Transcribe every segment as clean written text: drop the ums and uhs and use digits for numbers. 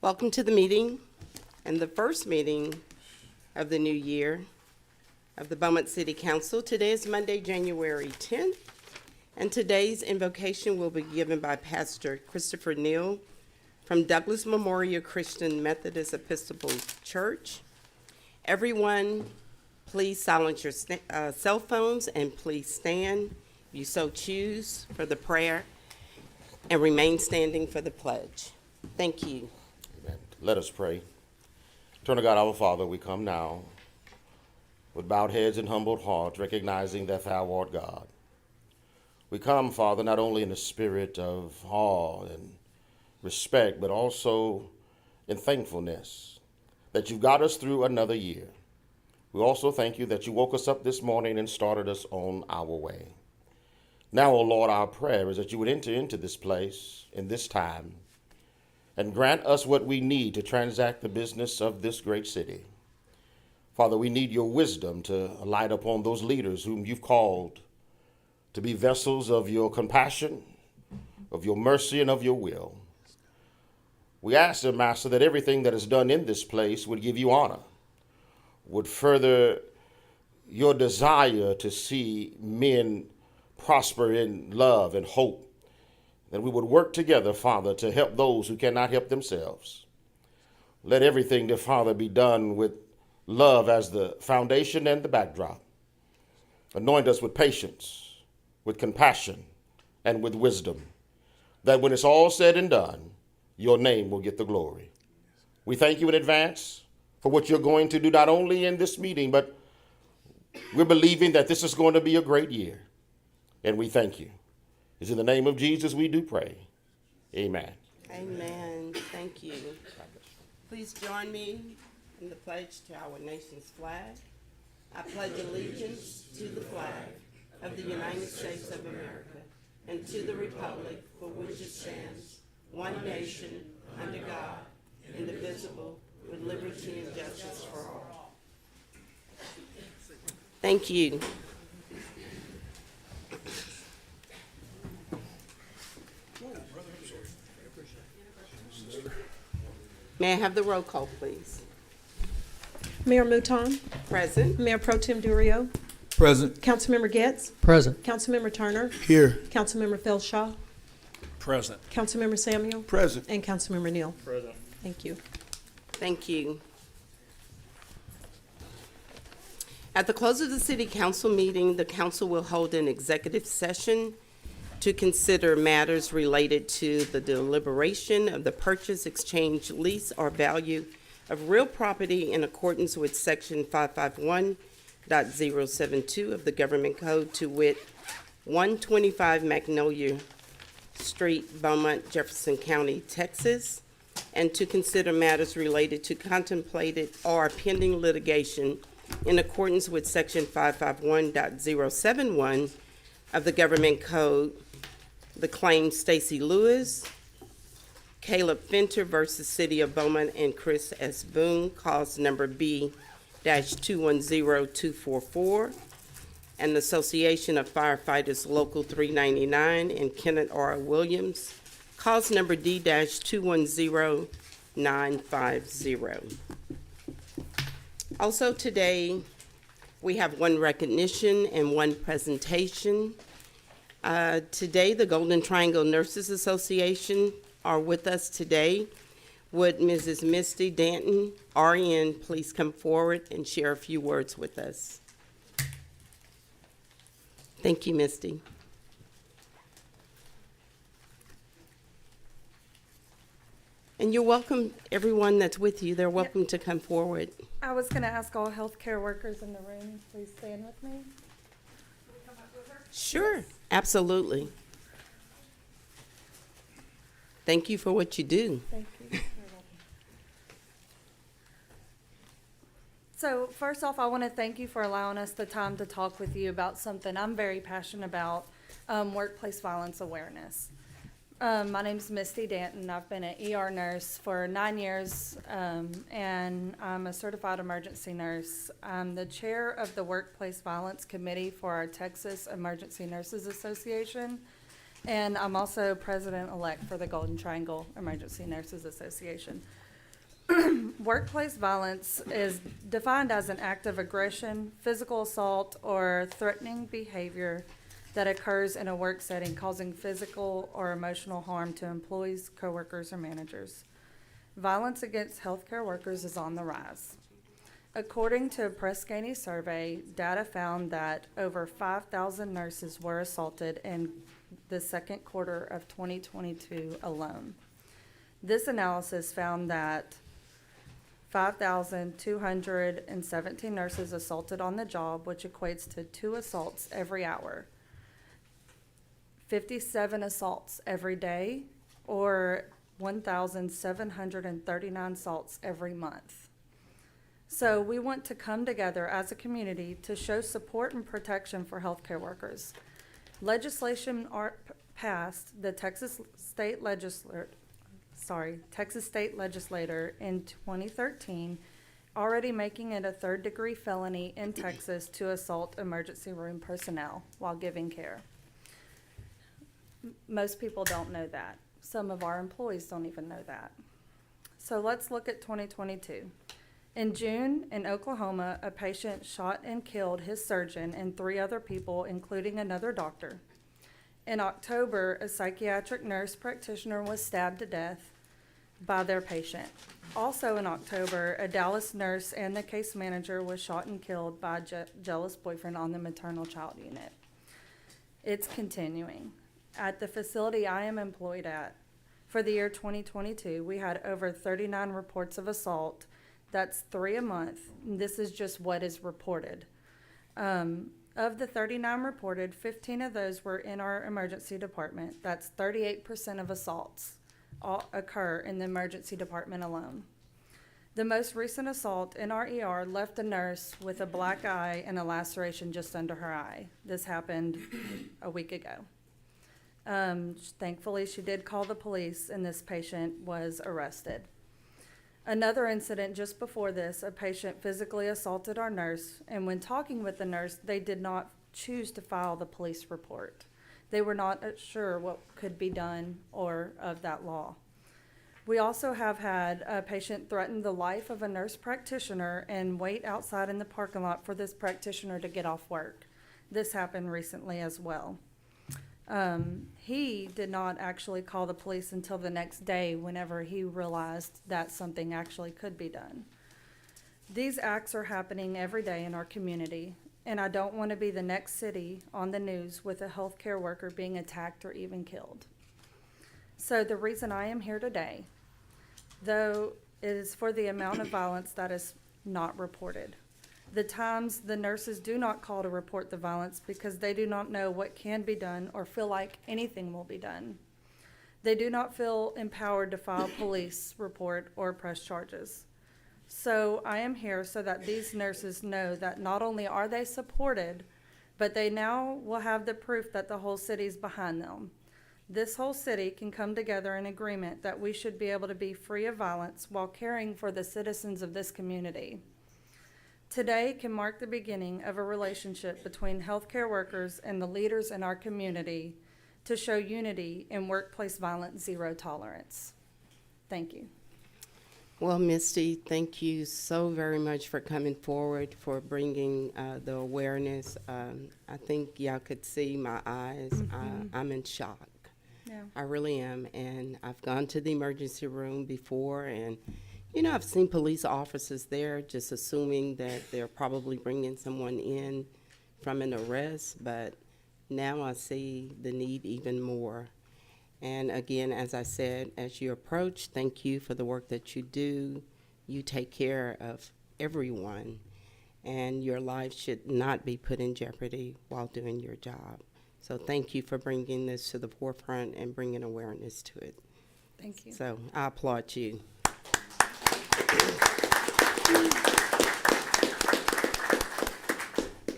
Welcome to the meeting and the first meeting of the new year of the Beaumont City Council. Today is Monday, January 10th, and today's invocation will be given by Pastor Christopher Neal from Douglas Memorial Christian Methodist Episcopal Church. Everyone, please silence your cell phones and please stand, if you so choose, for the prayer and remain standing for the pledge. Thank you. Amen. Let us pray. Eternal God, our Father, we come now with bowed heads and humbled hearts, recognizing that thou art God. We come, Father, not only in the spirit of awe and respect, but also in thankfulness that you've got us through another year. We also thank you that you woke us up this morning and started us on our way. Now, O Lord, our prayer is that you would enter into this place in this time and grant us what we need to transact the business of this great city. Father, we need your wisdom to light upon those leaders whom you've called to be vessels of your compassion, of your mercy, and of your will. We ask, dear Master, that everything that is done in this place would give you honor, would further your desire to see men prosper in love and hope, that we would work together, Father, to help those who cannot help themselves. Let everything, dear Father, be done with love as the foundation and the backdrop. Anoint us with patience, with compassion, and with wisdom, that when it's all said and done, your name will get the glory. We thank you in advance for what you're going to do, not only in this meeting, but we're believing that this is going to be a great year. And we thank you. It's in the name of Jesus we do pray. Amen. Amen. Thank you. Please join me in the pledge to our nation's flag. I pledge allegiance to the flag of the United States of America and to the republic for which it stands, one nation, under God, indivisible, with liberty and justice for all. Thank you. May I have the roll call, please? Mayor Mouton, Present. Mayor Pro Tem Durio, Present. Councilmember Getz, Present. Councilmember Turner, Here. Councilmember Felshaw, Present. Councilmember Samuel, Present. and Councilmember Neal. Present. Thank you. Thank you. At the close of the city council meeting, the council will hold an executive session to consider matters related to the deliberation of the purchase, exchange, lease, or value of real property in accordance with section 551.072 of the government code, to wit, 125 Magnolia Street, Beaumont, Jefferson County, Texas, and to consider matters related to contemplated or pending litigation in accordance with section 551.071 of the government code, the claim Stacy Lewis, Caleb Fenter versus City of Beaumont, and Chris S. Boone, cause number B-210244, and the Association of Firefighters Local 399 and Kenneth R. Williams, cause number D-210950. Also today, we have one recognition and one presentation. Today, the Golden Triangle Nurses Association are with us today. Would Mrs. Misty Danton, RN, please come forward and share a few words with us? Thank you, Misty. And you're welcome, everyone that's with you, they're welcome to come forward. I was going to ask all healthcare workers in the room, please stand with me. Sure, absolutely. Thank you for what you do. Thank you. So first off, I want to thank you for allowing us the time to talk with you about something I'm very passionate about, workplace violence awareness. My name's Misty Danton. I've been an ER nurse for 9 years, and I'm a certified emergency nurse. I'm the chair of the Workplace Violence Committee for our Texas Emergency Nurses Association, and I'm also president-elect for the Golden Triangle Emergency Nurses Association. Workplace violence is defined as an act of aggression, physical assault, or threatening behavior that occurs in a work setting causing physical or emotional harm to employees, coworkers, or managers. Violence against healthcare workers is on the rise. According to a Press Ganey survey, data found that over 5,000 nurses were assaulted in the second quarter of 2022 alone. This analysis found that 5,217 nurses assaulted on the job, which equates to 2 assaults every hour. 57 assaults every day, or 1,739 assaults every month. So we want to come together as a community to show support and protection for healthcare workers. Legislation passed the Texas State Legislature in 2013, already making it a third-degree felony in Texas to assault emergency room personnel while giving care. Most people don't know that. Some of our employees don't even know that. So let's look at 2022. In June, in Oklahoma, a patient shot and killed his surgeon and 3 other people, including another doctor. In October, a psychiatric nurse practitioner was stabbed to death by their patient. Also in October, a Dallas nurse and the case manager was shot and killed by a jealous boyfriend on the maternal child unit. It's continuing. At the facility I am employed at, for the year 2022, we had over 39 reports of assault. That's 3 a month. This is just what is reported. Of the 39 reported, 15 of those were in our emergency department. That's 38% of assaults occur in the emergency department alone. The most recent assault in our ER left a nurse with a black eye and a laceration just under her eye. This happened a week ago. Thankfully, she did call the police and this patient was arrested. Another incident just before this, a patient physically assaulted our nurse, and when talking with the nurse, they did not choose to file the police report. They were not sure what could be done or of that law. We also have had a patient threaten the life of a nurse practitioner and wait outside in the parking lot for this practitioner to get off work. This happened recently as well. He did not actually call the police until the next day whenever he realized that something actually could be done. These acts are happening every day in our community, and I don't want to be the next city on the news with a healthcare worker being attacked or even killed. So the reason I am here today, though, is for the amount of violence that is not reported. The times the nurses do not call to report the violence because they do not know what can be done or feel like anything will be done. They do not feel empowered to file police report or press charges. So I am here so that these nurses know that not only are they supported, but they now will have the proof that the whole city is behind them. This whole city can come together in agreement that we should be able to be free of violence while caring for the citizens of this community. Today can mark the beginning of a relationship between healthcare workers and the leaders in our community to show unity in workplace violence zero tolerance. Thank you. Well, Misty, thank you so very much for coming forward, for bringing the awareness. I think y'all could see my eyes. I'm in shock. Yeah. I really am. And I've gone to the emergency room before, and you know, I've seen police officers there just assuming that they're probably bringing someone in from an arrest, but now I see the need even more. And again, as I said, as you approach, thank you for the work that you do. You take care of everyone, and your life should not be put in jeopardy while doing your job. So thank you for bringing this to the forefront and bringing awareness to it. Thank you. So I applaud you.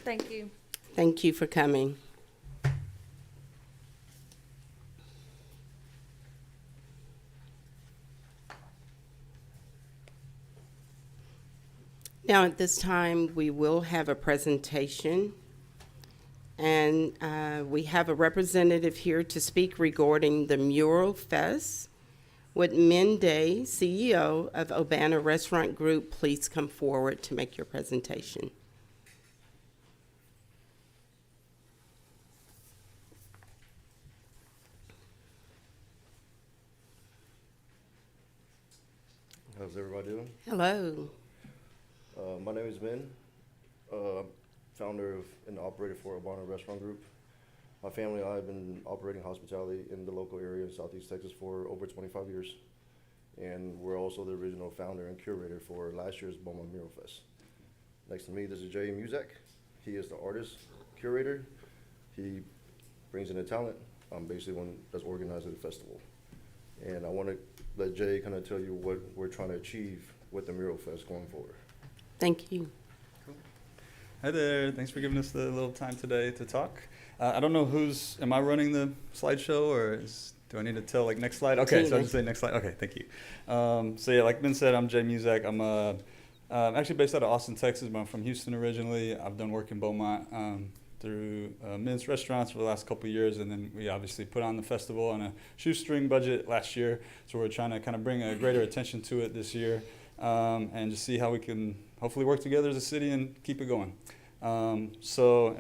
Thank you. Thank you for coming. Now, at this time, we will have a presentation, and we have a representative here to speak regarding the Mural Fest, Would Mende, CEO of Urbana Restaurant Group, please come forward to make your presentation? How's everybody doing? Hello. My name is Ben, founder of and operator for Urbana Restaurant Group. My family and I have been operating hospitality in the local area in Southeast Texas for over 25 years. And we're also the original founder and curator for last year's Beaumont Mural Fest. Next to me, this is Jay Muzak. He is the artist, curator. He brings in the talent. I'm basically one that's organizing the festival. And I want to let Jay kind of tell you what we're trying to achieve with the Mural Fest going forward. Thank you. Hi there. Thanks for giving us the little time today to talk. I don't know am I running the slideshow or do I need to tell next slide? Okay, so I'll just say next slide. Okay, thank you. So yeah, like Ben said, I'm Jay Muzak. I'm actually based out of Austin, Texas, but I'm from Houston originally. I've done work in Beaumont through men's restaurants for the last couple of years, and then we obviously put on the festival on a shoestring budget last year. So we're trying to kind of bring a greater attention to it this year and just see how we can hopefully work together as a city and keep it going. And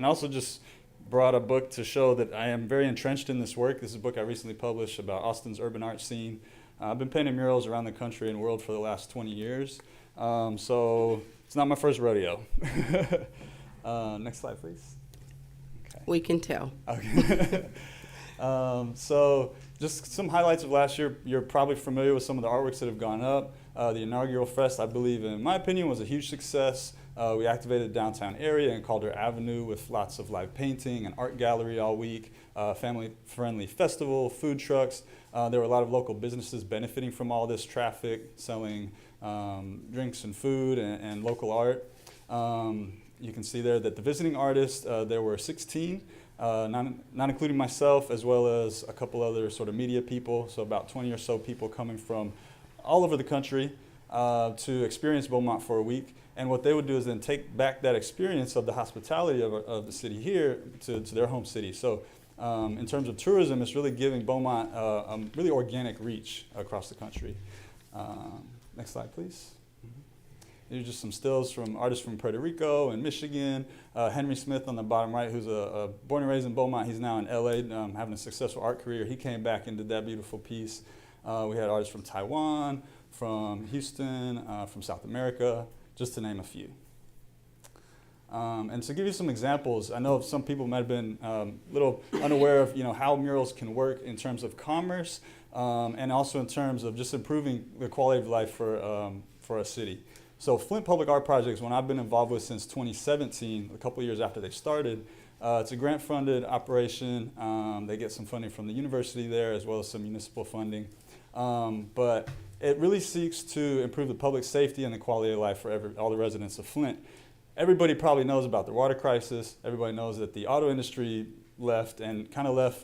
also just brought a book to show that I am very entrenched in this work. This is a book I recently published about Austin's urban art scene. I've been painting murals around the country and world for the last 20 years. So it's not my first rodeo. Next slide, please. Okay. We can tell. Okay. So just some highlights of last year. You're probably familiar with some of the artworks that have gone up. The inaugural fest, I believe, in my opinion, was a huge success. We activated the downtown area and Calder Avenue with lots of live painting and art gallery all week, family-friendly festival, food trucks. There were a lot of local businesses benefiting from all this traffic, selling drinks and food and local art. You can see there that the visiting artists, there were 16, not including myself, as well as a couple other sort of media people, so about 20 or so people coming from all over the country to experience Beaumont for a week. And what they would do is then take back that experience of the hospitality of the city here to their home city. So in terms of tourism, it's really giving Beaumont a really organic reach across the country. Next slide, please. These are just some stills from artists from Puerto Rico and Michigan. Henry Smith on the bottom right, who's born and raised in Beaumont. He's now in LA having a successful art career. He came back and did that beautiful piece. We had artists from Taiwan, from Houston, from South America, just to name a few. And to give you some examples, I know some people might have been a little unaware of how murals can work in terms of commerce and also in terms of just improving the quality of life for a city. So Flint Public Art Projects, one I've been involved with since 2017, a couple of years after they started, it's a grant-funded operation. They get some funding from the university there as well as some municipal funding. But it really seeks to improve the public safety and the quality of life for all the residents of Flint. Everybody probably knows about the water crisis. Everybody knows that the auto industry left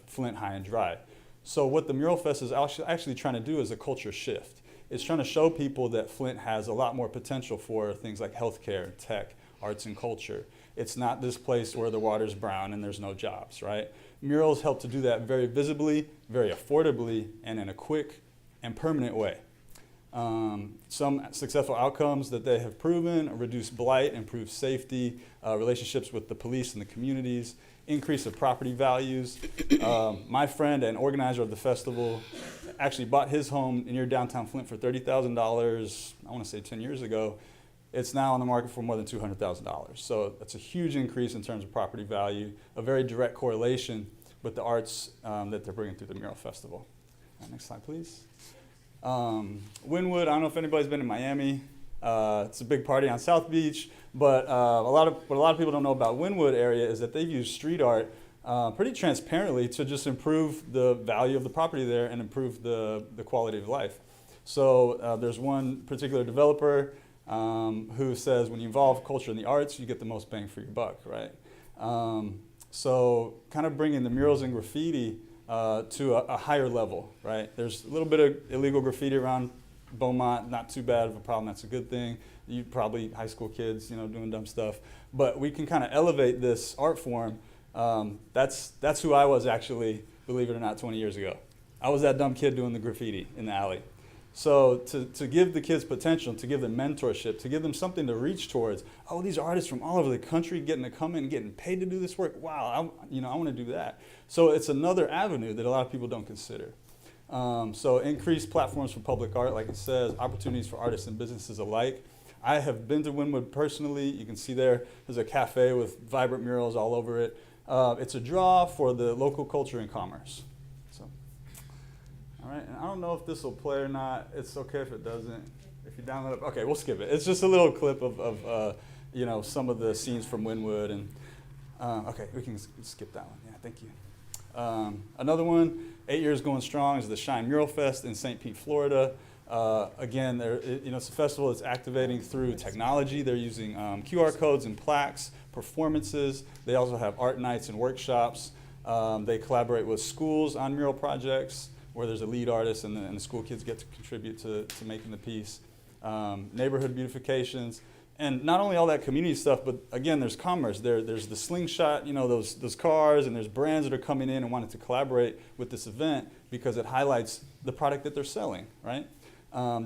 Flint high and dry. So what the Mural Fest is actually trying to do is a culture shift. It's trying to show people that Flint has a lot more potential for things like healthcare, tech, arts, and culture. It's not this place where the water's brown and there's no jobs, right? Murals help to do that very visibly, very affordably, and in a quick and permanent way. Some successful outcomes that they have proven: reduce blight, improve safety, relationships with the police and the communities, increase of property values. My friend and organizer of the festival actually bought his home near downtown Flint for $30,000, I want to say 10 years ago. It's now on the market for more than $200,000. So that's a huge increase in terms of property value, a very direct correlation with the arts that they're bringing through the Mural Festival. Next slide, please. Wynwood, I don't know if anybody's been in Miami. It's a big party on South Beach, but what a lot of people don't know about Wynwood area is that they've used street art pretty transparently to just improve the value of the property there and improve the quality of life. So there's one particular developer who says when you involve culture and the arts, you get the most bang for your buck, right? So kind of bringing the murals and graffiti to a higher level, right? There's a little bit of illegal graffiti around Beaumont, not too bad of a problem, that's a good thing. You probably high school kids, doing dumb stuff. But we can kind of elevate this art form. That's who I was actually, believe it or not, 20 years ago. I was that dumb kid doing the graffiti in the alley. So to give the kids potential, to give them mentorship, to give them something to reach towards. Oh, these artists from all over the country getting to come in and getting paid to do this work. Wow, I want to do that. So it's another avenue that a lot of people don't consider. So increased platforms for public art, like it says, opportunities for artists and businesses alike. I have been to Wynwood personally. You can see there's a cafe with vibrant murals all over it. It's a draw for the local culture and commerce. So, all right, and I don't know if this will play or not. It's okay if it doesn't. If you download it, okay, we'll skip it. It's just a little clip of some of the scenes from Wynwood, and okay, we can skip that one. Yeah, thank you. Another one, 8 years going strong, is the Shine Mural Fest in St. Pete, Florida. Again, it's a festival that's activating through technology. They're using QR codes and plaques, performances. They also have art nights and workshops. They collaborate with schools on mural projects where there's a lead artist and the school kids get to contribute to making the piece. Neighborhood beautifications. And not only all that community stuff, but again, there's commerce. There's the slingshot, those cars, and there's brands that are coming in and wanting to collaborate with this event because it highlights the product that they're selling, right?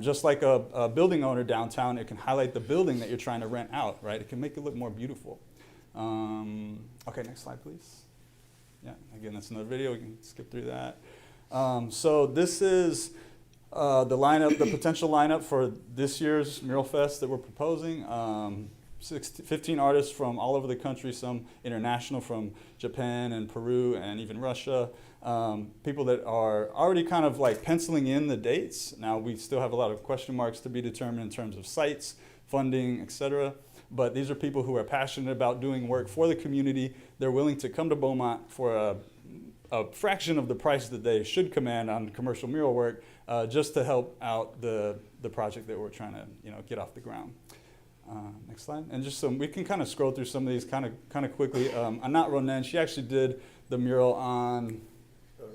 Just like a building owner downtown, it can highlight the building that you're trying to rent out, right? It can make it look more beautiful. Okay, next slide, please. Yeah, again, that's another video. We can skip through that. So this is the potential lineup for this year's Mural Fest that we're proposing. 15 artists from all over the country, some international from Japan and Peru and even Russia. People that are already kind of like penciling in the dates. Now we still have a lot of question marks to be determined in terms of sites, funding, etc. But these are people who are passionate about doing work for the community. They're willing to come to Beaumont for a fraction of the price that they should command on commercial mural work, just to help out the project that we're trying to get off the ground. Next slide. And just so we can kind of scroll through some of these kind of quickly. Anat Ronen, she actually did the mural on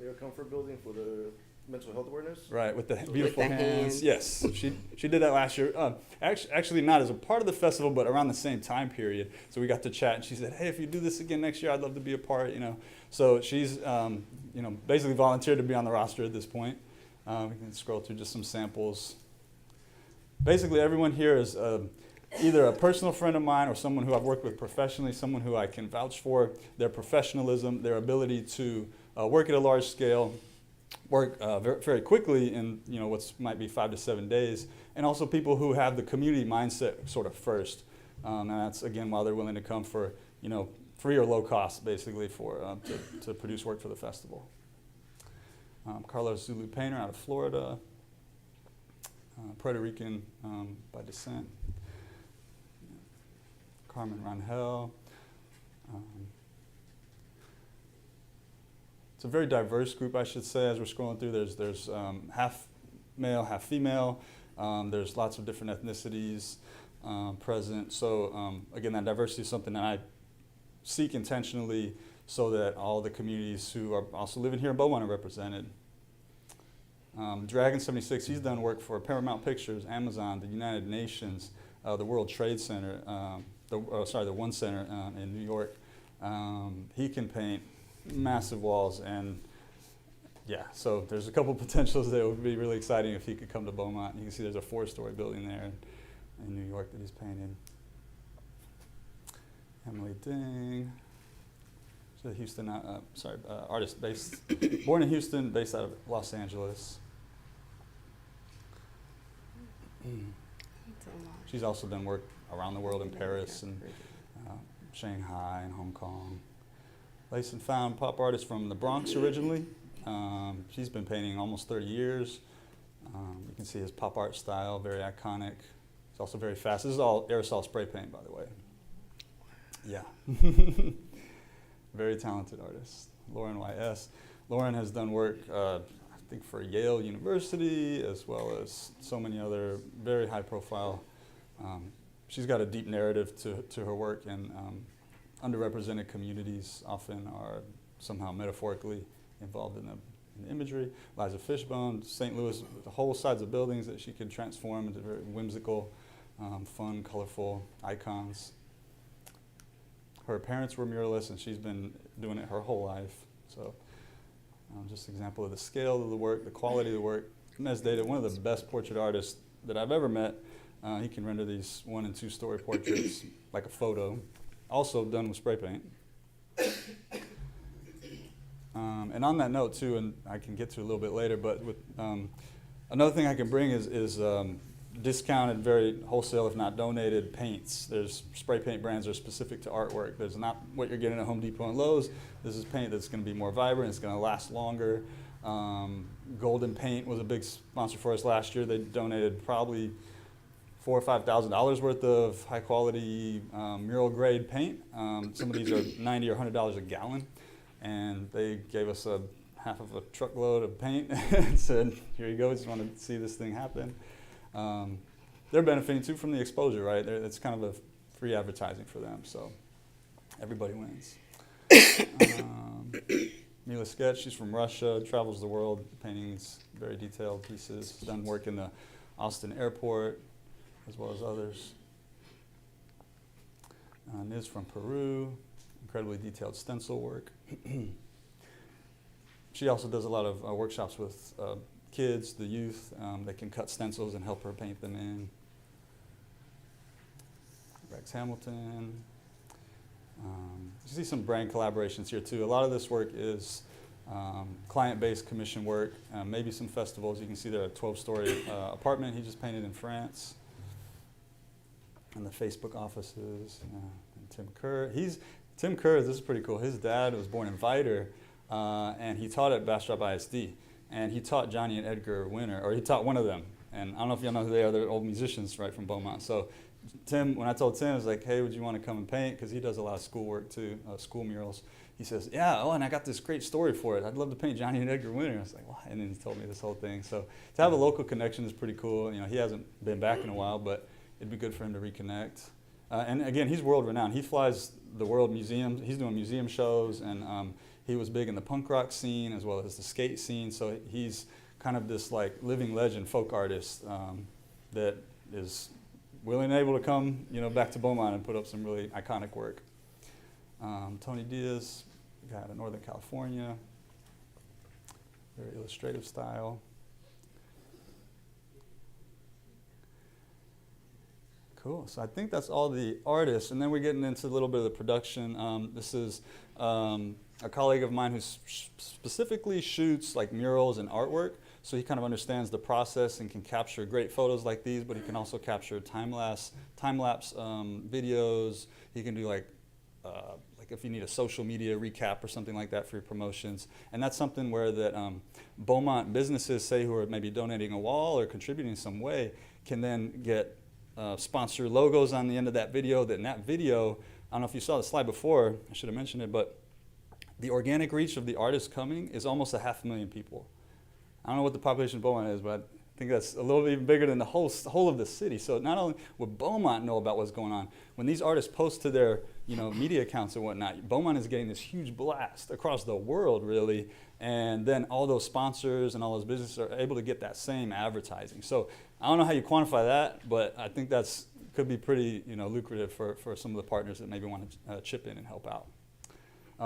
Air Comfort Building for the mental health awareness. Right, with the beautiful the hands. Yes, she did that last year. Actually, not as a part of the festival, but around the same time period. So we got to chat, and she said, "Hey, if you do this again next year, I'd love to be a part." So she's basically volunteered to be on the roster at this point. We can scroll through just some samples. Basically, everyone here is either a personal friend of mine or someone who I've worked with professionally, someone who I can vouch for their professionalism, their ability to work at a large scale, work very quickly in what might be 5 to 7 days, and also people who have the community mindset sort of first. And that's again why they're willing to come for free or low cost basically for to produce work for the festival. Carlos Zulu Painter out of Florida, Puerto Rican by descent. Carmen Rangel. It's a very diverse group, I should say. As we're scrolling through, there's half male, half female. There's lots of different ethnicities present. So again, that diversity is something that I seek intentionally so that all the communities who are also living here in Beaumont are represented. Dragon 76, he's done work for Paramount Pictures, Amazon, the United Nations, the World Trade Center, the One Center in New York. He can paint massive walls, and yeah, so there's a couple potentials that would be really exciting if he could come to Beaumont. You can see there's a 4-story building there in New York that he's painted. Emily Ding, she's a Houston, artist born in Houston, based out of Los Angeles. She's also done work around the world in Paris and Shanghai and Hong Kong. Layson Found, pop artist from the Bronx originally. She's been painting almost 30 years. You can see his pop art style, very iconic. It's also very fast. This is all aerosol spray paint, by the way. Yeah. Very talented artist. Lauren Y.S. Lauren has done work, I think, for Yale University, as well as so many other very high profile. She's got a deep narrative to her work, and underrepresented communities often are somehow metaphorically involved in the imagery. Liza Fishbone, St. Louis, the whole sides of buildings that she could transform into very whimsical, fun, colorful icons. Her parents were muralists, and she's been doing it her whole life. So just an example of the scale of the work, the quality of the work. Ms. Data, one of the best portrait artists that I've ever met. He can render these 1- and 2-story portraits like a photo, also done with spray paint. And on that note too, and I can get to a little bit later, but with another thing I can bring is discounted, very wholesale, if not donated, paints. There's spray paint brands that are specific to artwork. There's not what you're getting at Home Depot and Lowe's. This is paint that's going to be more vibrant. It's going to last longer. Golden Paint was a big sponsor for us last year. They donated probably $4,000 or $5,000 worth of high quality mural grade paint. Some of these are $90 or $100 a gallon, and they gave us a half of a truckload of paint and said, "Here you go. Just want to see this thing happen." They're benefiting too from the exposure, right? It's kind of a free advertising for them, so everybody wins. Mila Sketch, she's from Russia, travels the world, painting these very detailed pieces, done work in the Austin airport, as well as others. Niz from Peru, incredibly detailed stencil work. She also does a lot of workshops with kids, the youth. They can cut stencils and help her paint them in. Rex Hamilton. You see some brand collaborations here too. A lot of this work is client-based commission work, maybe some festivals. You can see there a 12-story apartment he just painted in France. And the Facebook offices. And Tim Kerr. Tim Kerr, this is pretty cool. His dad was born in Vidor, and he taught at Bastrop ISD. And he taught Johnny and Edgar Winter, or he taught one of them. And I don't know if y'all know who they are. They're old musicians right from Beaumont. So Tim, when I told Tim, I was like, "Hey, would you want to come and paint?" Because he does a lot of school work too, school murals. He says, "Yeah, oh, and I got this great story for it. I'd love to paint Johnny and Edgar Winter." I was like, "Why?" And then he told me this whole thing. So to have a local connection is pretty cool. You know, he hasn't been back in a while, but it'd be good for him to reconnect. And again, he's world renowned. He flies the world museums. He's doing museum shows, and he was big in the punk rock scene as well as the skate scene. So he's kind of this like living legend folk artist that is willing and able to come, back to Beaumont and put up some really iconic work. Tony Diaz, guy out of Northern California, very illustrative style. Cool. So I think that's all the artists, and then we're getting into a little bit of the production. This is a colleague of mine who specifically shoots like murals and artwork, so he kind of understands the process and can capture great photos like these, but he can also capture time-lapse videos. He can do like if you need a social media recap or something like that for your promotions. And that's something where that Beaumont businesses, say, who are maybe donating a wall or contributing in some way, can then get sponsor logos on the end of that video. That in that video, I don't know if you saw the slide before, I should have mentioned it, but the organic reach of the artists coming is almost 500,000 people. I don't know what the population of Beaumont is, but I think that's a little bit even bigger than the whole of the city. So not only would Beaumont know about what's going on, when these artists post to their media accounts and whatnot, Beaumont is getting this huge blast across the world, really. And then all those sponsors and all those businesses are able to get that same advertising. So I don't know how you quantify that, but I think that's could be pretty lucrative for some of the partners that maybe want to chip in and help out.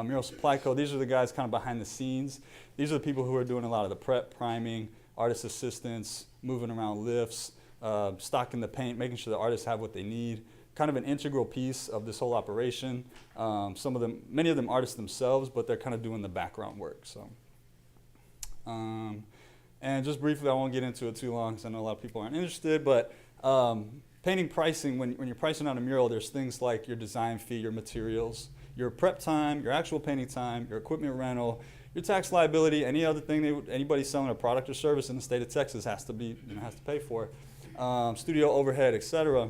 Mural Supply Co. These are the guys kind of behind the scenes. These are the people who are doing a lot of the prep, priming, artist assistance, moving around lifts, stocking the paint, making sure the artists have what they need. Kind of an integral piece of this whole operation. Many of them artists themselves, but they're kind of doing the background work. So, and just briefly, I won't get into it too long because I know a lot of people aren't interested, but painting pricing, when you're pricing out a mural, there's things like your design fee, your materials, your prep time, your actual painting time, your equipment rental, your tax liability, any other thing anybody selling a product or service in the state of Texas has to pay for, studio overhead, etc.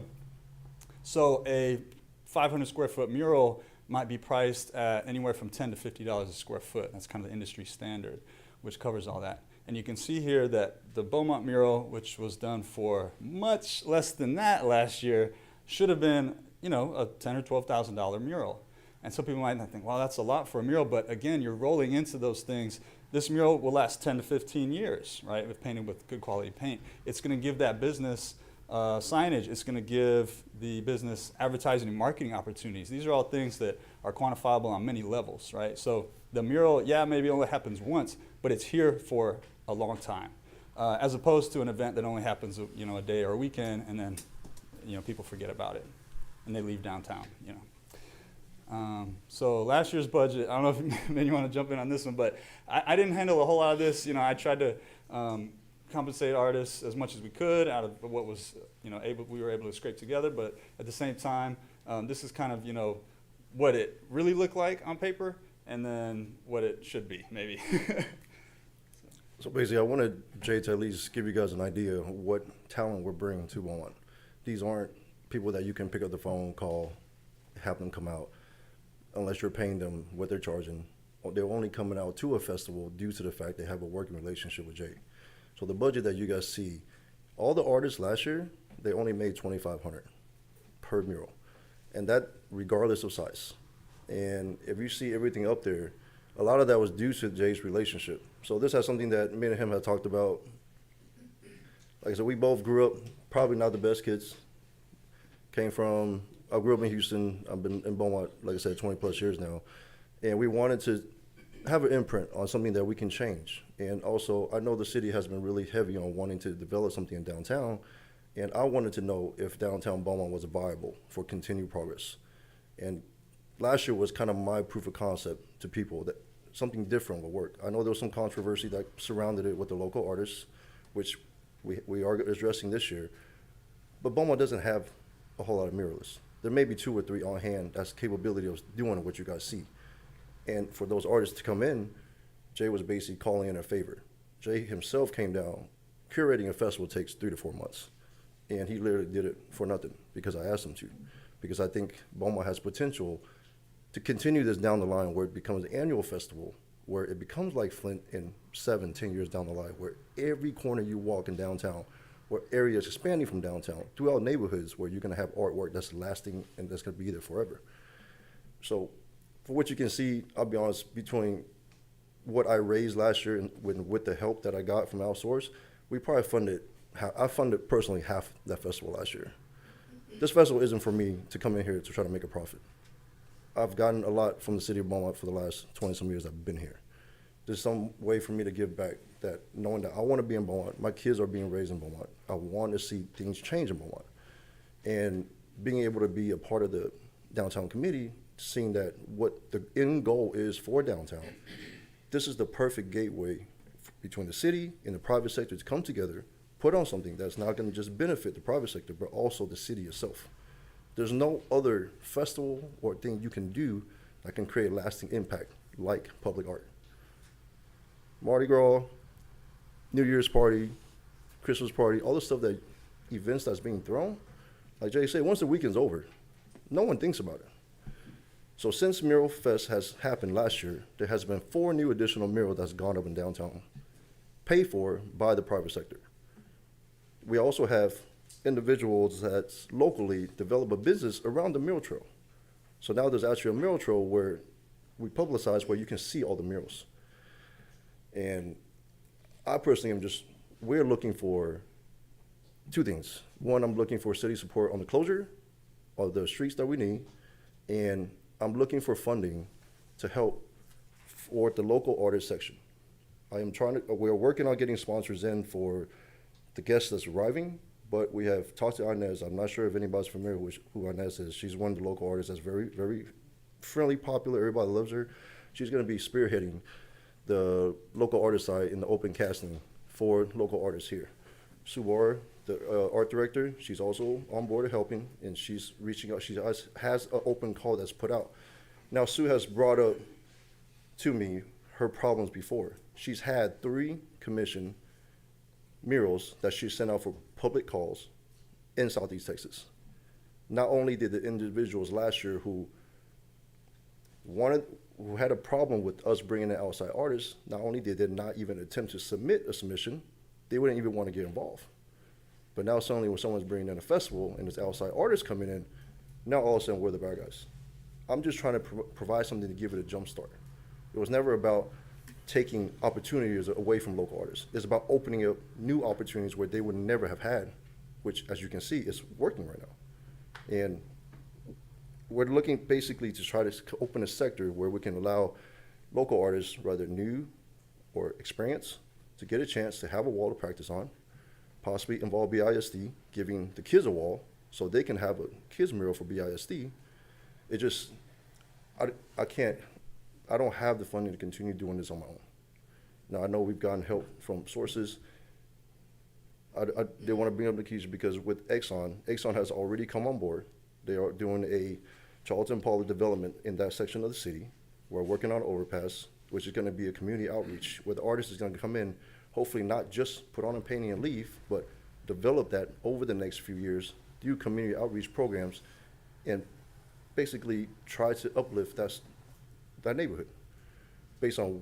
So a 500 square foot mural might be priced at anywhere from $10 to $50 a square foot. That's kind of the industry standard, which covers all that. And you can see here that the Beaumont mural, which was done for much less than that last year, should have been, a $10,000 or $12,000 mural. And some people might not think, well, that's a lot for a mural, but again, you're rolling into those things. This mural will last 10 to 15 years, right, with painted with good quality paint. It's going to give that business signage. It's going to give the business advertising and marketing opportunities. These are all things that are quantifiable on many levels, right? So the mural, maybe only happens once, but it's here for a long time. as opposed to an event that only happens, a day or a weekend, and then, people forget about it, and they leave downtown, So last year's budget, I don't know if maybe you want to jump in on this one, but I didn't handle a whole lot of this. I tried to compensate artists as much as we could out of what was, we were able to scrape together. But at the same time, this is kind of, what it really looked like on paper, and then what it should be, maybe. So basically, I wanted Jay to at least give you guys an idea of what talent we're bringing to Beaumont. These aren't people that you can pick up the phone, call, have them come out, unless you're paying them what they're charging. They're only coming out to a festival due to the fact they have a working relationship with Jay. So the budget that you guys see, all the artists last year, they only made $2,500 per mural, and that regardless of size. And if you see everything up there, a lot of that was due to Jay's relationship. So this is something that me and him had talked about. Like I said, we both grew up probably not the best kids. I grew up in Houston. I've been in Beaumont, like I said, 20 plus years now. And we wanted to have an imprint on something that we can change. And also, I know the city has been really heavy on wanting to develop something in downtown. And I wanted to know if downtown Beaumont was viable for continued progress. And last year was kind of my proof of concept to people that something different will work. I know there was some controversy that surrounded it with the local artists, which we are addressing this year. But Beaumont doesn't have a whole lot of muralists. There may be 2 or 3 on hand that's capability of doing what you guys see. And for those artists to come in, Jay was basically calling in a favor. Jay himself came down. Curating a festival takes 3 to 4 months. And he literally did it for nothing because I asked him to. Because I think Beaumont has potential to continue this down the line where it becomes an annual festival, where it becomes like Flint in 7, 10 years down the line, where every corner you walk in downtown, where areas expanding from downtown throughout neighborhoods where you're gonna have artwork that's lasting and that's gonna be there forever. So for what you can see, I'll be honest, between what I raised last year and with the help that I got from outsource, we probably I funded personally half that festival last year. This festival isn't for me to come in here to try to make a profit. I've gotten a lot from the city of Beaumont for the last 20-some years I've been here. There's some way for me to give back, that knowing that I want to be in Beaumont. My kids are being raised in Beaumont. I want to see things change in Beaumont. And being able to be a part of the downtown committee, seeing that what the end goal is for downtown, this is the perfect gateway between the city and the private sector to come together, put on something that's not going to just benefit the private sector, but also the city itself. There's no other festival or thing you can do that can create lasting impact like public art. Mardi Gras, New Year's party, Christmas party, all the stuff that events that's being thrown, like Jay said, once the weekend's over, no one thinks about it. So since Mural Fest has happened last year, there has been 4 new additional murals that's gone up in downtown, paid for by the private sector. We also have individuals that's locally develop a business around the mural trail. So now there's actually a mural trail where we publicize where you can see all the murals. And I personally we're looking for 2 things. One, I'm looking for city support on the closure of the streets that we need, and I'm looking for funding to help for the local artist section. We're working on getting sponsors in for the guests that's arriving, but we have talked to Inez. I'm not sure if anybody's familiar with who Inez is. She's one of the local artists that's very, very friendly, popular. Everybody loves her. She's going to be spearheading the local artist side in the open casting for local artists here. Subar, the art director, she's also on board helping, and she's reaching out. She has an open call that's put out. Now, Sue has brought up to me her problems before. She's had 3 commissioned murals that she sent out for public calls in Southeast Texas. Not only did the individuals last year who had a problem with us bringing in outside artists, not only did they not even attempt to submit a submission, they wouldn't even want to get involved. But now suddenly when someone's bringing in a festival and there's outside artists coming in, now all of a sudden we're the bad guys. I'm just trying to provide something to give it a jump start. It was never about taking opportunities away from local artists. It's about opening up new opportunities where they would never have had, which, as you can see, is working right now. And we're looking basically to try to open a sector where we can allow local artists, whether new or experienced, to get a chance to have a wall to practice on, possibly involve BISD, giving the kids a wall so they can have a kids mural for BISD. It just, I don't have the funding to continue doing this on my own. Now, I know we've gotten help from sources. I did want to bring up Lakeisha because with Exxon has already come on board. They are doing a Charlton Pollard development in that section of the city. We're working on overpass, which is going to be a community outreach where the artist is going to come in, hopefully not just put on a painting and leave, but develop that over the next few years, do community outreach programs, and basically try to uplift that neighborhood based on,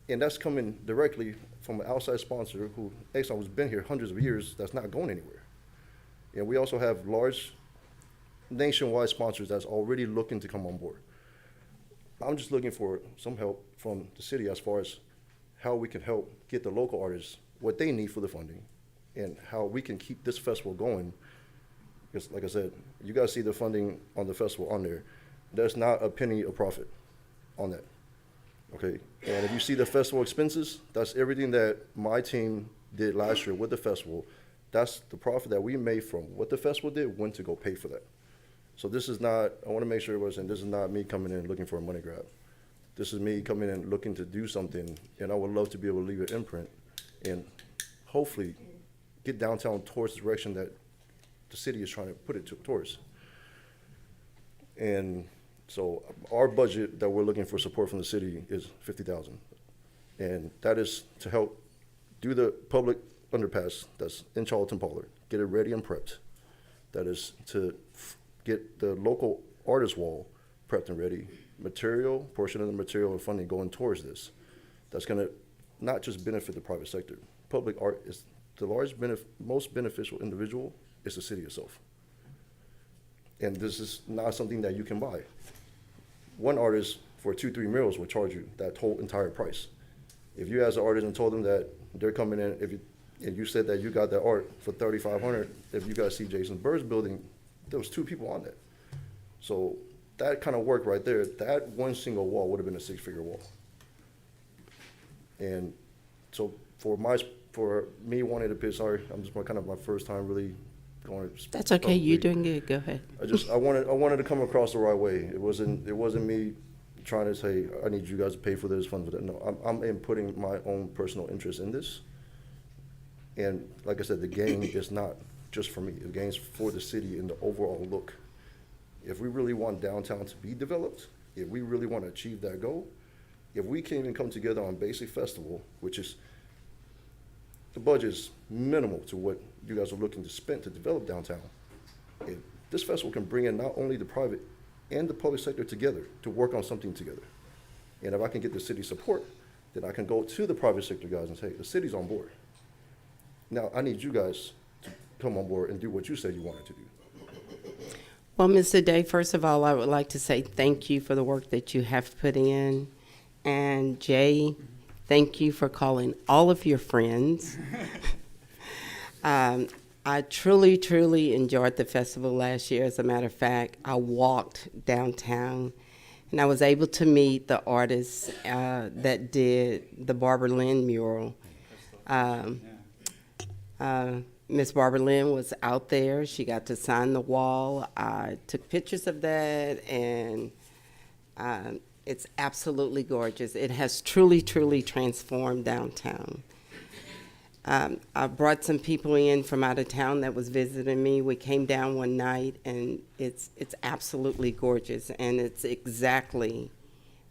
and that's coming directly from an outside sponsor who Exxon has been here hundreds of years, that's not going anywhere. And we also have large nationwide sponsors that's already looking to come on board. I'm just looking for some help from the city as far as how we can help get the local artists what they need for the funding and how we can keep this festival going. Because like I said, you guys see the funding on the festival on there. There's not a penny of profit on that, okay? And if you see the festival expenses, that's everything that my team did last year with the festival. That's the profit that we made from what the festival did went to go pay for that. So this is not, I want to make sure everyone's saying, this is not me coming in looking for a money grab. This is me coming in looking to do something, and I would love to be able to leave an imprint and hopefully get downtown towards the direction that the city is trying to put it towards. And so our budget that we're looking for support from the city is $50,000. And that is to help do the public underpass that's in Charlton Pollard, get it ready and prepped. That is to get the local artist wall prepped and ready, portion of the material and funding going towards this. That's gonna not just benefit the private sector. Public art is the most beneficial individual is the city itself. And this is not something that you can buy. One artist for 2-3 murals will charge you that whole entire price. If you as an artist and told them that they're coming in, and you said that you got that art for $3,500, if you guys see Jason Bird's building, there was 2 people on that. So that kind of work right there, that one single wall would have been a 6-figure wall. And so for me wanting to pitch, sorry, I'm just kind of my first time really going. That's okay. You're doing good. Go ahead. I wanted to come across the right way. It wasn't me trying to say I need you guys to pay for this, fund for that. No, I'm inputting my own personal interest in this. And like I said, the gain is not just for me. The gain's for the city and the overall look. If we really want downtown to be developed, if we really want to achieve that goal, if we can't even come together on basic festival, which is the budget is minimal to what you guys are looking to spend to develop downtown, if this festival can bring in not only the private and the public sector together to work on something together. And if I can get the city support, then I can go to the private sector guys and say, the city's on board. Now, I need you guys to come on board and do what you said you wanted to do. Well, Mr. Day, first of all, I would like to say thank you for the work that you have put in. And Jay, thank you for calling all of your friends. I truly, truly enjoyed the festival last year. As a matter of fact, I walked downtown and I was able to meet the artists that did the Barbara Lynn mural. Miss Barbara Lynn was out there. She got to sign the wall. I took pictures of that, and it's absolutely gorgeous. It has truly, truly transformed downtown. I brought some people in from out of town that was visiting me. We came down one night, and it's absolutely gorgeous, and it's exactly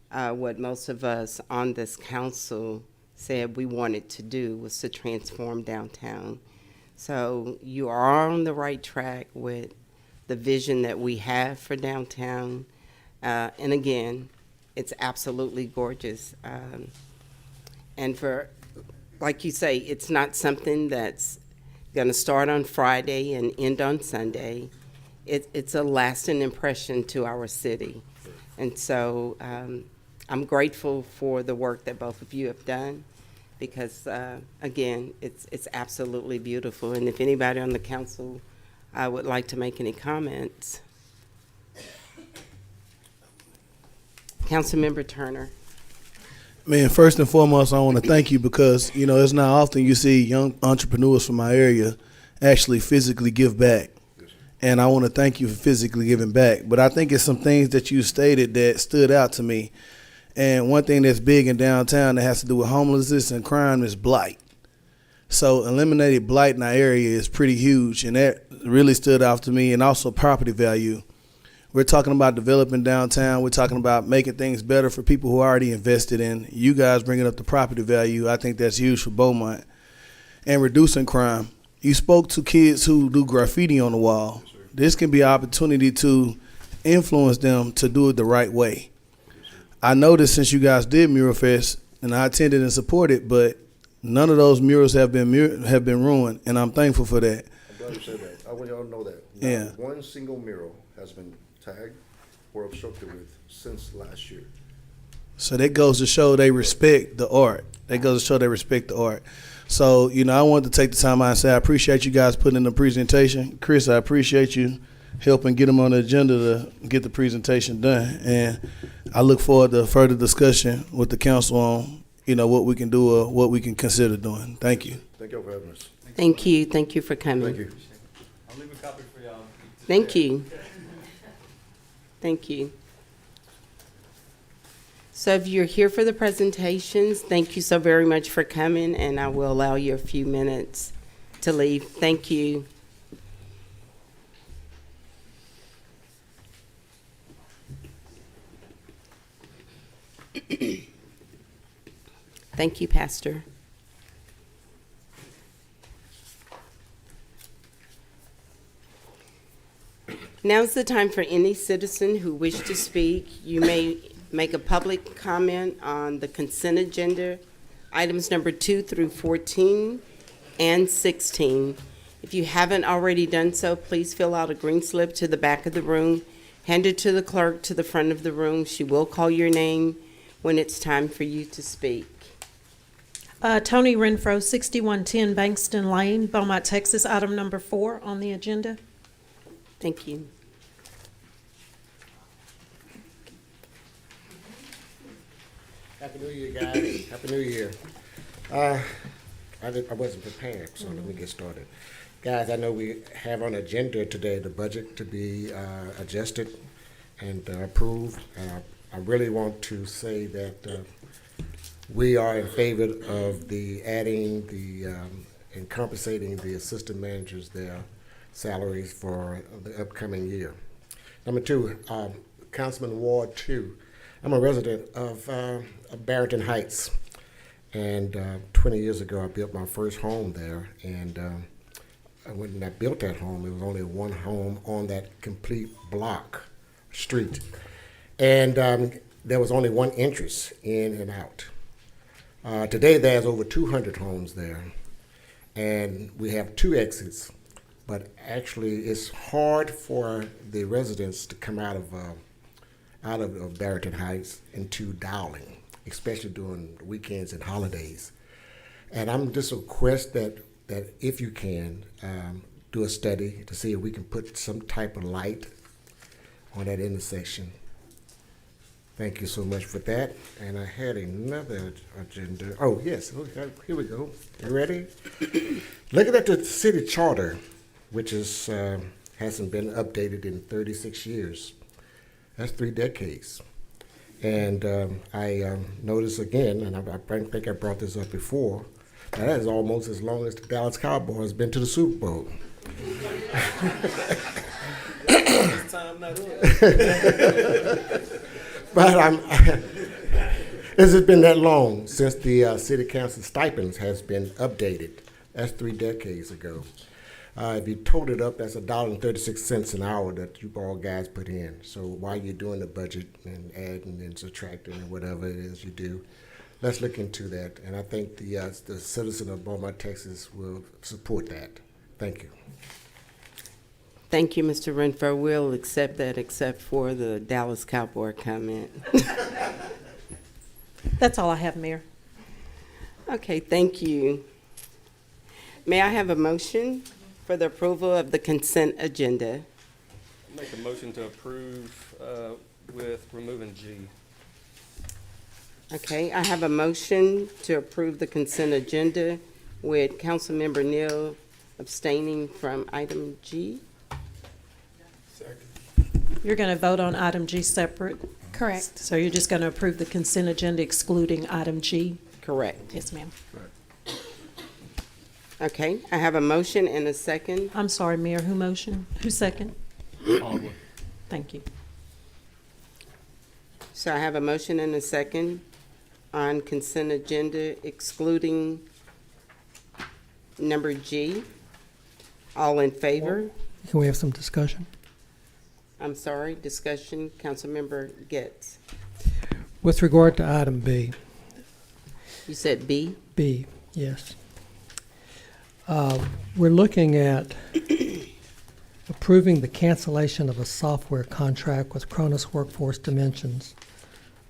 what most of us on this council said we wanted to do, was to transform downtown. So you are on the right track with the vision that we have for downtown. And again, it's absolutely gorgeous. And for, like you say, it's not something that's going to start on Friday and end on Sunday. It's a lasting impression to our city. And so I'm grateful for the work that both of you have done, because, again, it's absolutely beautiful. And if anybody on the council would like to make any comments. Councilmember Turner. Man, first and foremost, I want to thank you because, it's not often you see young entrepreneurs from my area actually physically give back. And I want to thank you for physically giving back. But I think it's some things that you stated that stood out to me. And one thing that's big in downtown that has to do with homelessness and crime is blight. So eliminating blight in our area is pretty huge, and that really stood out to me, and also property value. We're talking about developing downtown. We're talking about making things better for people who already invested in. You guys bringing up the property value, I think that's huge for Beaumont. And reducing crime. You spoke to kids who do graffiti on the wall. Yes, sir. This can be an opportunity to influence them to do it the right way. I noticed since you guys did Mural Fest, and I attended and supported, but none of those murals have been ruined, and I'm thankful for that. I'm glad you said that. I want y'all to know that. Yeah. Not one single mural has been tagged or obstructed with since last year. So that goes to show they respect the art. So, I wanted to take the time out and say I appreciate you guys putting in the presentation. Chris, I appreciate you helping get them on the agenda to get the presentation done. And I look forward to further discussion with the council on, what we can do or what we can consider doing. Thank you. Thank y'all for having us. Thank you. Thank you for coming. Thank you. I'll leave a copy for y'all. Thank you. Thank you. So if you're here for the presentations, thank you so very much for coming, and I will allow you a few minutes to leave. Thank you. Thank you, Pastor. Now's the time for any citizen who wish to speak. You may make a public comment on the consent agenda, items number 2 through 14 and 16. If you haven't already done so, please fill out a green slip to the back of the room, hand it to the clerk to the front of the room. She will call your name when it's time for you to speak. Tony Renfro, 6110 Bankston Lane, Beaumont, Texas, item number 4 on the agenda. Thank you. Happy New Year, guys. Happy New Year. I wasn't prepared, so let me get started. Guys, I know we have on agenda today the budget to be adjusted and approved. I really want to say that we are in favor of the adding and compensating the assistant managers their salaries for the upcoming year. Number 2, Councilman Ward 2. I'm a resident of Barrington Heights, and 20 years ago I built my first home there, and when I built that home, there was only one home on that complete block street, and there was only one entrance in and out. Today there's over 200 homes there, and we have 2 exits. But actually, it's hard for the residents to come out of Barrington Heights into Dowling, especially during weekends and holidays. And I'm just a request that if you can, do a study to see if we can put some type of light on that intersection. Thank you so much for that. And I had another agenda. Oh, yes. Okay, here we go. You ready? Looking at the city charter, which hasn't been updated in 36 years. That's 3 decades. And I noticed again, and I think I brought this up before, that is almost as long as the Dallas Cowboys has been to the Super Bowl. But this has been that long since the city council stipends has been updated. That's 3 decades ago. If you total it up, that's $1.36 an hour that you all guys put in. So while you're doing the budget and adding and subtracting and whatever it is you do, let's look into that. And I think the citizen of Beaumont, Texas will support that. Thank you. Thank you, Mr. Renfro. We'll accept that, except for the Dallas Cowboy comment. That's all I have, Mayor. Okay, thank you. May I have a motion for the approval of the consent agenda? Make a motion to approve with removing G. Okay, I have a motion to approve the consent agenda with Councilmember Neal abstaining from item G. You're going to vote on item G separate? Correct. So you're just going to approve the consent agenda excluding item G? Correct. Yes, ma'am. Okay, I have a motion and a second. I'm sorry, Mayor, who motion? Who second? Thank you. So I have a motion and a second on consent agenda excluding number G. All in favor? Can we have some discussion? I'm sorry, discussion, Councilmember Getz. With regard to item B, You said B? yes. We're looking at approving the cancellation of a software contract with Cronus Workforce Dimensions.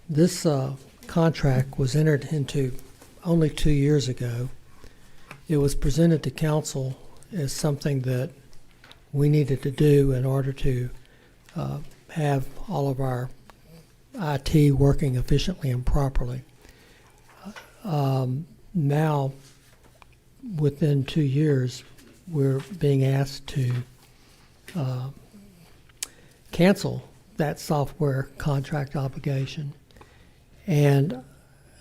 This contract was entered into only 2 years ago. It was presented to council as something that we needed to do in order to have all of our IT working efficiently and properly. Now, within 2 years, we're being asked to cancel that software contract obligation. And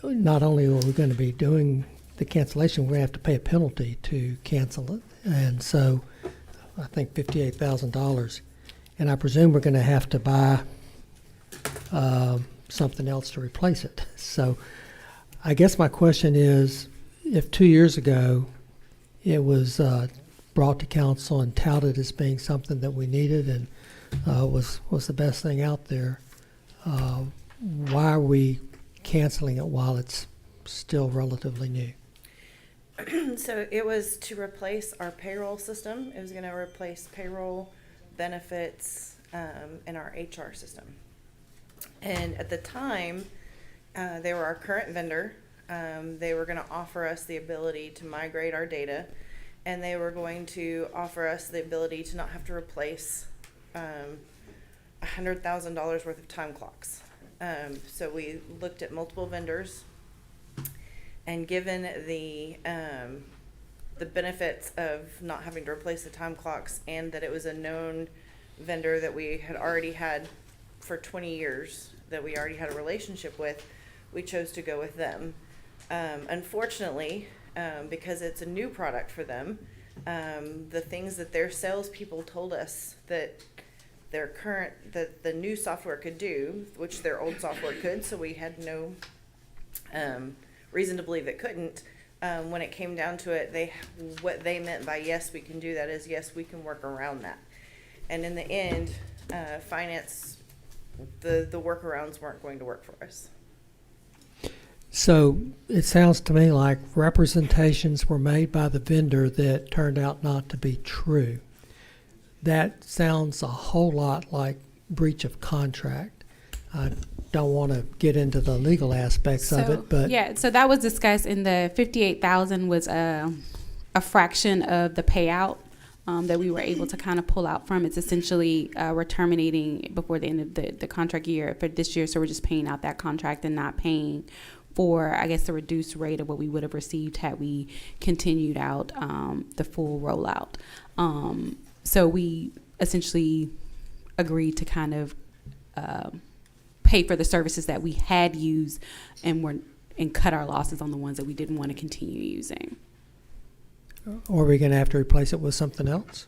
not only are we going to be doing the cancellation, we're going to have to pay a penalty to cancel it. And so I think $58,000. And I presume we're going to have to buy something else to replace it. So I guess my question is, if 2 years ago it was brought to council and touted as being something that we needed and was the best thing out there, why are we canceling it while it's still relatively new? So it was to replace our payroll system. It was going to replace payroll, benefits, and our HR system. And at the time, they were our current vendor. They were going to offer us the ability to migrate our data, and they were going to offer us the ability to not have to replace $100,000 worth of time clocks. So we looked at multiple vendors, and given the benefits of not having to replace the time clocks, and that it was a known vendor that we had already had for 20 years, that we already had a relationship with, we chose to go with them. Unfortunately, because it's a new product for them, the things that their salespeople told us that that the new software could do, which their old software could, so we had no reason to believe it couldn't. When it came down to it, what they meant by yes, we can do that is yes, we can work around that. And in the end, finance, the workarounds weren't going to work for us. So it sounds to me like representations were made by the vendor that turned out not to be true. That sounds a whole lot like breach of contract. I don't want to get into the legal aspects of it, but yeah, so that was discussed in the 58,000 was a fraction of the payout that we were able to kind of pull out from. It's essentially we're terminating before the end of the contract year for this year, so we're just paying out that contract and not paying for, I guess, the reduced rate of what we would have received had we continued out the full rollout. So we essentially agreed to kind of pay for the services that we had used and cut our losses on the ones that we didn't want to continue using. are we going to have to replace it with something else?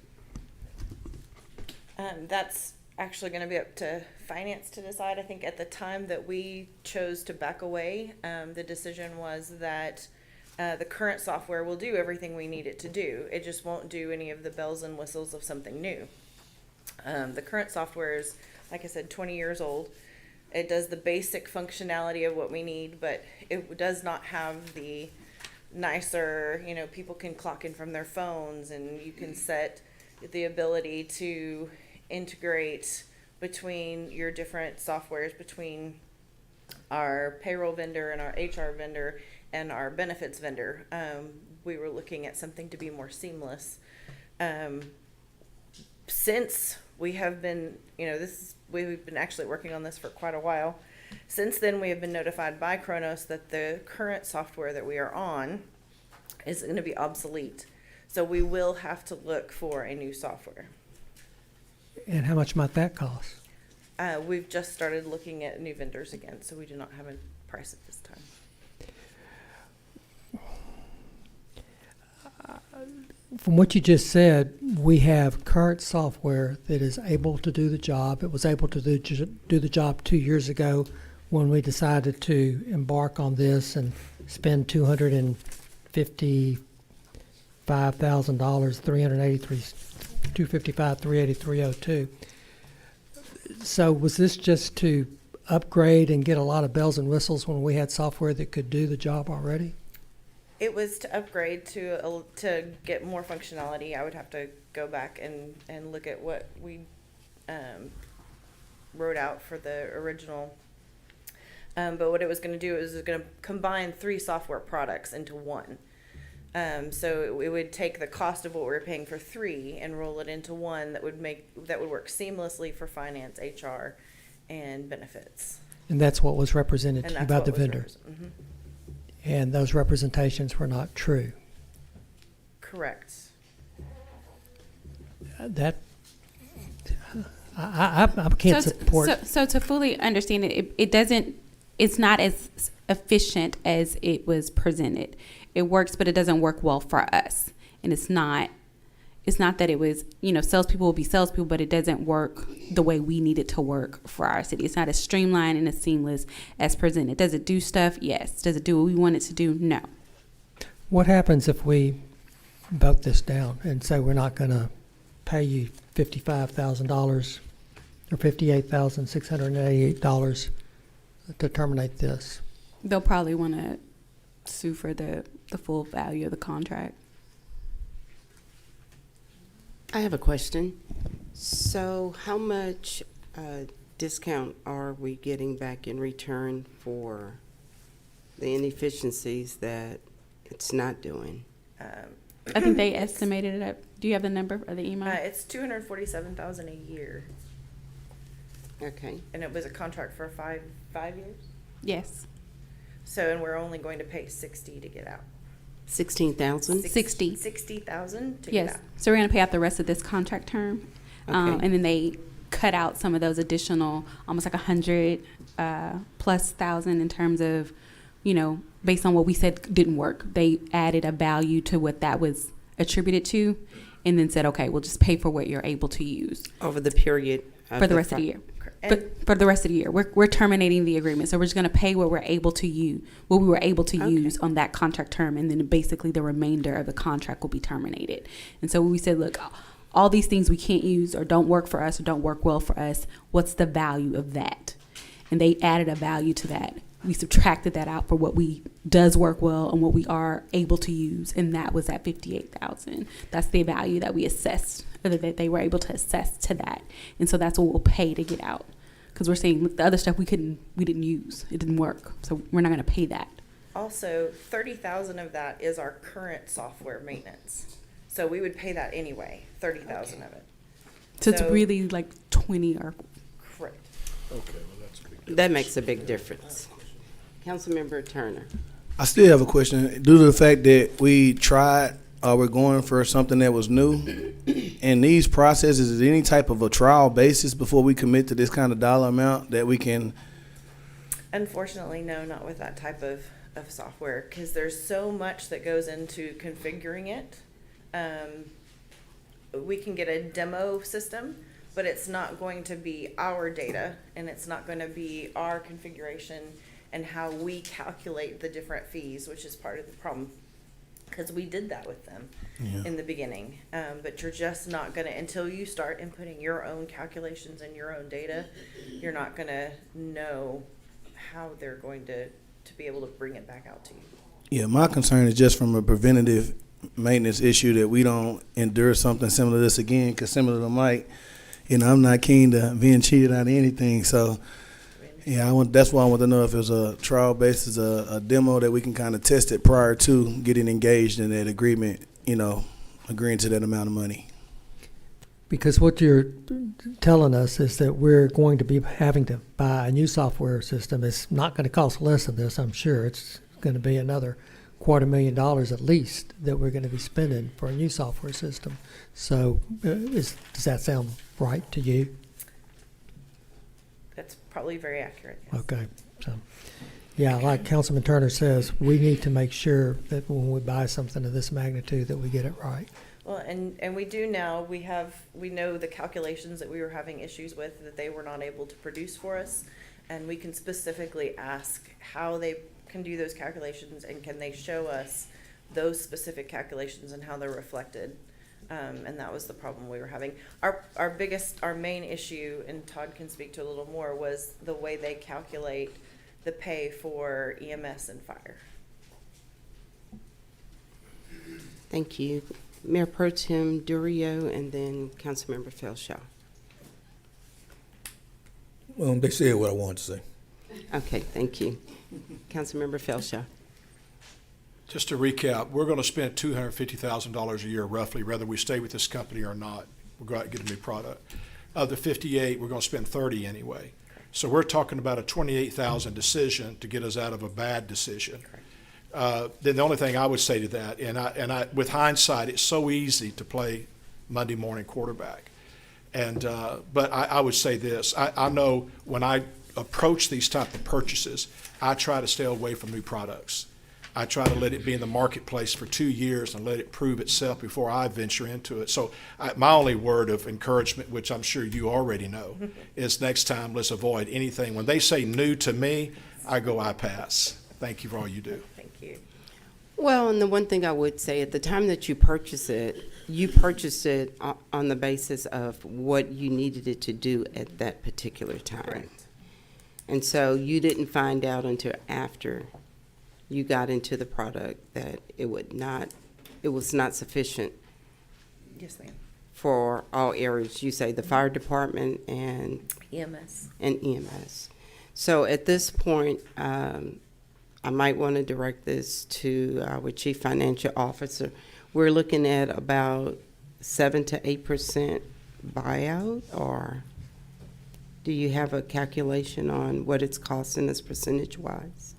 That's actually going to be up to finance to decide. I think at the time that we chose to back away, the decision was that the current software will do everything we need it to do. It just won't do any of the bells and whistles of something new. The current software is, like I said, 20 years old. It does the basic functionality of what we need, but it does not have the nicer, people can clock in from their phones, and you can set the ability to integrate between your different softwares, between our payroll vendor and our HR vendor and our benefits vendor. We were looking at something to be more seamless. Since we have been, we've been actually working on this for quite a while. Since then, we have been notified by Kronos that the current software that we are on is going to be obsolete. So we will have to look for a new software. And how much might that cost? We've just started looking at new vendors again, so we do not have a price at this time. From what you just said, we have current software that is able to do the job. It was able to do the job 2 years ago when we decided to embark on this and spend $255,000, $383,255,383.02. So was this just to upgrade and get a lot of bells and whistles when we had software that could do the job already? It was to upgrade to get more functionality. I would have to go back and look at what we wrote out for the original. But what it was going to do is it was going to combine 3 software products into one. So it would take the cost of what we were paying for 3 and roll it into one that would work seamlessly for finance, HR, and benefits. And that's what was represented to you by the vendor. Mm-hmm. And those representations were not true. Correct. That I can't support. So to fully understand it, it's not as efficient as it was presented. It works, but it doesn't work well for us. And it's not that it was, salespeople will be salespeople, but it doesn't work the way we need it to work for our city. It's not as streamlined and as seamless as presented. Does it do stuff? Yes. Does it do what we want it to do? No. What happens if we vote this down and say we're not going to pay you $55,000 or $58,688 to terminate this? They'll probably want to sue for the full value of the contract. I have a question. So how much discount are we getting back in return for the inefficiencies that it's not doing? I think they estimated it at, do you have the number or the email? It's $247,000 a year, Okay. and it was a contract for 5 years. Yes. So, and we're only going to pay $60,000 to get out. 16,000? 60. $60,000 to Yes. get out. So we're going to pay out the rest of this contract term. Okay. And then they cut out some of those additional, almost like 100 plus thousand in terms of, based on what we said didn't work. They added a value to what that was attributed to and then said, okay, we'll just pay for what you're able to use Over the period for the rest of the year. And But for the rest of the year, we're terminating the agreement. So we're just going to pay what we're able to use, what we were able to use on that contract term. And then basically the remainder of the contract will be terminated. And so we said, look, all these things we can't use or don't work for us or don't work well for us. What's the value of that? And they added a value to that. We subtracted that out for what does work well and what we are able to use. And that was at $58,000. That's the value that we assessed, or that they were able to assess to that. And so that's what we'll pay to get out. Because we're saying look, the other stuff we didn't use. It didn't work. So we're not going to pay that. also, $30,000 of that is our current software maintenance. So we would pay that anyway, $30,000 of it. So it's So- really like 20 or Correct. That makes a big difference. Councilmember Turner. I still have a question. Due to the fact that we tried, we're going for something that was new, in these processes, is there any type of a trial basis before we commit to this kind of dollar amount that we can? Unfortunately, no, not with that type of software, because there's so much that goes into configuring it. We can get a demo system, but it's not going to be our data, and it's not going to be our configuration and how we calculate the different fees, which is part of the problem. Because we did that with them in the beginning. But you're just not going to, until you start inputting your own calculations and your own data, you're not going to know how they're going to be able to bring it back out to you. Yeah, my concern is just from a preventative maintenance issue that we don't endure something similar to this again, because similar to Mike, I'm not keen to being cheated out of anything. So, yeah, that's why I want to know if it's a trial basis, a demo that we can kind of test it prior to getting engaged in that agreement, agreeing to that amount of money. Because what you're telling us is that we're going to be having to buy a new software system. It's not going to cost less than this, I'm sure. It's going to be another $250,000 at least that we're going to be spending for a new software system. So does that sound right to you? That's probably very accurate. Yes. Okay. So, yeah, like Councilman Turner says, we need to make sure that when we buy something of this magnitude that we get it right. Well, and we do now, we know the calculations that we were having issues with, that they were not able to produce for us. And we can specifically ask how they can do those calculations, and can they show us those specific calculations and how they're reflected. And that was the problem we were having. Our main issue, and Todd can speak to a little more, was the way they calculate the pay for EMS and fire. Thank you. Mayor Pro Tem Durio and then Councilmember Felshaw. They said what I wanted to say. Okay, thank you. Councilmember Felshaw. Just to recap, we're going to spend $250,000 a year roughly, whether we stay with this company or not. We'll go out and get a new product. Of the 58, we're going to spend 30 anyway. So we're talking about a $28,000 decision to get us out of a bad decision. Then the only thing I would say to that, and I, with hindsight, it's so easy to play Monday morning quarterback. And but I would say this: I know when I approach these type of purchases, I try to stay away from new products. I try to let it be in the marketplace for 2 years and let it prove itself before I venture into it. So my only word of encouragement, which I'm sure you already know, is next time let's avoid anything. When they say new to me, I pass. Thank you for all you do. Thank you. Well, and the one thing I would say, at the time that you purchased it on the basis of what you needed it to do at that particular time. Correct. And so you didn't find out until after you got into the product that it was not sufficient Yes, ma'am. for all areas. You say the fire department and EMS. EMS. So at this point, I might want to direct this to our chief financial officer. We're looking at about 7 to 8% buyout, or do you have a calculation on what it's costing us percentage-wise?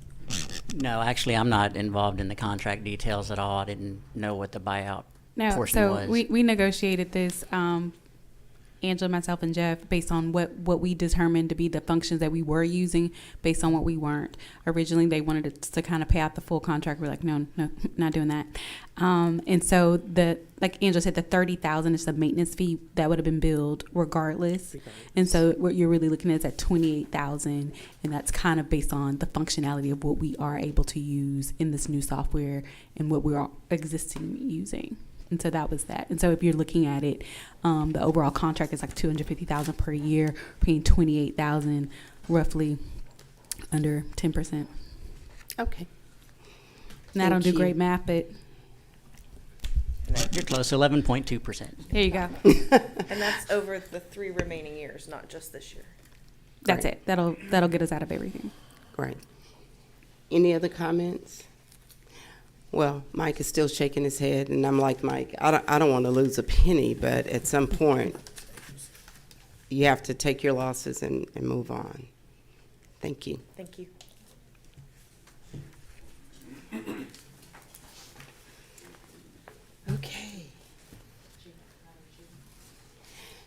No, actually, I'm not involved in the contract details at all. I didn't know what the buyout No, portion so was. we negotiated this, Angela, myself, and Jeff, based on what we determined to be the functions that we were using, based on what we weren't. Originally, they wanted us to kind of pay out the full contract. We're like, no, not doing that. And so like Angela said, the $30,000 is the maintenance fee that would have been billed regardless. And so what you're really looking at is at $28,000, and that's kind of based on the functionality of what we are able to use in this new software and what we are existing using. And so that was that. And so if you're looking at it, the overall contract is like $250,000 per year, paying $28,000, roughly under 10%. Okay. And I don't Thank do you. great math, but You're close, 11.2%. there you go. And that's over the 3 remaining years, not just this year. That's Great. it. That'll get us out of everything. Great. Any other comments? Well, Mike is still shaking his head, and I'm like, Mike, I don't want to lose a penny, but at some point, you have to take your losses and move on. Thank you. Thank you. Okay.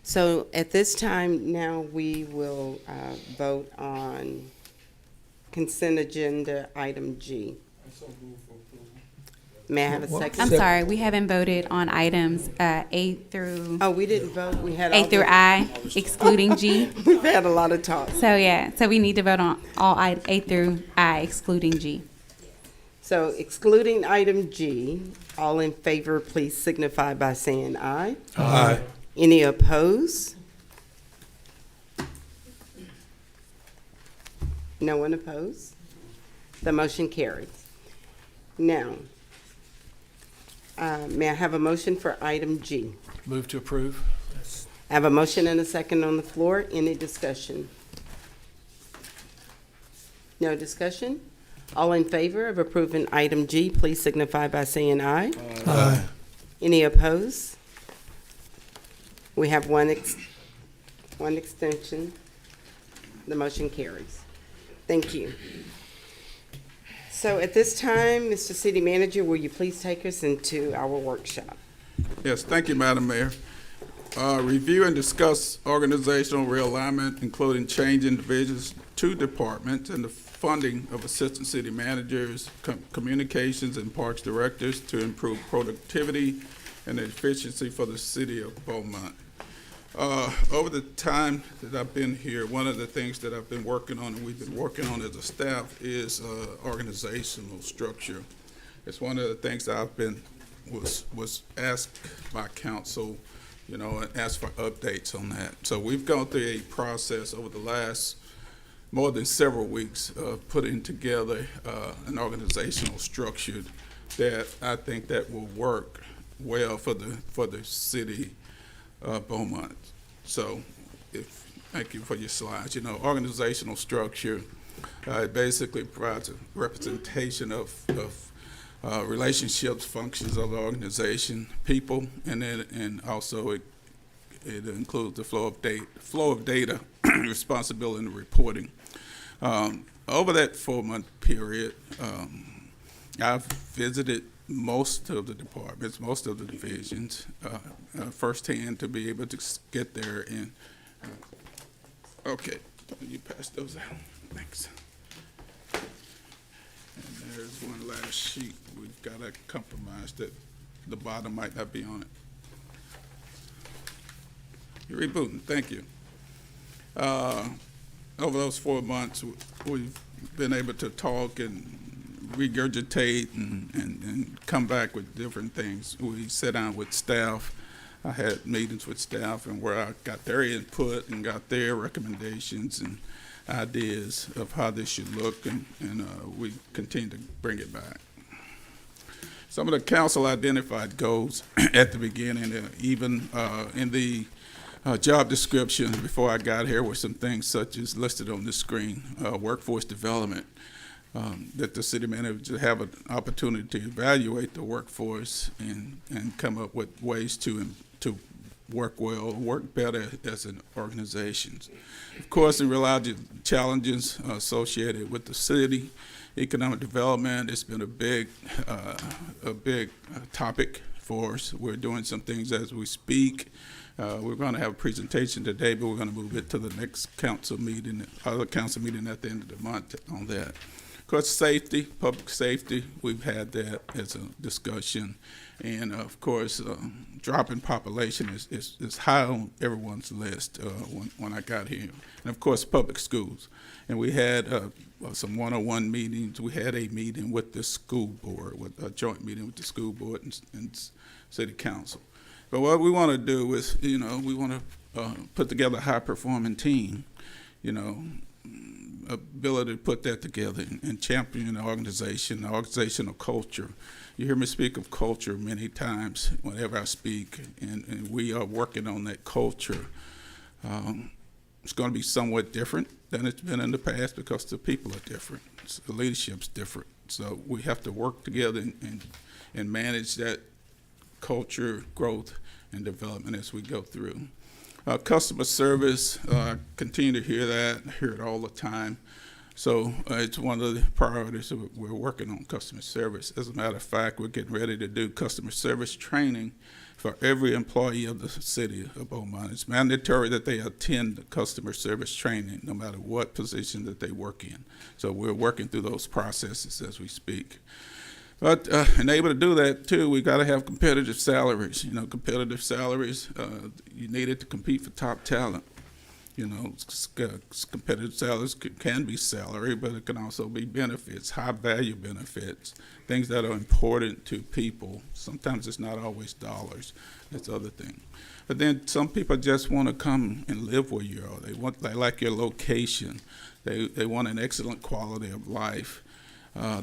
So at this time, now we will vote on consent agenda item G. May I have a second? I'm sorry, we haven't voted on items A through Oh, we didn't vote. We had all A through the- I, excluding G. We've had a lot of talk. So yeah, so we need to vote on all A through I, excluding G. So excluding item G, all in favor, please signify by saying aye. Aye. Any opposed? No one opposed? The motion carries. Now, may I have a motion for item G? Move to approve. I have a motion and a second on the floor. Any discussion? No discussion? All in favor of approving item G, please signify by saying aye. Aye. Any opposed? We have one extension. The motion carries. Thank you. So at this time, Mr. City Manager, will you please take us into our workshop? Yes, thank you, Madam Mayor. Review and discuss organizational realignment, including changing divisions to departments and the funding of assistant city managers, communications and parks directors to improve productivity and efficiency for the city of Beaumont. Over the time that I've been here, one of the things that I've been working on, and we've been working on as a staff, is organizational structure. It's one of the things that I've been was asked by council, you know, and asked for updates on that. So we've gone through a process over the last more than several weeks of putting together an organizational structure that I think that will work well for the city of Beaumont. So thank you for your slides. You know, organizational structure, it basically provides a representation of relationships, functions of the organization, people, and also it includes the flow of data, responsibility, and reporting. Over that 4-month period, I've visited most of the departments, most of the divisions, firsthand to be able to get there. And okay, you pass those out. Thanks. And there's one last sheet. We've got to compromise that the bottom might not be on it. You're rebooting. Thank you. Over those 4 months, we've been able to talk and regurgitate and come back with different things. We sat down with staff. I had meetings with staff and where I got their input and got their recommendations and ideas of how this should look, and we continue to bring it back. Some of the council identified goals at the beginning, even in the job description before I got here, were some things such as listed on the screen: workforce development, that the city manager have an opportunity to evaluate the workforce and come up with ways to work well, work better as an organization. Of course, and realize the challenges associated with the city. Economic development has been a big topic for us. We're doing some things as we speak. We're going to have a presentation today, but we're going to move it to the next council meeting, other council meeting at the end of the month on that. Of course, safety, public safety, we've had that as a discussion. And of course, dropping population is high on everyone's list when I got here. And of course, public schools. And we had some one-on-one meetings. We had a meeting with the school board, with a joint meeting with the school board and city council. But what we want to do is, you know, we want to put together a high-performing team, you know, ability to put that together and champion the organizational culture. You hear me speak of culture many times whenever I speak, and we are working on that culture. It's going to be somewhat different than it's been in the past because the people are different. The leadership's different. So we have to work together and manage that culture growth and development as we go through. Customer service, I continue to hear that, I hear it all the time. So it's one of the priorities that we're working on, customer service. As a matter of fact, we're getting ready to do customer service training for every employee of the city of Beaumont. It's mandatory that they attend the customer service training no matter what position that they work in. So we're working through those processes as we speak. But and able to do that too, we got to have competitive salaries. You know, competitive salaries. You need it to compete for top talent. You know, competitive salaries can be salary, but it can also be benefits, high value benefits, things that are important to people. Sometimes it's not always dollars. It's other things. But then some people just want to come and live where you are. They like your location. They want an excellent quality of life.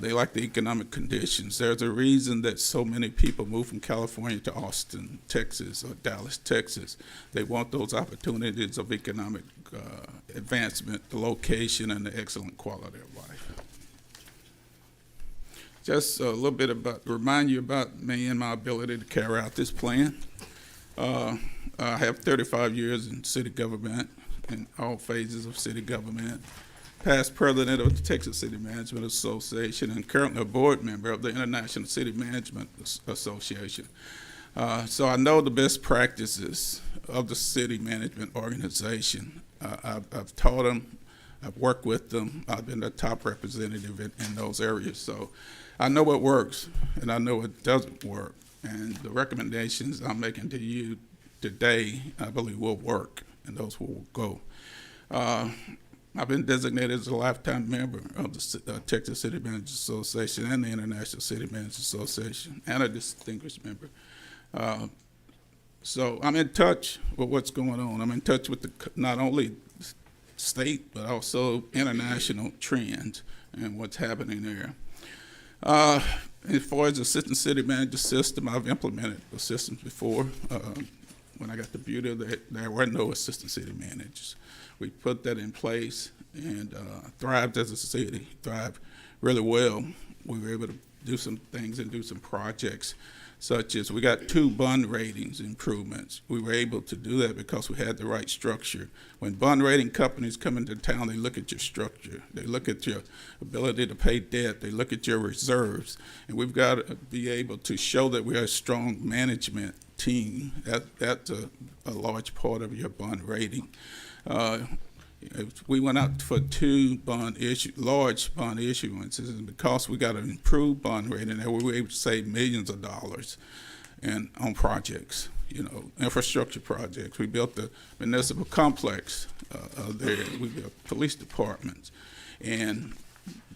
They like the economic conditions. There's a reason that so many people move from California to Austin, Texas, or Dallas, Texas. They want those opportunities of economic advancement, the location, and the excellent quality of life. Just a little bit remind you about me and my ability to carry out this plan. I have 35 years in city government, in all phases of city government. Past president of the Texas City Management Association and currently a board member of the International City Management Association. So I know the best practices of the city management organization. I've taught them, I've worked with them, I've been the top representative in those areas. So I know what works and I know what doesn't work. And the recommendations I'm making to you today, I believe will work, and those will go. I've been designated as a lifetime member of the Texas City Managers Association and the International City Managers Association, and a distinguished member. So I'm in touch with what's going on. I'm in touch with not only state, but also international trends and what's happening there. As far as the assistant city manager system, I've implemented the systems before. When I got to Buda, there were no assistant city managers. We put that in place and thrived as a city, thrived really well. We were able to do some things and do some projects, such as we got 2 bond ratings improvements. We were able to do that because we had the right structure. When bond rating companies come into town, they look at your structure. They look at your ability to pay debt. They look at your reserves. And we've got to be able to show that we are a strong management team. That's a large part of your bond rating. We went out for 2 large bond issuances, and because we got an improved bond rating, and we were able to save millions of dollars on projects, infrastructure projects. We built the municipal complex there. We built police departments, and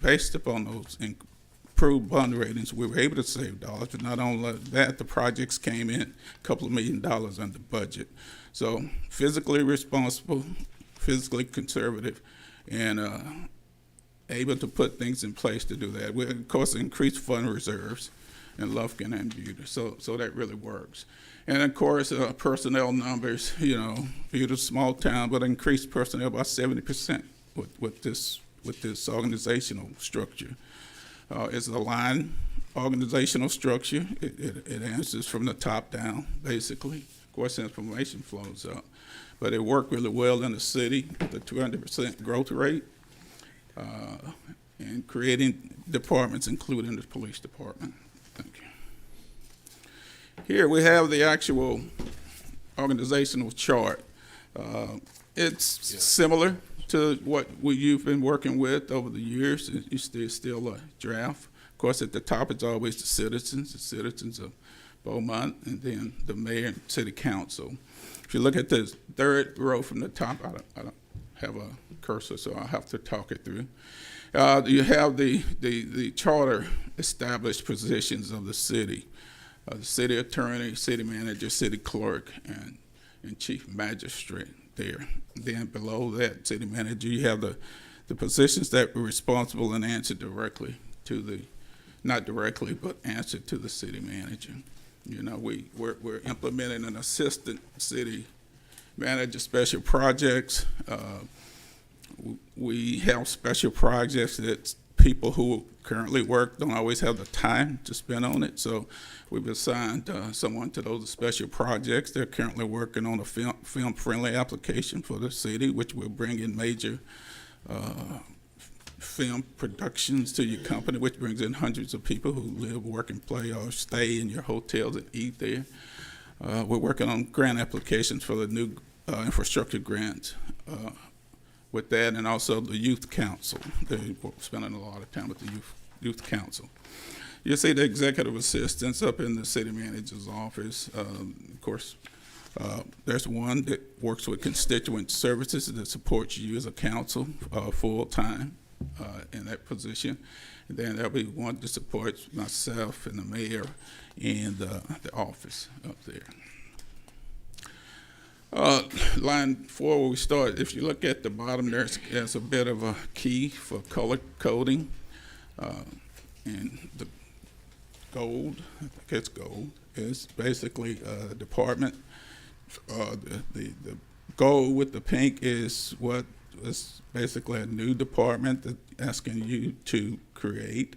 based upon those improved bond ratings, we were able to save dollars. But not only that, the projects came in a couple of $1 million under budget. So fiscally responsible, fiscally conservative, and able to put things in place to do that. We, of course, increased fund reserves in Lufkin and Buda, so that really works. And of course, personnel numbers, Buda's a small town, but increased personnel by 70% with this organizational structure. It's a line organizational structure. It answers from the top down, basically. Of course, information flows up. But it worked really well in the city with a 200% growth rate and creating departments, including the police department. Thank you. Here we have the actual organizational chart. It's similar to what you've been working with over the years. It's still a draft. Of course, at the top, it's always the citizens of Beaumont, and then the mayor and city council. If you look at the 3rd row from the top, I don't have a cursor, so I'll have to talk it through. You have the charter established positions of the city. The city attorney, city manager, city clerk, and chief magistrate there. Then below that city manager, you have the positions that were responsible and answer directly to not directly, but answer to the city manager. We're implementing an assistant city manager special projects. We have special projects that people who currently work don't always have the time to spend on it. So we've assigned someone to those special projects. They're currently working on a film-friendly application for the city, which will bring in major film productions to your company, which brings in hundreds of people who live, work, and play or stay in your hotels and eat there. We're working on grant applications for the new infrastructure grants with that, and also the youth council. We're spending a lot of time with the youth council. You see the executive assistants up in the city manager's office. Of course, there's one that works with constituent services that supports you as a council full-time in that position. And then there'll be one that supports myself and the mayor and the office up there. Line 4, where we start, if you look at the bottom, there's a bit of a key for color coding. And the gold, I think it's gold, is basically a department. The gold with the pink is what is basically a new department that asking you to create.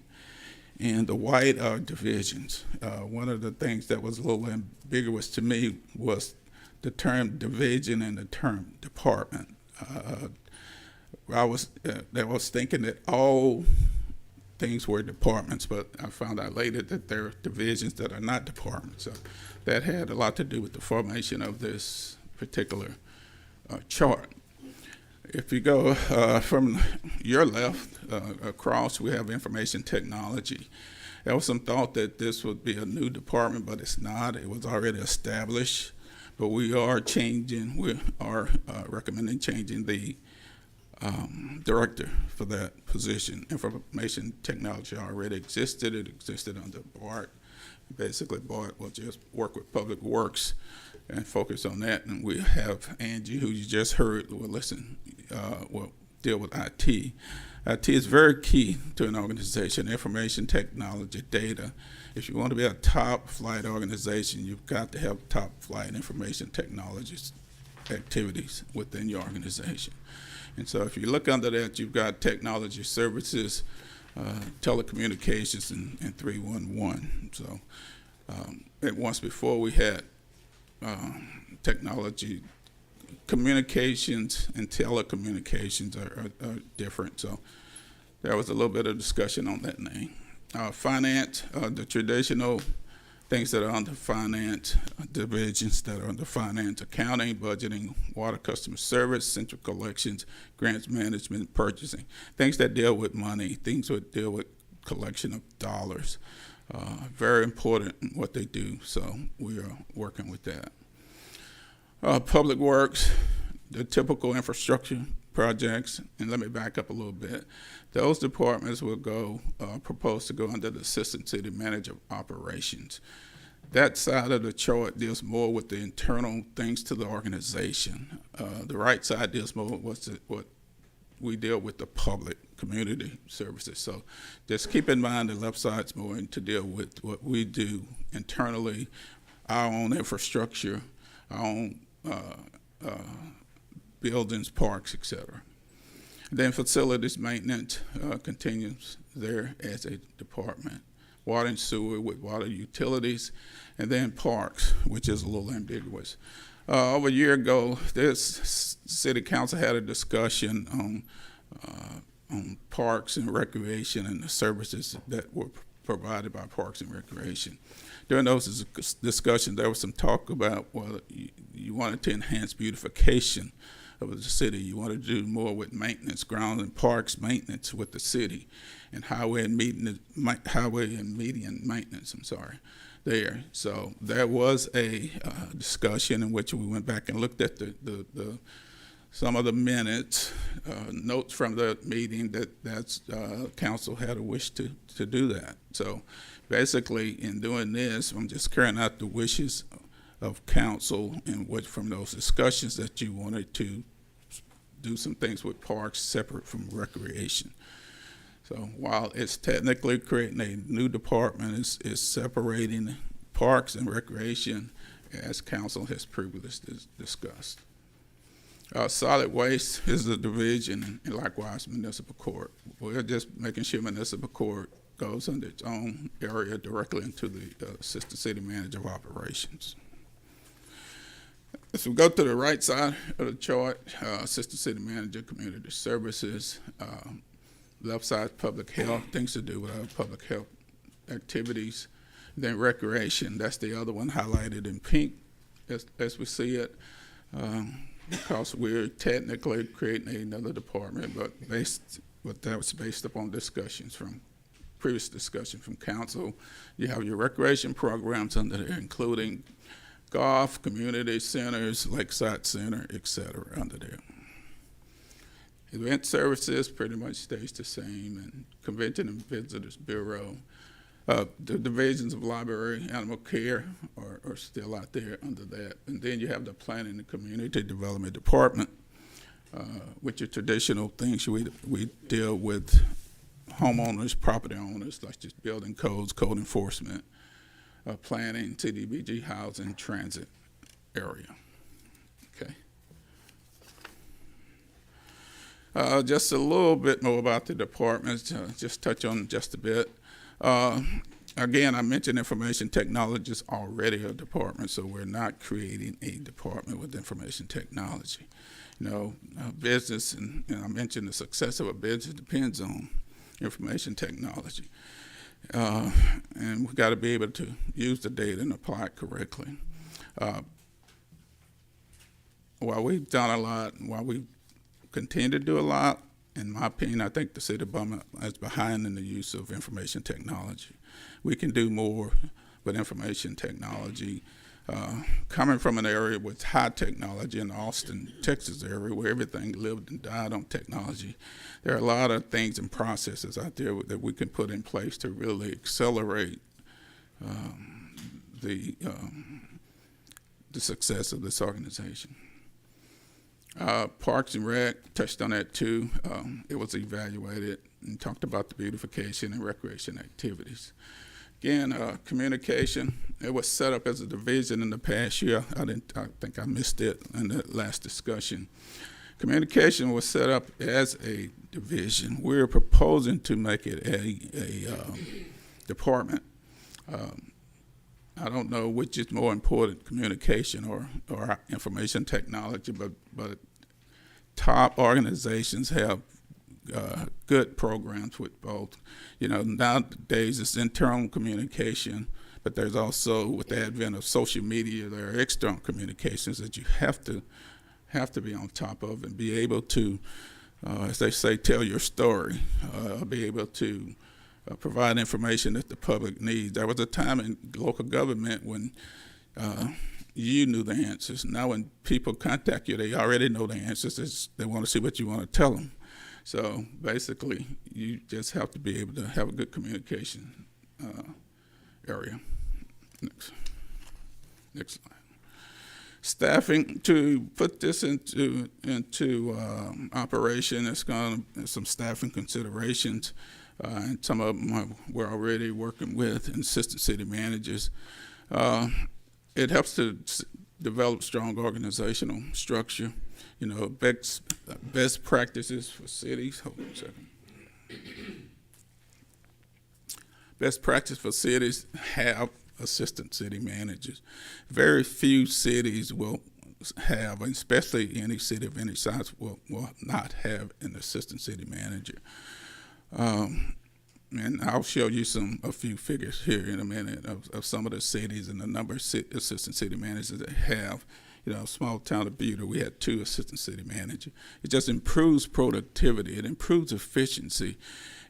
and the white are divisions. One of the things that was a little ambiguous to me was the term division and the term department. I was thinking that all things were departments, but I found out later that there are divisions that are not departments. So that had a lot to do with the formation of this particular chart. If you go from your left across, we have information technology. There was some thought that this would be a new department, but it's not. It was already established, but we are changing. We are recommending changing the director for that position. Information technology already existed. It existed under BART. Basically, BART will just work with Public Works and focus on that. And we have Angie, who you just heard, will deal with IT. IT is very key to an organization, information technology, data. If you want to be a top flight organization, you've got to have top flight information technologies activities within your organization. And so if you look under that, you've got technology services, telecommunications, and 311. So once before we had technology, communications and telecommunications are different. So there was a little bit of discussion on that name. Finance, the traditional things that are under finance, divisions that are under finance: accounting, budgeting, water customer service, central collections, grants management, purchasing. Things that deal with money, things that deal with collection of dollars. Very important in what they do, so we are working with that. Public Works, the typical infrastructure projects, and let me back up a little bit. Those departments will propose to go under the Assistant City Manager of Operations. That side of the chart deals more with the internal things to the organization. The right side deals more with what we deal with the public community services. So just keep in mind the left side's more to deal with what we do internally, our own infrastructure, our own buildings, parks, etc. Then facilities maintenance continues there as a department. Water and sewer with water utilities, and then parks, which is a little ambiguous. Over a year ago, this city council had a discussion on parks and recreation and the services that were provided by Parks and Recreation. During those discussions, there was some talk about, well, you wanted to enhance beautification of the city. You want to do more with maintenance, ground and parks maintenance with the city, and highway and median maintenance. There. So there was a discussion in which we went back and looked at some of the minutes, notes from the meeting that council had a wish to do that. So basically, in doing this, I'm just carrying out the wishes of council and what from those discussions that you wanted to do some things with parks separate from recreation. So while it's technically creating a new department, it's separating parks and recreation as council has previously discussed. Solid waste is a division, and likewise municipal court. We're just making sure municipal court goes under its own area directly into the Assistant City Manager of Operations. As we go to the right side of the chart, Assistant City Manager, Community Services, left side, public health, things to do with our public health activities. Then recreation, that's the other one highlighted in pink as we see it, because we're technically creating another department, but that was based upon previous discussion from council. You have your recreation programs under there, including golf, community centers, lakeside center, etc. under there. Event services pretty much stays the same, and Convention and Visitors Bureau. The divisions of library, animal care are still out there under that. And then you have the Planning and Community Development Department, which are traditional things we deal with homeowners, property owners, like just building codes, code enforcement, planning, CDBG, housing, transit area. Okay. Just a little bit more about the departments, just touch on just a bit. Again, I mentioned information technology is already a department, so we're not creating a department with information technology. You know, business, and I mentioned the success of a business depends on information technology. And we've got to be able to use the data and apply it correctly. While we've done a lot, while we continue to do a lot, in my opinion, I think the city of Beaumont is behind in the use of information technology. We can do more with information technology. Coming from an area with high technology in the Austin, Texas area, where everything lived and died on technology, there are a lot of things and processes out there that we can put in place to really accelerate the success of this organization. Parks and Rec, touched on that too. It was evaluated and talked about the beautification and recreation activities. Again, communication, it was set up as a division in the past year. I think I missed it in the last discussion. Communication was set up as a division. We're proposing to make it a department. I don't know which is more important, communication or information technology, but top organizations have good programs with both. You know, nowadays it's internal communication, but there's also, with the advent of social media, there are external communications that you have to be on top of and be able to, as they say, tell your story, be able to provide information that the public needs. There was a time in local government when you knew the answers. Now when people contact you, they already know the answers. They want to see what you want to tell them. So basically, you just have to be able to have a good communication area. Next slide. Staffing, to put this into operation, it's going to some staffing considerations, and some of them we're already working with assistant city managers. It helps to develop strong organizational structure. You know, best practices for cities. Hold on a second. Best practice for cities have assistant city managers. Very few cities will have, especially any city of any size, will not have an assistant city manager. And I'll show you a few figures here in a minute of some of the cities and the number of assistant city managers that have. You know, small town of Butte, we had 2 assistant city managers. It just improves productivity. It improves efficiency.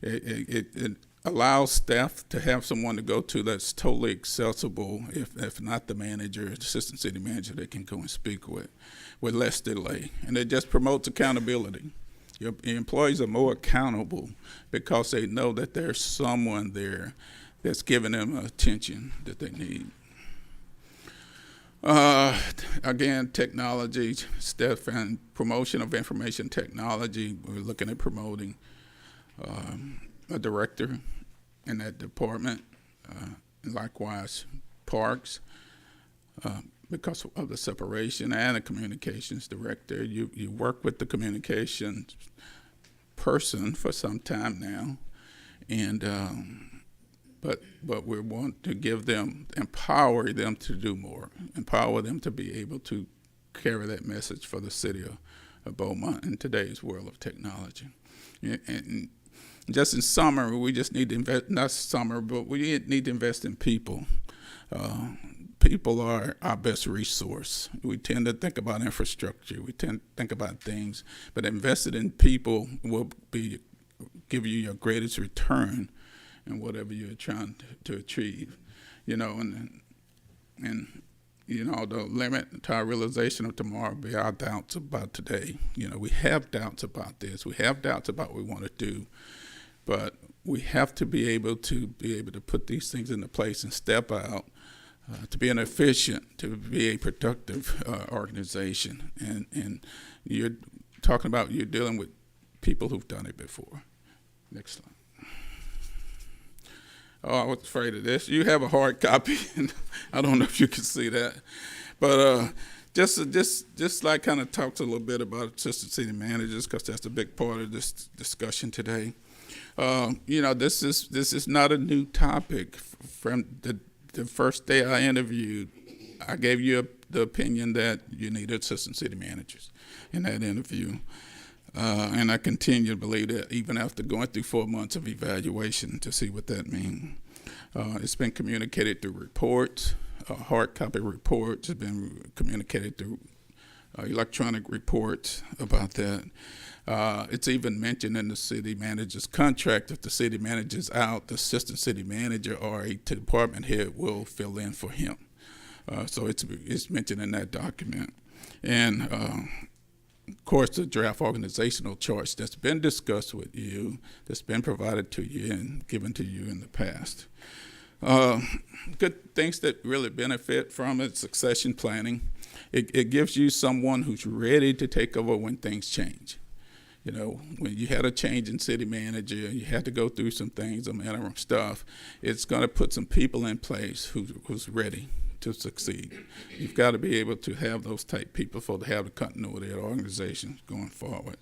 It allows staff to have someone to go to that's totally accessible, if not the manager, assistant city manager, they can go and speak with less delay. And it just promotes accountability. Your employees are more accountable because they know that there's someone there that's giving them attention that they need. Again, technology, staff and promotion of information technology. We're looking at promoting a director in that department. Likewise, parks, because of the separation, and a communications director. You work with the communications person for some time now, and but we want to empower them to do more, empower them to be able to carry that message for the city of Beaumont in today's world of technology. And just in summer, we just need to invest, not summer, but we need to invest in people. People are our best resource. We tend to think about infrastructure. We tend to think about things, but invested in people will give you your greatest return in whatever you're trying to achieve. You know, and you know, the limit to our realization of tomorrow will be our doubts about today. You know, we have doubts about this. We have doubts about what we want to do, but we have to be able to put these things into place and step out. To be an efficient, to be a productive organization. And you're talking about you're dealing with people who've done it before. Next slide. Oh, I was afraid of this. You have a hard copy, and I don't know if you can see that. But just like kind of talked a little bit about assistant city managers, because that's a big part of this discussion today. You know, this is not a new topic. From the first day I interviewed, I gave you the opinion that you need assistant city managers in that interview. And I continue to believe that even after going through 4 months of evaluation to see what that means. It's been communicated through reports, hard copy reports. It's been communicated through electronic reports about that. It's even mentioned in the city manager's contract. If the city manager's out, the assistant city manager or a department head will fill in for him. So it's mentioned in that document. And of course, the draft organizational charts that's been discussed with you, that's been provided to you and given to you in the past. Good things that really benefit from it: succession planning. It gives you someone who's ready to take over when things change. You know, when you had a change in city manager, you had to go through some things, some interim stuff. It's going to put some people in place who's ready to succeed. You've got to be able to have those type people to have the continuity of the organization going forward.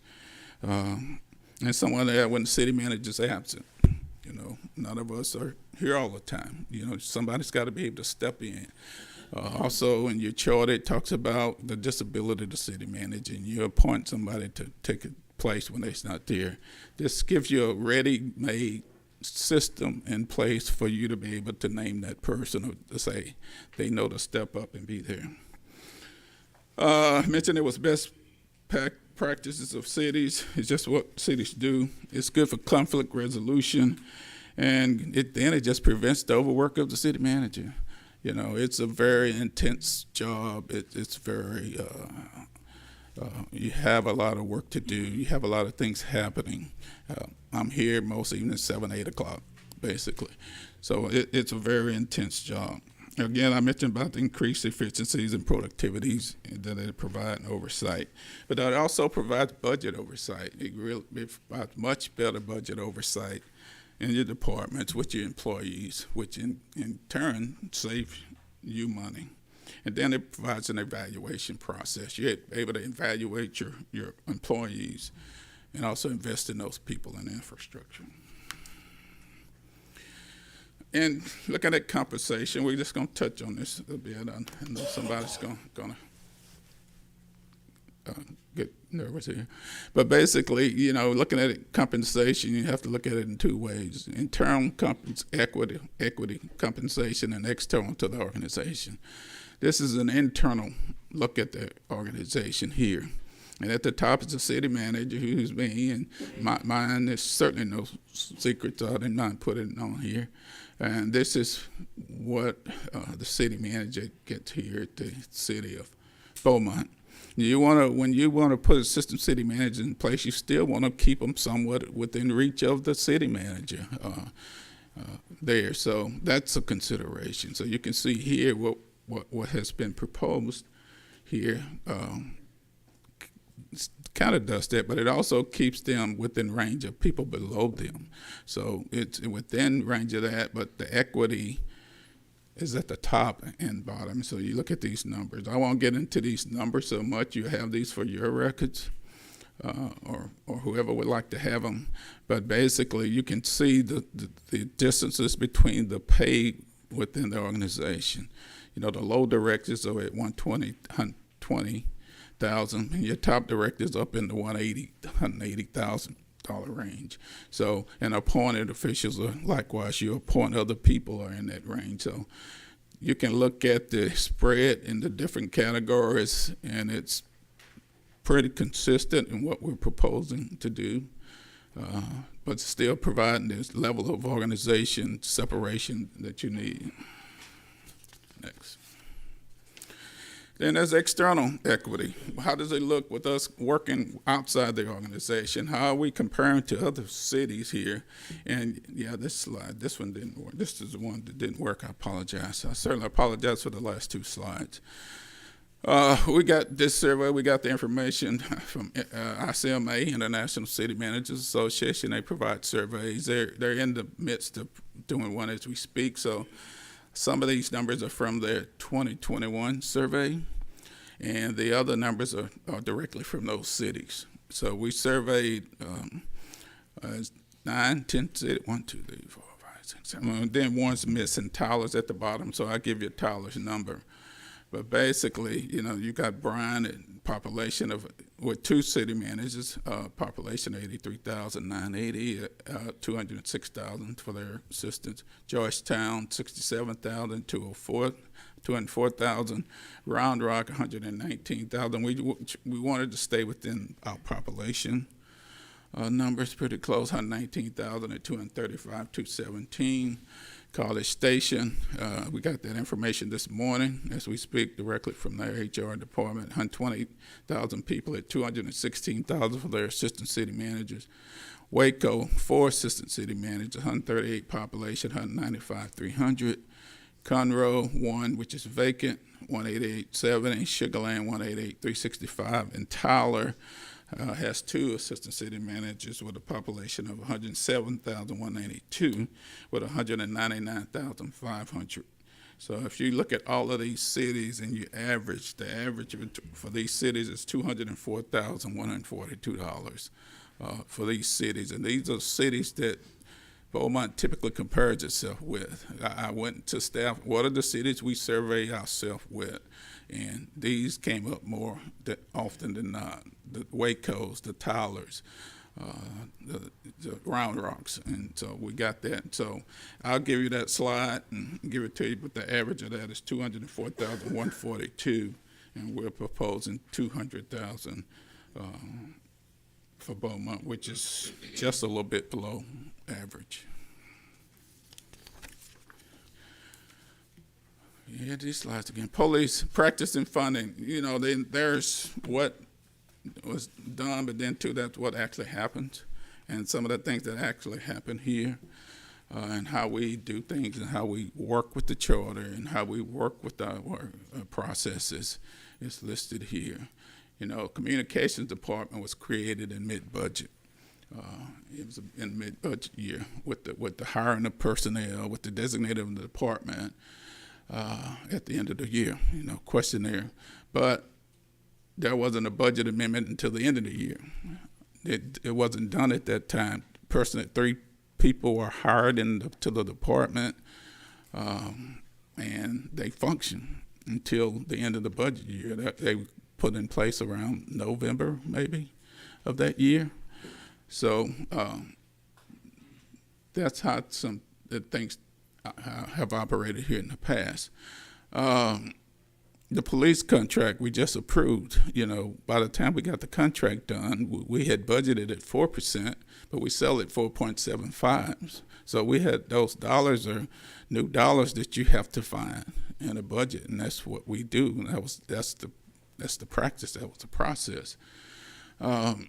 And someone there when the city manager's absent. You know, none of us are here all the time. You know, somebody's got to be able to step in. Also, in your charter, it talks about the disability of the city manager, and you appoint somebody to take a place when they're not there. This gives you a ready-made system in place for you to be able to name that person or to say they know to step up and be there. I mentioned it was best practices of cities. It's just what cities do. It's good for conflict resolution, and then it just prevents the overwork of the city manager. You know, it's a very intense job. It's very, you have a lot of work to do. You have a lot of things happening. I'm here most evenings, 7, 8 o'clock, basically. So it's a very intense job. Again, I mentioned about the increased efficiencies and productivities that it provides oversight. But it also provides budget oversight. It provides much better budget oversight in your departments with your employees, which in turn saves you money. And then it provides an evaluation process. You're able to evaluate your employees and also invest in those people and infrastructure. And looking at compensation, we're just going to touch on this a bit. I know somebody's going to get nervous here. But basically, you know, looking at it, compensation, you have to look at it in two ways: internal equity compensation and external to the organization. This is an internal look at the organization here. And at the top is the city manager, who's me, and mine. There's certainly no secrets. I did not put it on here. And this is what the city manager gets here at the City of Beaumont. When you want to put assistant city manager in place, you still want to keep them somewhat within reach of the city manager there. So that's a consideration. So you can see here what has been proposed here. Kind of does that, but it also keeps them within range of people below them. So it's within range of that, but the equity is at the top and bottom. So you look at these numbers. I won't get into these numbers so much. You have these for your records, or whoever would like to have them. But basically, you can see the distances between the pay within the organization. You know, the low directors are at 120,000, and your top directors up in the $180,000 range. So, and appointed officials are likewise. You appoint other people are in that range. So, you can look at the spread in the different categories, and it's pretty consistent in what we're proposing to do, but still providing this level of organization separation that you need. Next. Then there's external equity. How does it look with us working outside the organization? How are we comparing to other cities here? And yeah, this slide, this one didn't work. This is the one that didn't work. I apologize. I certainly apologize for the last two slides. We got this survey. We got the information from ICMA, International City Managers Association. They provide surveys. They're in the midst of doing one as we speak. So some of these numbers are from their 2021 survey, and the other numbers are directly from those cities. So we surveyed 9, 10 city, 1, 2, 3, 4, 5, 6, 7. And then one's missing Tyler's at the bottom, so I'll give you Tyler's number. But basically, you know, you got Bryan and population of, with 2 city managers, population 83,980, 206,000 for their assistants. Georgetown, 67,000, 204,000. Round Rock, 119,000. We wanted to stay within our population numbers, pretty close, 119,000 at 235, 217. College Station, we got that information this morning as we speak directly from their HR department. 120,000 people at 216,000 for their assistant city managers. Waco, 4 assistant city managers, 138 population, 195,300. Conroe, 1, which is vacant, 188,700. Sugar Land, 188,365. And Tyler has 2 assistant city managers with a population of 107,192 with 199,500. So if you look at all of these cities and you average, the average for these cities is $204,142 for these cities. And these are cities that Beaumont typically compares itself with. I went to staff, what are the cities we survey ourselves with? And these came up more often than not. The Wacos, the Tylers, the Round Rocks, and so we got that. So I'll give you that slide and give it to you, but the average of that is 204,142, and we're proposing 200,000 for Beaumont, which is just a little bit below average. Yeah, these slides again. Police practice and funding. You know, there's what was done, but then too, that's what actually happens, and some of the things that actually happen here, and how we do things, and how we work with the charter, and how we work with our processes is listed here. You know, communications department was created in mid-budget. It was in mid-budget year with the hiring of personnel, with the designator of the department. At the end of the year, you know, question there. But there wasn't a budget amendment until the end of the year. It wasn't done at that time. Personally, 3 people were hired to the department, and they functioned until the end of the budget year. That they put in place around November, maybe, of that year. So that's how some things have operated here in the past. The police contract we just approved, you know, by the time we got the contract done, we had budgeted at 4%, but we sell at 4.75. So we had those dollars are new dollars that you have to find in a budget, and that's what we do. And that's the practice. That was the process. You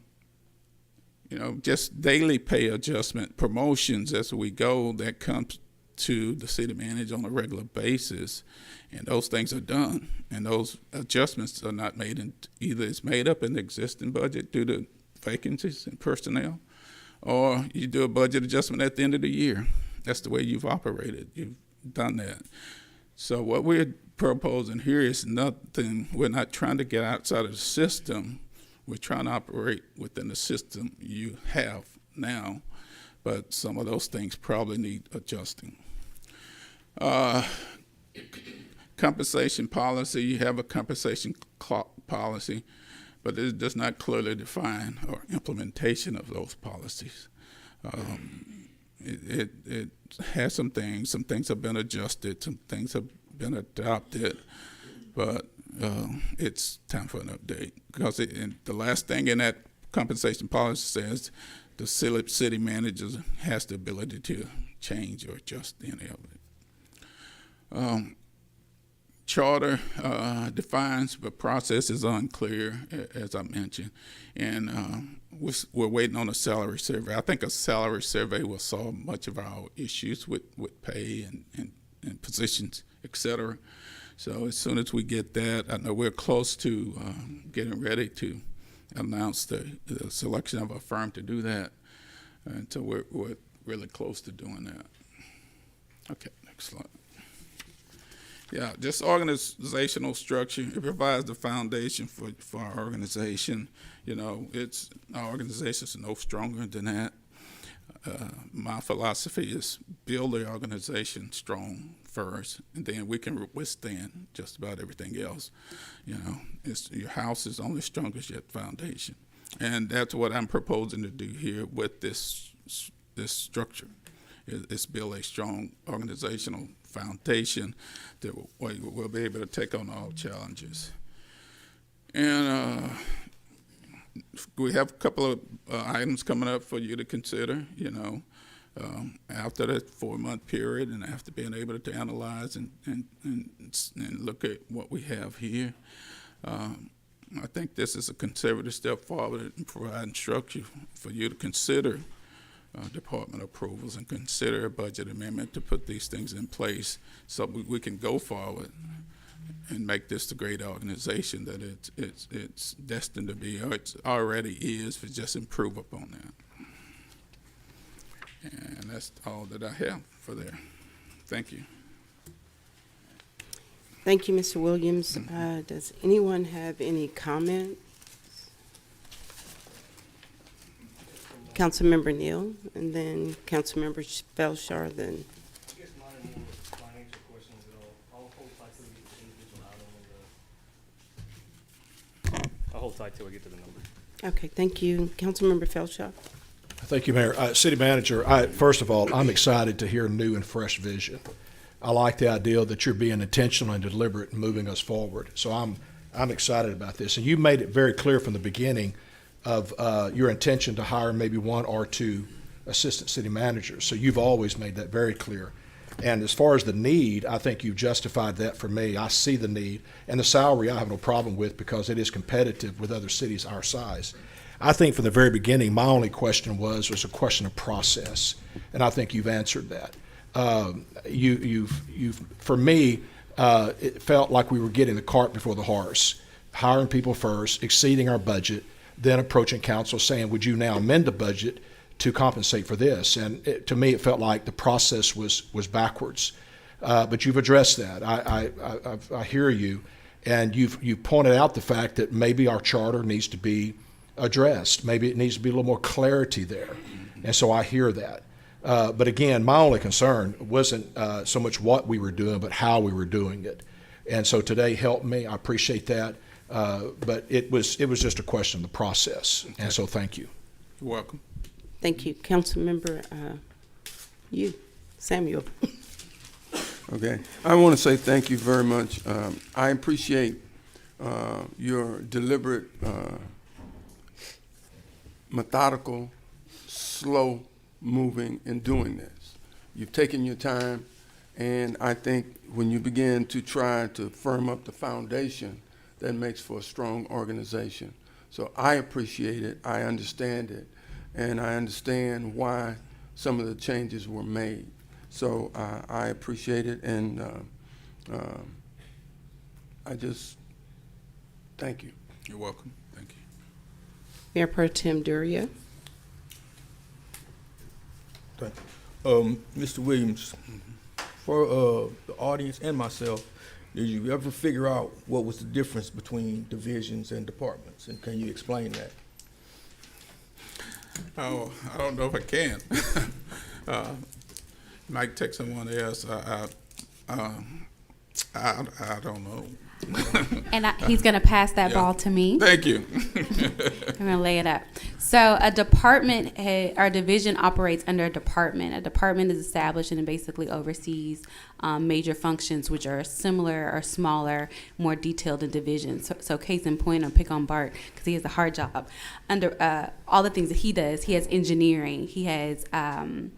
know, just daily pay adjustment, promotions as we go, that comes to the city manager on a regular basis, and those things are done, and those adjustments are not made in, either it's made up in the existing budget due to vacancies in personnel, or you do a budget adjustment at the end of the year. That's the way you've operated. You've done that. So what we're proposing here is nothing, we're not trying to get outside of the system. We're trying to operate within the system you have now, but some of those things probably need adjusting. Compensation policy, you have a compensation policy, but it does not clearly define or implementation of those policies. It has some things have been adjusted, some things have been adopted, but it's time for an update, because the last thing in that compensation policy says the city manager has the ability to change or adjust any of it. Charter defines, but process is unclear, as I mentioned, and we're waiting on a salary survey. I think a salary survey will solve much of our issues with pay and positions, et cetera. So as soon as we get that, I know we're close to getting ready to announce the selection of a firm to do that. And so we're really close to doing that. Okay, next slide. Yeah, just organizational structure. It provides the foundation for our organization. You know, our organization is no stronger than that. my philosophy is build the organization strong first, and then we can withstand just about everything else. You know, your house is only strong as your foundation, and that's what I'm proposing to do here with this structure. Is build a strong organizational foundation that we'll be able to take on all challenges. And we have a couple of items coming up for you to consider, you know, after that 4-month period and after being able to analyze and look at what we have here. I think this is a conservative step forward in providing structure for you to consider department approvals and consider a budget amendment to put these things in place so we can go forward and make this the great organization that it's destined to be, or it already is, but just improve upon that. And that's all that I have for there. Thank you. Thank you, Mr. Williams. Does anyone have any comments? Councilmember Neal, and then Councilmember Belshar, then. I guess mine are more financial questions at all. I'll hold tight till we get to the individual item on the. I'll hold tight till we get to the numbers. Okay, thank you. Councilmember Belshar. Thank you, Mayor. City Manager, first of all, I'm excited to hear new and fresh vision. I like the idea that you're being intentional and deliberate in moving us forward. So I'm excited about this. And you made it very clear from the beginning of your intention to hire maybe 1 or 2 assistant city managers. So you've always made that very clear. And as far as the need, I think you've justified that for me. I see the need. And the salary I have no problem with because it is competitive with other cities our size. I think from the very beginning, my only question was a question of process. And I think you've answered that. For me, it felt like we were getting the cart before the horse, hiring people first, exceeding our budget, then approaching council saying, would you now amend the budget to compensate for this? And to me, it felt like the process was backwards. But you've addressed that. I hear you. And you've pointed out the fact that maybe our charter needs to be addressed. Maybe it needs to be a little more clarity there. And so I hear that. But again, my only concern wasn't so much what we were doing, but how we were doing it. And so today helped me. I appreciate that. But it was just a question of the process. Okay. And so thank you. You're welcome. Thank you. Councilmember, Samuel. Okay. I want to say thank you very much. I appreciate your deliberate, methodical, slow moving in doing this. You've taken your time, and I think when you begin to try to firm up the foundation, that makes for a strong organization. So I appreciate it, I understand it, and I understand why some of the changes were made. So I appreciate it, and I just thank you. You're welcome. Thank you. Mayor Pro Tem Duria. Thank you. Mr. Williams, for the audience and myself, did you ever figure out what was the difference between divisions and departments? And can you explain that? Oh, I don't know if I can. Might take someone else. I don't know. And he's going to pass that ball to me. Thank you. I'm going to lay it up. So a department, our division operates under a department. A department is established and it basically oversees major functions which are similar or smaller, more detailed in divisions. So case in point, I'll pick on Bart because he has a hard job. Under all the things that he does, he has engineering, he has, come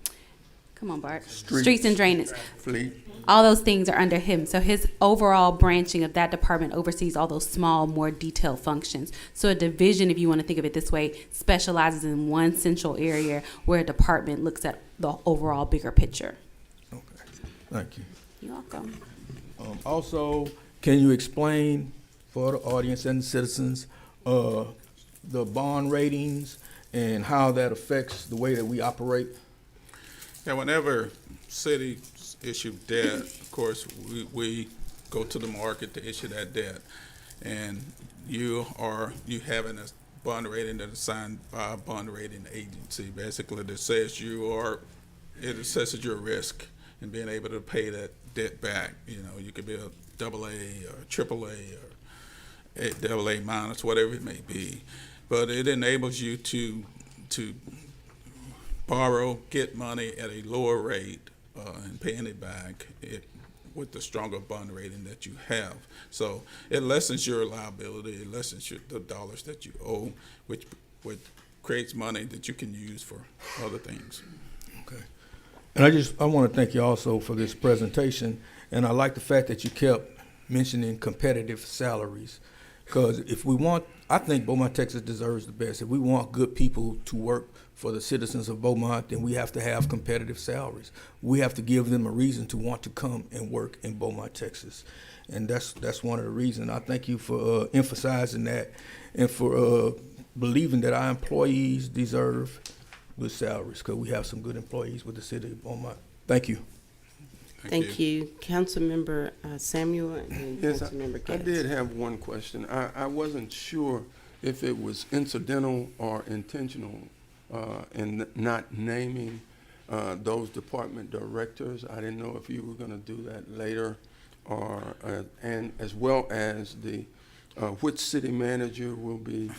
on Bart, streets and drainage. Fleet. All those things are under him. So his overall branching of that department oversees all those small, more detailed functions. So a division, if you want to think of it this way, specializes in one central area where a department looks at the overall bigger picture. Okay, thank you. You're welcome. Also, can you explain for the audience and the citizens the bond ratings and how that affects the way that we operate? Yeah, whenever cities issue debt, of course, we go to the market to issue that debt. And you having a bond rating that is signed by a bond rating agency, basically that says it assesses your risk in being able to pay that debt back. You know, you could be a AA or AAA or AA minus, whatever it may be. But it enables you to borrow, get money at a lower rate, and paying it back with the stronger bond rating that you have. So it lessens your liability, it lessens the dollars that you owe, which creates money that you can use for other things. Okay. And I want to thank you also for this presentation, and I like the fact that you kept mentioning competitive salaries, because I think Beaumont, Texas deserves the best. If we want good people to work for the citizens of Beaumont, then we have to have competitive salaries. We have to give them a reason to want to come and work in Beaumont, Texas. And that's one of the reasons. I thank you for emphasizing that and for believing that our employees deserve good salaries, because we have some good employees with the city of Beaumont. Thank you. Thank you. Councilmember Samuel and Yes, Councilmember I Getz. did have one question. I wasn't sure if it was incidental or intentional in not naming those department directors. I didn't know if you were going to do that later, or and as well as the which city manager will be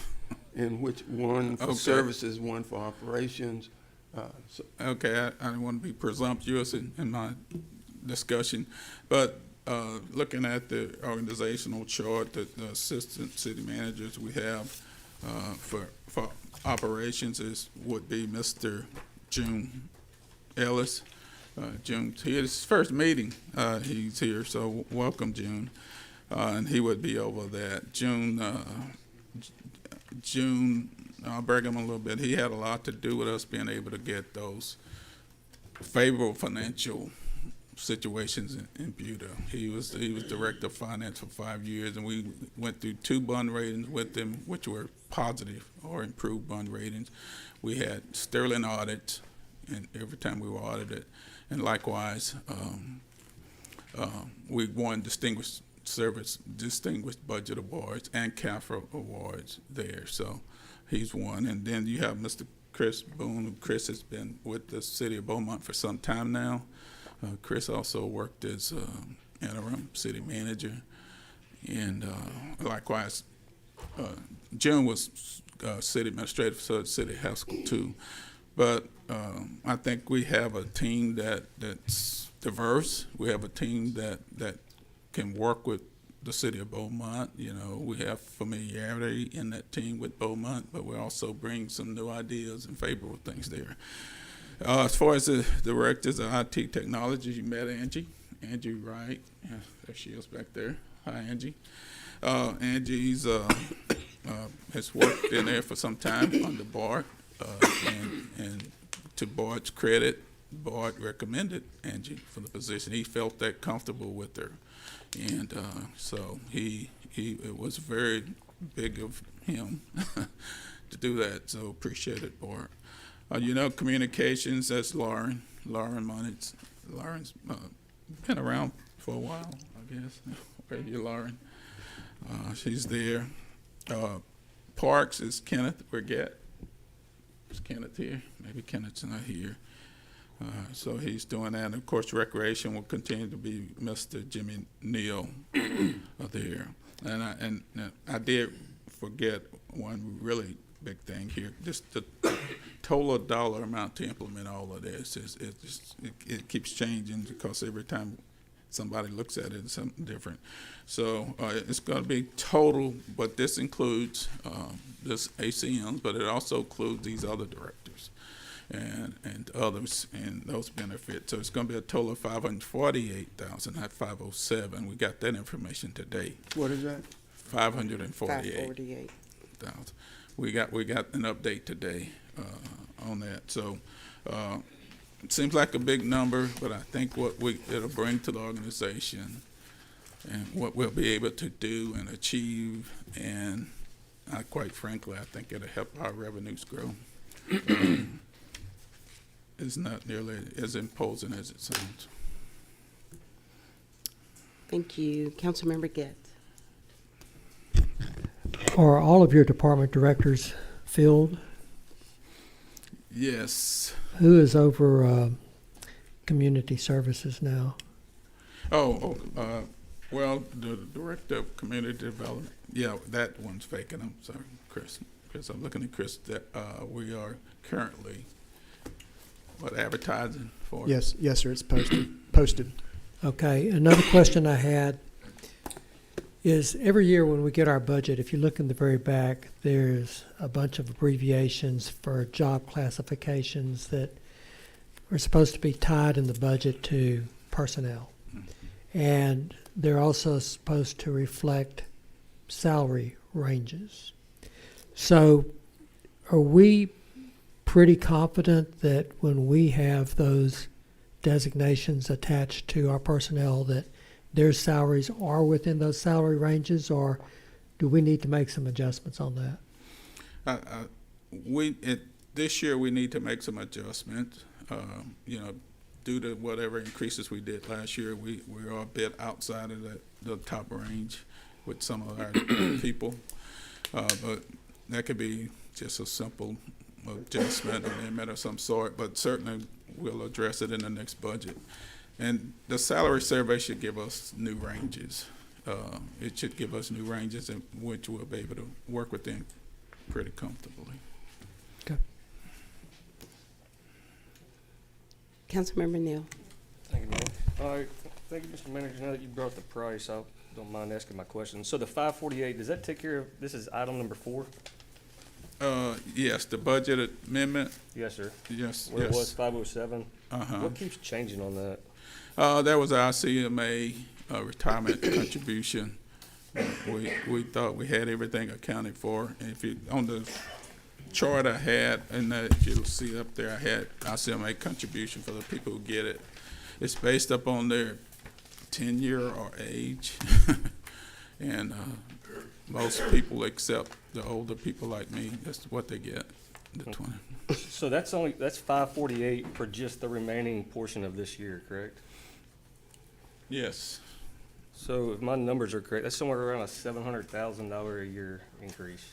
in which one for Okay. services, one for operations. Okay, I don't want to be presumptuous in my discussion, but looking at the organizational chart, the assistant city managers we have for operations would be Mr. June Ellis. June, his first meeting, he's here, so welcome, June. And he would be over that. June, I'll brag him a little bit. He had a lot to do with us being able to get those favorable financial situations in Buda. He was director of finance for 5 years, and we went through 2 bond ratings with him, which were positive or improved bond ratings. We had sterling audits, and every time we were audited, and likewise, we won distinguished budget awards and CAFRA awards there. So he's one, and then you have Mr. Chris Boone. Chris has been with the city of Beaumont for some time now. Chris also worked as interim city manager, and likewise, June was city administrator for City High School too. But I think we have a team that's diverse. We have a team that can work with the city of Beaumont. You know, we have familiarity in that team with Beaumont, but we also bring some new ideas and favorable things there. As far as the directors of IT technology, you met Angie Wright. Yeah, there she is back there. Hi, Angie. Angie's has worked in there for some time under Bart, and to Bart's credit, Bart recommended Angie for the position. He felt that comfortable with her, and so it was very big of him to do that. So appreciate it, Bart. You know, communications, that's Lauren Monitz. Lauren's been around for a while, I guess. Where you, Lauren? She's there. Parks is Kenneth Brigette. Is Kenneth here? Maybe Kenneth's not here. So he's doing that. And of course, recreation will continue to be Mr. Jimmy Neal there. And I did forget one really big thing here. Just the total dollar amount to implement all of this it keeps changing, because every time somebody looks at it, it's something different. So it's going to be total, but this includes this ACMs, but it also includes these other directors and others and those benefits. So it's going to be a total of $548,000, not $507,000. We got that information today. What is that? $548,000. We got an update today on that. So it seems like a big number, but I think what it'll bring to the organization and what we'll be able to do and achieve, and quite frankly, I think it'll help our revenues grow. It's not nearly as imposing as it sounds. Thank you. Councilmember Getz. Are all of your department directors filled? Yes. Who is over community services now? Well, the director of community development, yeah, that one's vacant. I'm sorry, Chris. I'm looking at Chris, that we are currently, advertising for? Yes, sir, it's posted. Okay, another question I had is every year when we get our budget, if you look in the very back, there's a bunch of abbreviations for job classifications that are supposed to be tied in the budget to personnel. And they're also supposed to reflect salary ranges. So are we pretty confident that when we have those designations attached to our personnel that their salaries are within those salary ranges, or do we need to make some adjustments on that? This year we need to make some adjustments. Due to whatever increases we did last year, we are a bit outside of the top range with some of our people. But that could be just a simple adjustment, amendment of some sort, but certainly we'll address it in the next budget. And the salary survey should give us new ranges. It should give us new ranges in which we'll be able to work within pretty comfortably. Okay. Councilmember Neal. Thank you, Mayor. All right, thank you, Mr. Manager. Now that you brought the price, I don't mind asking my question. So the 548, does that take care of, this is item number 4? Yes, the budget amendment. Yes, sir. Yes, Where it yes. was 507? Uh-huh. What keeps changing on that? That was our CMA retirement contribution. We thought we had everything accounted for. And if you, on the chart I had, and that you'll see up there, I had our CMA contribution for the people who get it. It's based up on their tenure or age. And most people, except the older people like me, that's what they get, the 20. So that's 548 for just the remaining portion of this year, correct? Yes. So if my numbers are correct, that's somewhere around a $700,000 a year increase.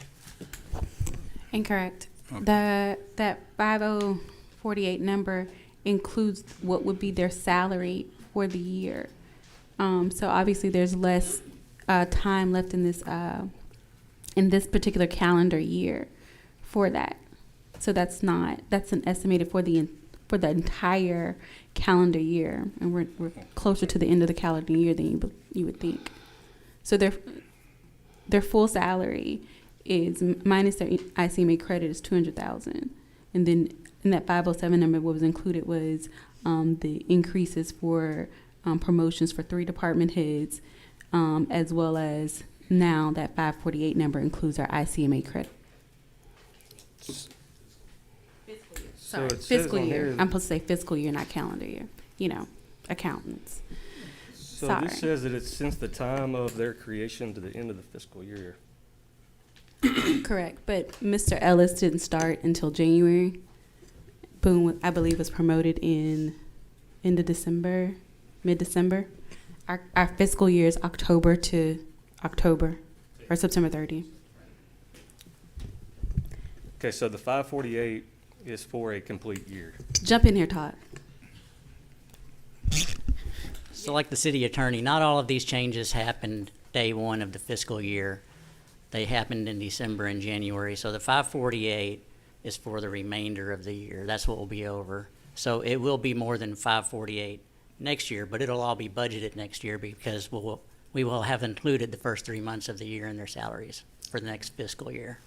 Incorrect. Okay. That 5048 number includes what would be their salary for the year. So obviously there's less time left in this particular calendar year for that. So that's an estimated for the entire calendar year, and we're closer to the end of the calendar year than you would think. So their full salary is minus their ICMA credit is $200,000, and then in that 507 number, what was included was the increases for promotions for 3 department heads, as well as now that 548 number includes our ICMA credit. So Sorry, it says fiscal on year. here- I'm supposed to say fiscal year, not calendar year. You know, accountants. So Sorry. this says that it's since the time of their creation to the end of the fiscal year. Correct, but Mr. Ellis didn't start until January. Boone, I believe, was promoted in end of December, mid-December. Our fiscal year is October to October, or September 30. Okay, so the 548 is for a complete year. Jump in here, Todd. So like the city attorney, not all of these changes happened day one of the fiscal year. They happened in December and January. So the 548 is for the remainder of the year. That's what will be over. So it will be more than 548 next year, but it'll all be budgeted next year because we will have included the first 3 months of the year in their salaries for the next fiscal year.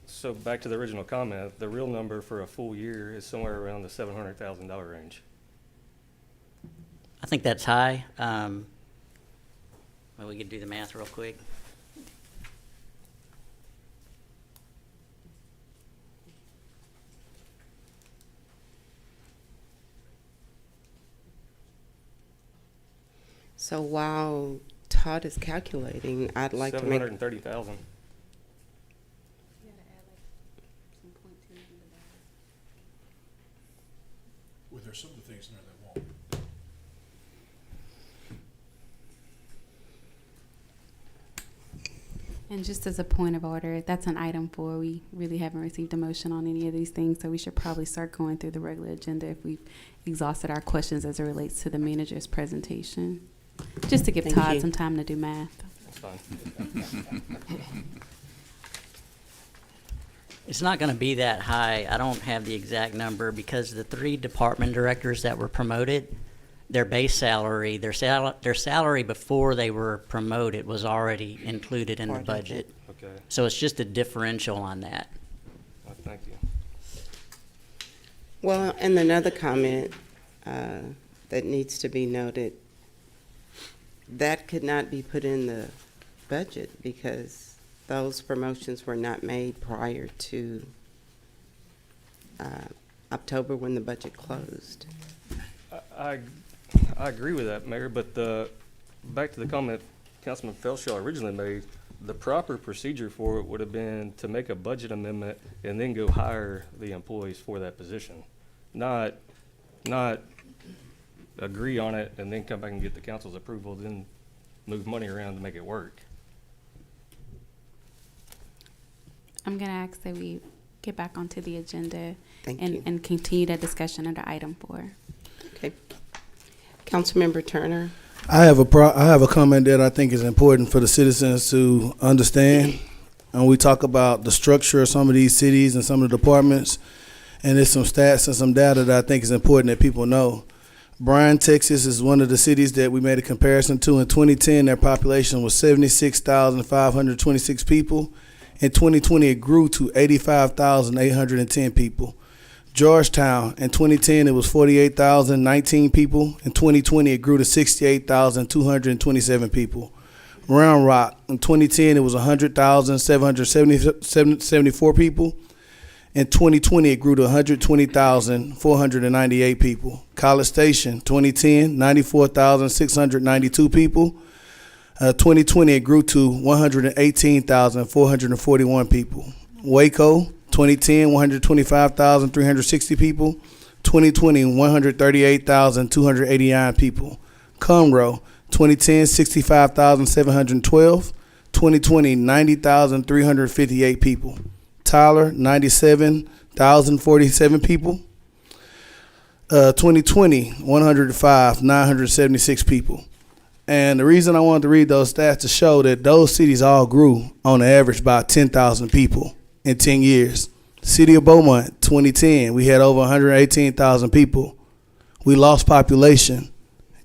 So back to the original comment, the real number for a full year is somewhere around the $700,000 range. I think that's high. Well, we could do the math real quick. So while Todd is calculating, I'd like to make, 730,000. Well, there's some of the things in there that won't. And just as a point of order, that's an item 4. We really haven't received a motion on any of these things, so we should probably start going through the regular agenda if we've exhausted our questions as it relates to the manager's presentation. Just to give Thank Todd you. some time to do math. That's fine. It's not going to be that high. I don't have the exact number because the 3 department directors that were promoted, their base salary, their salary before they were promoted was already included in the budget. Okay, So it's just a differential on that. well, thank you. Well, and another comment that needs to be noted, that could not be put in the budget because those promotions were not made prior to October when the budget closed. I agree with that, Mayor, but back to the comment Councilman Felshaw originally made, the proper procedure for it would have been to make a budget amendment and then go hire the employees for that position. Not agree on it and then come back and get the council's approval, then move money around to make it work. I'm going to ask that we get back onto the agenda Thank you. and continue that discussion under item 4. Okay. Councilmember Turner? I have a comment that I think is important for the citizens to understand. And we talk about the structure of some of these cities and some of the departments, and there's some stats and some data that I think is important that people know. Bryan, Texas is one of the cities that we made a comparison to. In 2010, their population was 76,526 people. In 2020, it grew to 85,810 people. Georgetown, in 2010, it was 48,019 people. In 2020, it grew to 68,227 people. Round Rock, in 2010, it was 100,774 people. In 2020, it grew to 120,498 people. College Station, 2010, 94,692 people. 2020, it grew to 118,441 people. Waco, 2010, 125,360 people. 2020, 138,289 people. Conroe, 2010, 65,712. 2020, 90,358 people. Tyler, 97,047 people. 2020, 105,976 people. And the reason I wanted to read those stats to show that those cities all grew on average about 10,000 people in 10 years. City of Beaumont, 2010, we had over 118,000 people. We lost population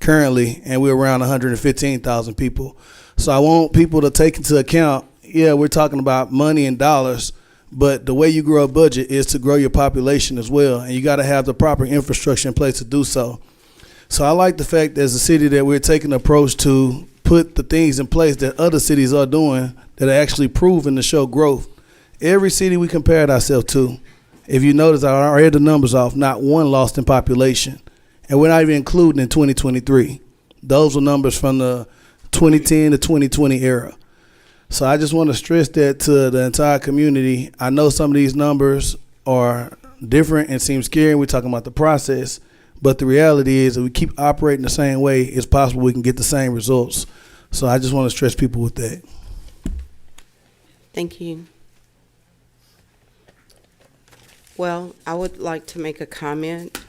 currently, and we're around 115,000 people. So I want people to take into account, yeah, we're talking about money and dollars, but the way you grow a budget is to grow your population as well, and you got to have the proper infrastructure in place to do so. So I like the fact as a city that we're taking an approach to put the things in place that other cities are doing that are actually proven to show growth. Every city we compared ourselves to, if you notice, I read the numbers off, not one lost in population. And we're not even including in 2023. Those were numbers from the 2010 to 2020 era. So I just want to stress that to the entire community. I know some of these numbers are different and seem scary. We're talking about the process. But the reality is if we keep operating the same way, it's possible we can get the same results. So I just want to stress people with that. Thank you. Well, I would like to make a comment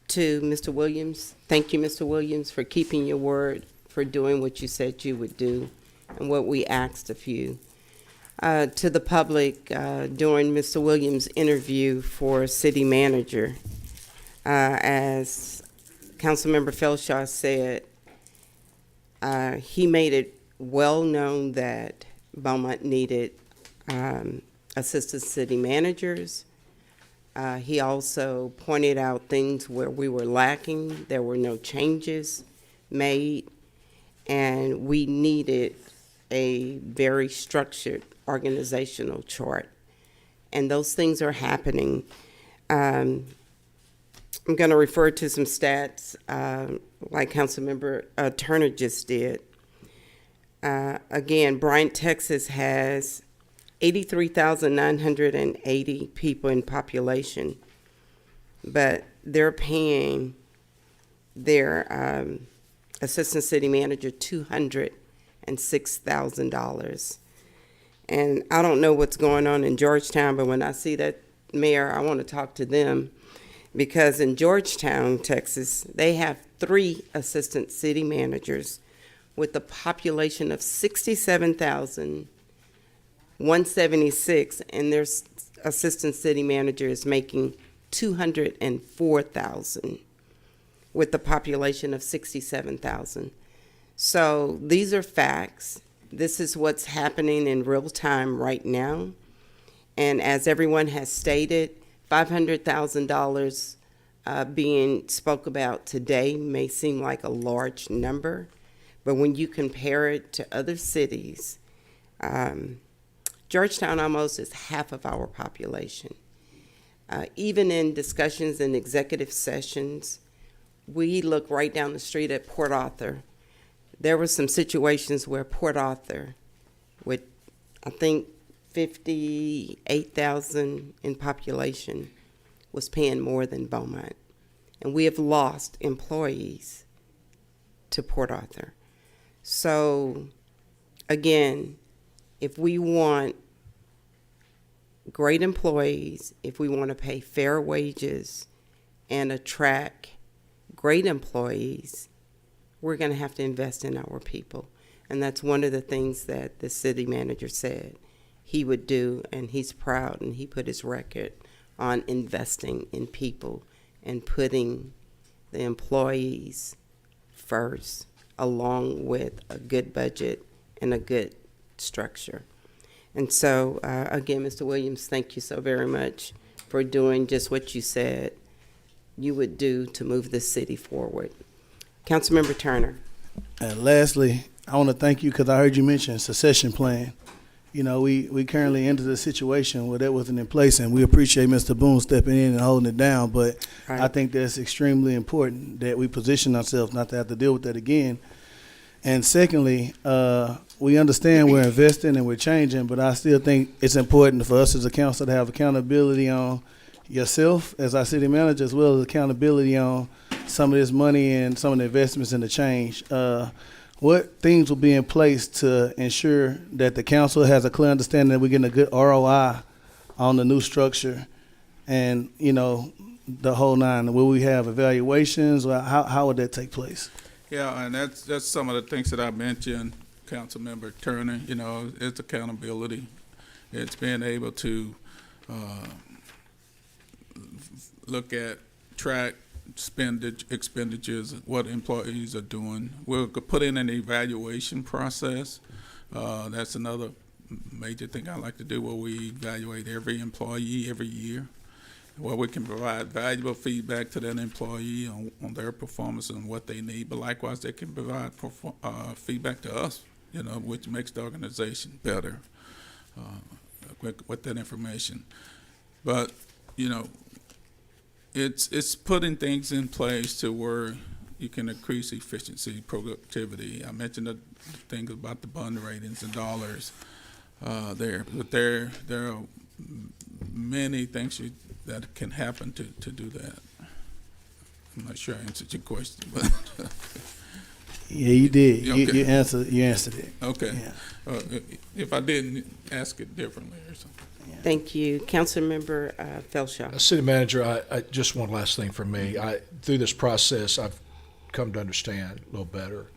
to Mr. Williams. Thank you, Mr. Williams, for keeping your word, for doing what you said you would do and what we asked of you. To the public, during Mr. Williams' interview for city manager, as Councilmember Felshaw said, he made it well known that Beaumont needed assistant city managers. He also pointed out things where we were lacking. There were no changes made, and we needed a very structured organizational chart. And those things are happening. I'm going to refer to some stats like Councilmember Turner just did. Again, Bryan, Texas has 83,980 people in population, but they're paying their assistant city manager $250,000. $606,000. And I don't know what's going on in Georgetown, but when I see that mayor, I want to talk to them, because in Georgetown, Texas, they have 3 assistant city managers with a population of 67,176, and their assistant city manager is making $204,000 with a population of 67,000. So these are facts. This is what's happening in real time right now. And as everyone has stated, $500,000 being spoke about today may seem like a large number, but when you compare it to other cities, Georgetown almost is half of our population. Even in discussions and executive sessions, we look right down the street at Port Arthur. There were some situations where Port Arthur, with I think 58,000 in population, was paying more than Beaumont. And we have lost employees to Port Arthur. So, again, if we want great employees, if we want to pay fair wages and attract great employees, we're going to have to invest in our people. And that's one of the things that the city manager said he would do, and he's proud, and he put his record on investing in people and putting the employees first, along with a good budget and a good structure. And so, again, Mr. Williams, thank you so very much for doing just what you said you would do to move this city forward. Councilmember Turner. And lastly, I want to thank you because I heard you mention succession plan. You know, we currently entered a situation where that wasn't in place, and we appreciate Mr. Boone stepping in and holding it down. But Right. I think that's extremely important that we position ourselves not to have to deal with that again. And secondly, we understand we're investing and we're changing, but I still think it's important for us as a council to have accountability on yourself as our city manager, as well as accountability on some of this money and some of the investments in the change. What things will be in place to ensure that the council has a clear understanding that we're getting a good ROI on the new structure and, you know, the whole nine? Will we have evaluations? Or how would that take place? Yeah, and that's some of the things that I mentioned, Councilmember Turner. You know, it's accountability. It's being able to look at, track expenditures, what employees are doing. We'll put in an evaluation process. That's another major thing I like to do, where we evaluate every employee every year, where we can provide valuable feedback to that employee on their performance and what they need. But likewise, they can provide feedback to us, you know, which makes the organization better with that information. But, you know, it's putting things in place to where you can increase efficiency, productivity. I mentioned the things about the bond ratings and dollars there, but there are many things that can happen to do that. I'm not sure I answered your question, but Yeah, you did. Okay. You answered it. okay. Yeah. If I didn't, ask it differently or something. Thank you. Councilmember Felshaw. City Manager, I just one last thing from me. Through this process, I've come to understand a little better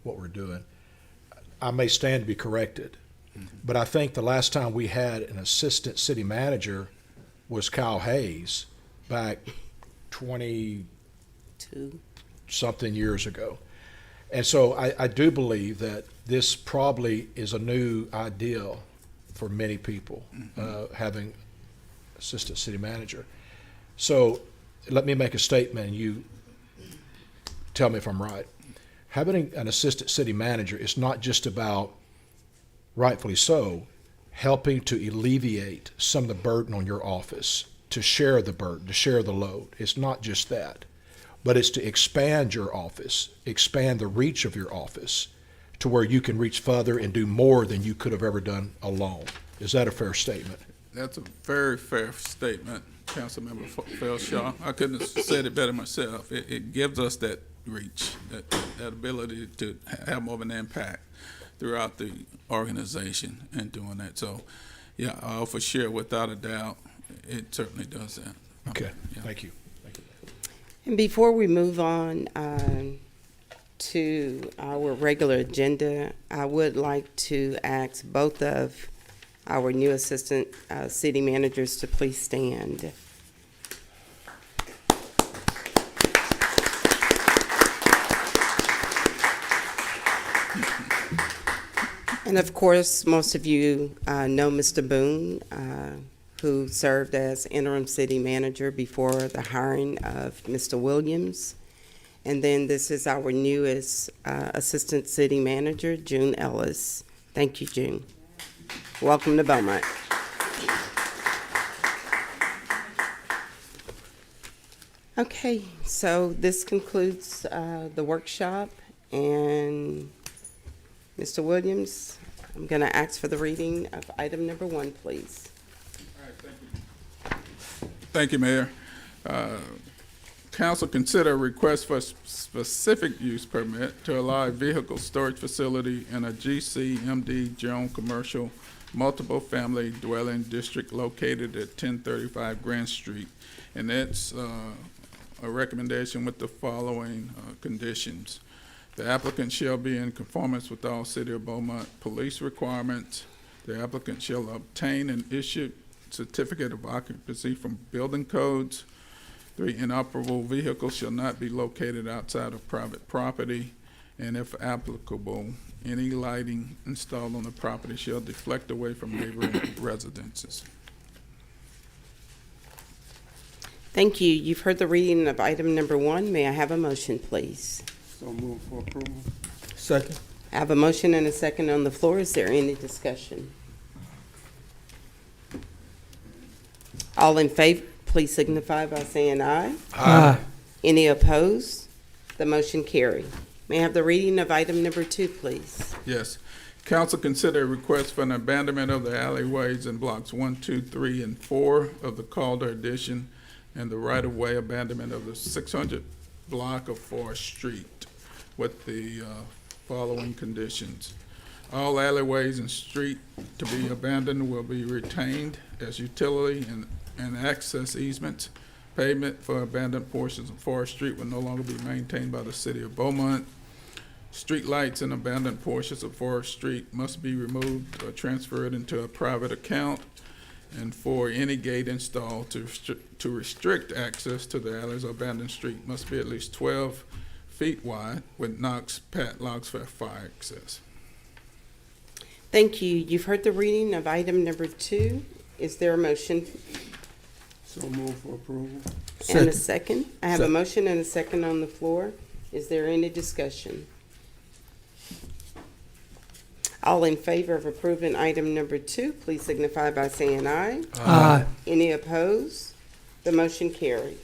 what we're doing. I may stand to be corrected, but I think the last time we had an assistant city manager was Kyle Hayes back 20-something years ago. And so I do believe that this probably is a new ideal for many people, having assistant city manager. So let me make a statement and you tell me if I'm right. Having an assistant city manager is not just about, rightfully so, helping to alleviate some of the burden on your office, to share the burden, to share the load. It's not just that, but it's to expand your office, expand the reach of your office to where you can reach further and do more than you could have ever done alone. Is that a fair statement? That's a very fair statement, Councilmember Felshaw. I couldn't have said it better myself. It gives us that reach, that ability to have more of an impact. throughout the organization and doing that. So, yeah, for sure, without a doubt, it certainly does that. Okay, Yeah. thank you. Thank you. And before we move on to our regular agenda, I would like to ask both of our new assistant city managers to please stand. And of course, most of you know Mr. Boone, who served as interim city manager before the hiring of Mr. Williams. And then this is our newest assistant city manager, June Ellis. Thank you, June. Welcome to Beaumont. Okay, so this concludes the workshop, and Mr. Williams, I'm going to ask for the reading of item number 1, please. Thank you, Mayor. Council consider a request for a specific use permit to allow a vehicle storage facility in a GCMD General Commercial Multiple Family Dwelling District located at 1035 Grant Street. And that's a recommendation with the following conditions. The applicant shall be in conformance with all City of Beaumont police requirements. The applicant shall obtain an issued certificate of occupancy from building codes. 3, inoperable vehicles shall not be located outside of private property. And if applicable, any lighting installed on the property shall deflect away from neighboring residences. Thank you. You've heard the reading of item number 1. May I have a motion, please? So move for approval. Second. I have a motion and a second on the floor. Is there any discussion? All in favor, please signify by saying aye. Aye. Any opposed? The motion carry. May I have the reading of item number 2, please? Yes. Council consider a request for an abandonment of the alleyways in blocks 1, 2, 3, and 4 of the Calder addition and the right-of-way abandonment of the 600 block of Forest Street with the following conditions. All alleyways and street to be abandoned will be retained as utility and access easements. Pavement for abandoned portions of Forest Street will no longer be maintained by the City of Beaumont. Street lights in abandoned portions of Forest Street must be removed or transferred into a private account. And for any gate installed to restrict access to the alleys or abandoned street must be at least 12 feet wide with Knox padlocks for fire access. Thank you. You've heard the reading of item number 2. Is there a motion So move for approval. and a second? I have a Second. motion and a second on the floor. Is there any discussion? All in favor of approving item number 2, please signify by saying aye. Aye. Any opposed? The motion carried.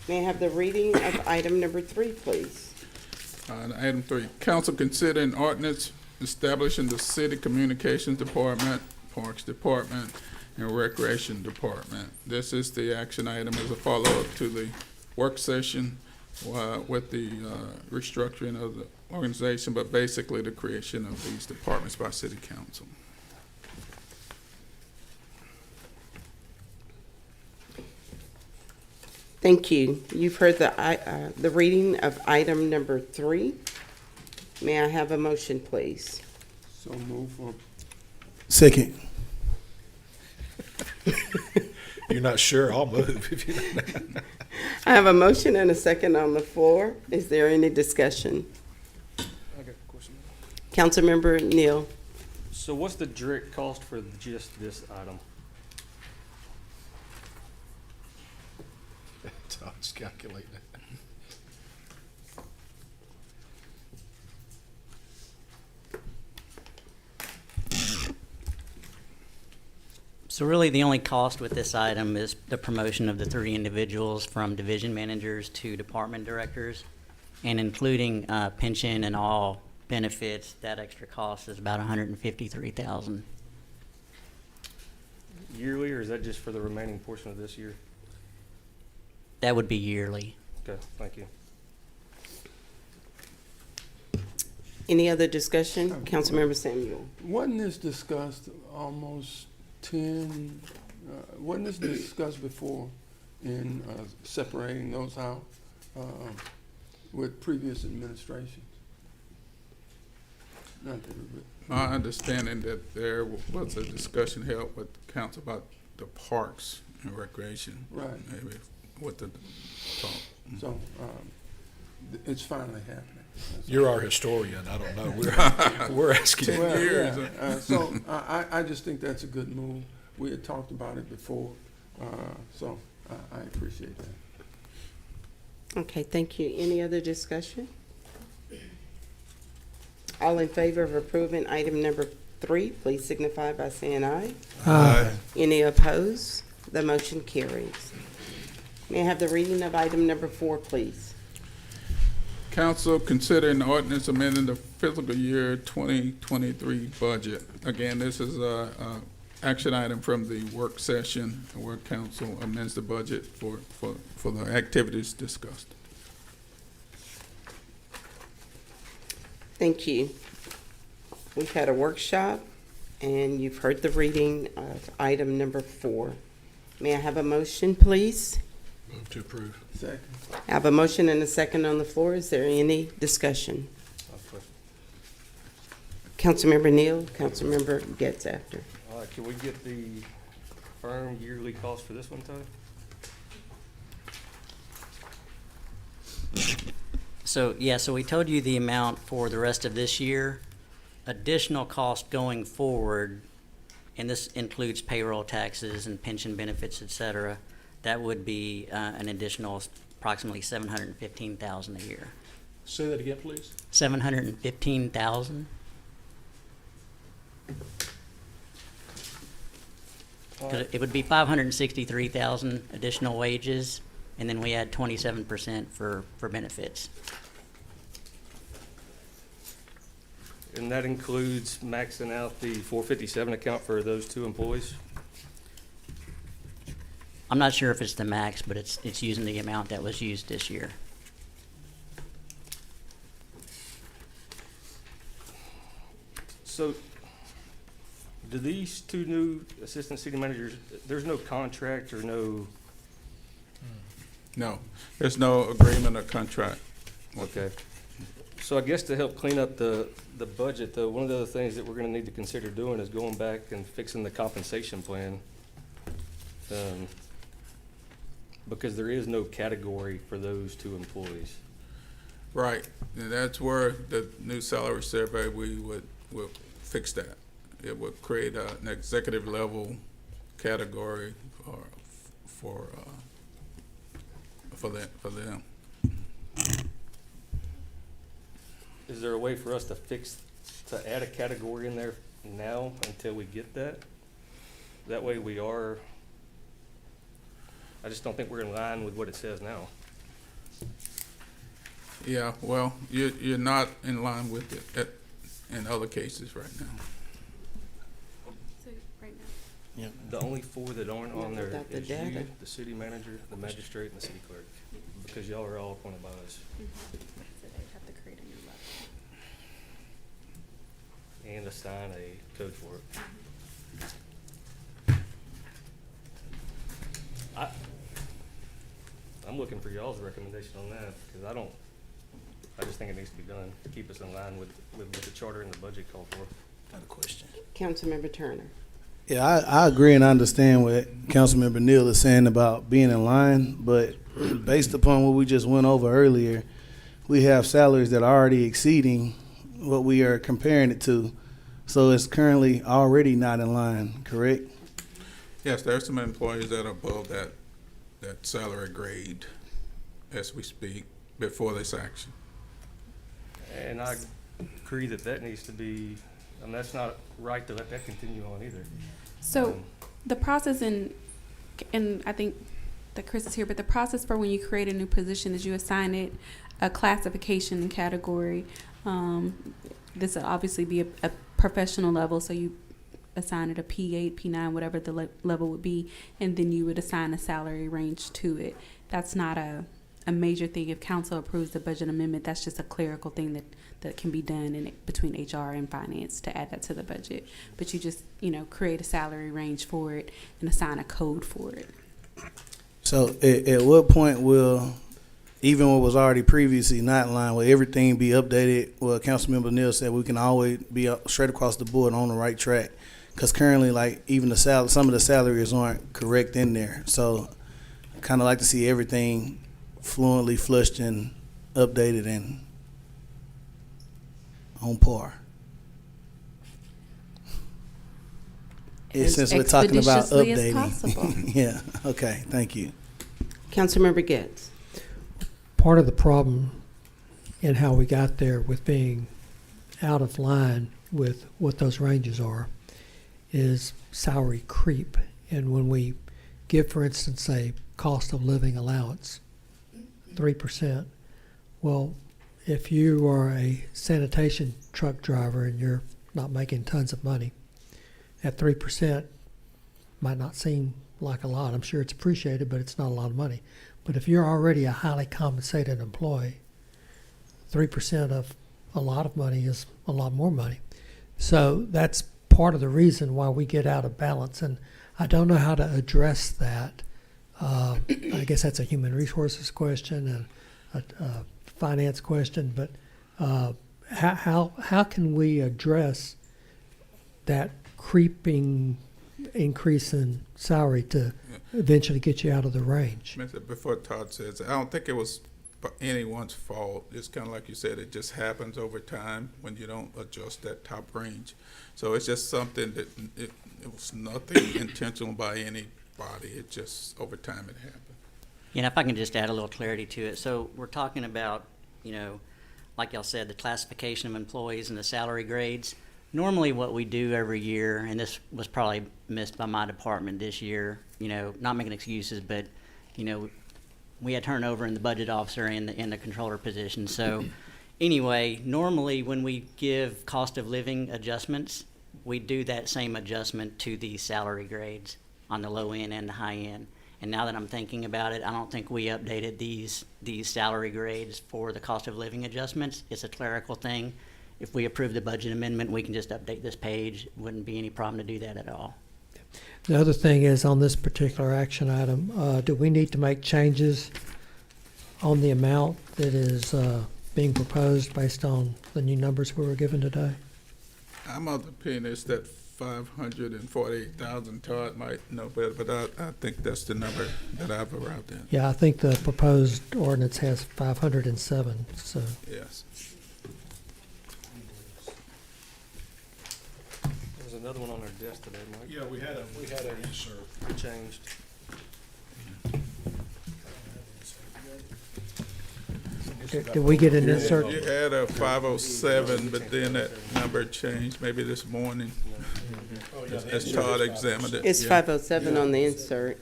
May I have the reading of item number 3, please? Item 3, council consider an ordinance establishing the city communications department, parks department, and recreation department. This is the action item as a follow-up to the work session with the restructuring of the organization, but basically the creation of these departments by city council. Thank you. You've heard the reading of item number 3. May I have a motion, please? So move for Second. You're not sure, I'll move if you I have a motion and a second on the floor. Is there any discussion? I got a question. Councilmember Neal. So what's the direct cost for just this item? So I'll just calculate that. So really, the only cost with this item is the promotion of the 3 individuals from division managers to department directors, and including pension and all benefits, that extra cost is about $153,000. Yearly, or is that just for the remaining portion of this year? That would be yearly. Okay, thank you. Any other discussion? Councilmember Samuel. Wasn't this discussed almost 10, wasn't this discussed before in separating those out with previous administrations? Not that it- My understanding that there was a discussion held with council about the parks and recreation. Right. Maybe with the talk. So it's finally happening. You're our historian, I don't know. We're asking you. Well, years. yeah, so I just think that's a good move. We had talked about it before, so I appreciate that. Okay, thank you. Any other discussion? All in favor of approving item number 3, please signify by saying aye. Aye. Any opposed? The motion carries. May I have the reading of item number 4, please? Council considering the ordinance amending the fiscal year 2023 budget. Again, this is a action item from the work session where council amends the budget for the activities discussed. Thank you. We've had a workshop, and you've heard the reading of item number 4. May I have a motion, please? Move to approve. Second. I have a motion and a second on the floor. Is there any discussion? Councilmember Neal, Councilmember Getz after. All right, can we get the firm yearly cost for this one, Todd? So we told you the amount for the rest of this year. Additional cost going forward, and this includes payroll taxes and pension benefits, et cetera, that would be an additional approximately $715,000 a year. Say that again, please. $715,000. It would be $563,000 additional wages, and then we add 27% for benefits. And that includes maxing out the 457 account for those 2 employees? I'm not sure if it's the max, but it's using the amount that was used this year. So, do these 2 new assistant city managers, there's no contract or no, No, there's no agreement or contract. okay. So I guess to help clean up the budget, though, one of the other things that we're gonna need to consider doing is going back and fixing the compensation plan. Because there is no category for those 2 employees. Right, and that's where the new salary survey, we would fix that. It would create an executive level category for them. Is there a way for us to add a category in there now until we get that? That way we are, I just don't think we're in line with what it says now. Yeah, well, you're not in line with it in other cases right now. So right now. The only 4 that aren't on there Without the is you, data. the city manager, the magistrate, and the city clerk, because y'all are all appointed by us. So they have to create a new level. And assign a code for it. I'm looking for y'all's recommendation on that, because I just think it needs to be done to keep us in line with what the charter and the budget call for. Got a question. Councilmember Turner. Yeah, I agree and understand what Councilmember Neal is saying about being in line, but based upon what we just went over earlier, we have salaries that are already exceeding what we are comparing it to. So it's currently already not in line, correct? Yes, there are some employees that are above that salary grade as we speak before this action. And I agree that needs to be, that's not right to let that continue on either. So the process and I think that Chris is here, but the process for when you create a new position is you assign it a classification and category. This will obviously be a professional level, so you assign it a P8, P9, whatever the level would be, and then you would assign a salary range to it. That's not a a major thing. If council approves the budget amendment, that's just a clerical thing that can be done between HR and finance to add that to the budget. But you just, create a salary range for it and assign a code for it. So at what point will, even what was already previously not in line, will everything be updated? Well, Councilmember Neal said we can always be straight across the board on the right track. Because currently, like, even some of the salaries aren't correct in there. So I kind of like to see everything fluently flushed and updated and on par. As Since we're talking about expeditiously as updating. possible. Yeah, okay, thank you. Councilmember Getz. Part of the problem in how we got there with being out of line with what those ranges are is salary creep. And when we give, for instance, a cost of living allowance, 3%, well, if you are a sanitation truck driver and you're not making tons of money, at 3% might not seem like a lot. I'm sure it's appreciated, but it's not a lot of money. But if you're already a highly compensated employee, 3% of a lot of money is a lot more money. So that's part of the reason why we get out of balance. And I don't know how to address that. I guess that's a human resources question and a finance question. But how can we address that creeping increase in salary to eventually get you out of the range? Before Todd says, I don't think it was anyone's fault. It's kind of like you said, it just happens over time when you don't adjust that top range. So it's just something that it was nothing intentional by anybody. It just, over time it happened. If I can just add a little clarity to it. So we're talking about, like y'all said, the classification of employees and the salary grades. Normally what we do every year, and this was probably missed by my department this year, not making excuses, but, we had turnover in the budget officer and in the controller position. So anyway, normally when we give cost of living adjustments, we do that same adjustment to the salary grades on the low end and the high end. And now that I'm thinking about it, I don't think we updated these salary grades for the cost of living adjustments. It's a clerical thing. If we approve the budget amendment, we can just update this page. Wouldn't be any problem to do that at all. The other thing is, on this particular action item, do we need to make changes on the amount that is being proposed based on the new numbers we were given today? I'm of the opinion is that 548,000. Todd might know better, but I think that's the number that I've arrived at. Yeah, I think the proposed ordinance has 507, so. Yes. There's another one on our desk today, Mike. Yeah, we had an insert. It changed. Did we get an insert? You had a 507, but then that number changed maybe this morning. As Todd examined it. It's 507 on the insert,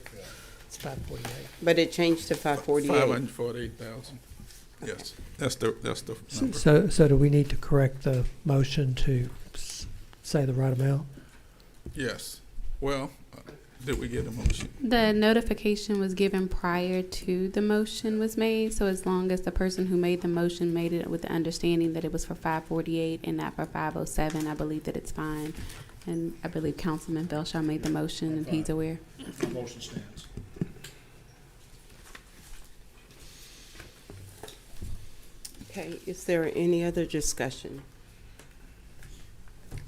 It's 548. but it changed to 548. 548,000. Yes, that's the number. So do we need to correct the motion to say the right amount? Yes. Well, did we get a motion? The notification was given prior to the motion was made, so as long as the person who made the motion made it with the understanding that it was for 548 and not for 507, I believe that it's fine. And I believe Councilman Belshaw made the motion and he's aware. The motion stands. Okay, is there any other discussion?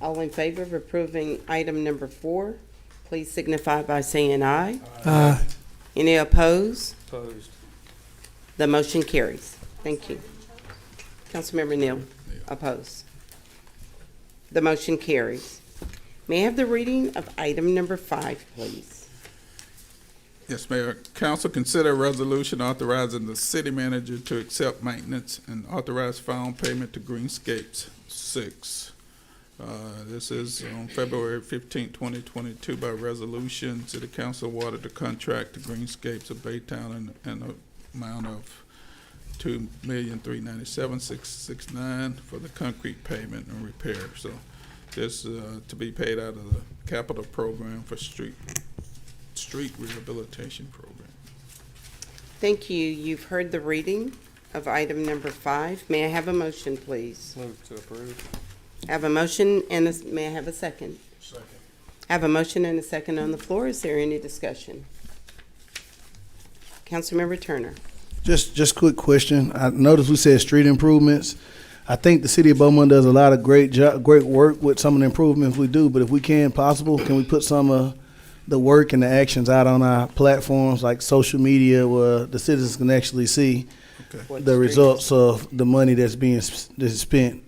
All in favor of approving item number 4, please signify by saying aye. Aye. Any opposed? Opposed. The motion carries. Thank you. Councilmember Neal, opposed. The motion carries. May I have the reading of item number 5, please? Yes, Mayor. Council consider a resolution authorizing the city manager to accept maintenance and authorize final payment to Greenscapes 6. This is on February 15, 2022 by resolution. City Council awarded the contract to Greenscapes of Baytown in an amount of $2,397,669 for the concrete pavement and repair. So this to be paid out of the capital program for street rehabilitation program. Thank you. You've heard the reading of item number 5. May I have a motion, please? Move to approve. I have a motion and may I have a second? Second. I have a motion and a second on the floor. Is there any discussion? Councilmember Turner. Just quick question. I noticed we said street improvements. I think the city of Beaumont does a lot of great work with some of the improvements we do, but if we can we put some of the work and the actions out on our platforms like social media where the citizens can actually see the results of the money that's spent,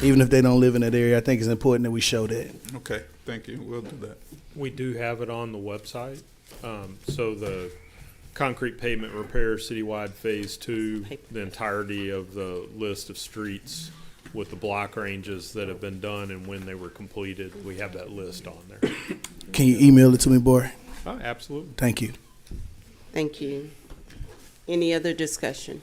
even if they don't live in that area? I think it's important that we show that. Okay, thank you. We'll do that. We do have it on the website. So the concrete pavement repair citywide phase 2, the entirety of the list of streets with the block ranges that have been done and when they were completed, we have that list on there. Can you email it to me, boy? Oh, absolutely. Thank you. Thank you. Any other discussion?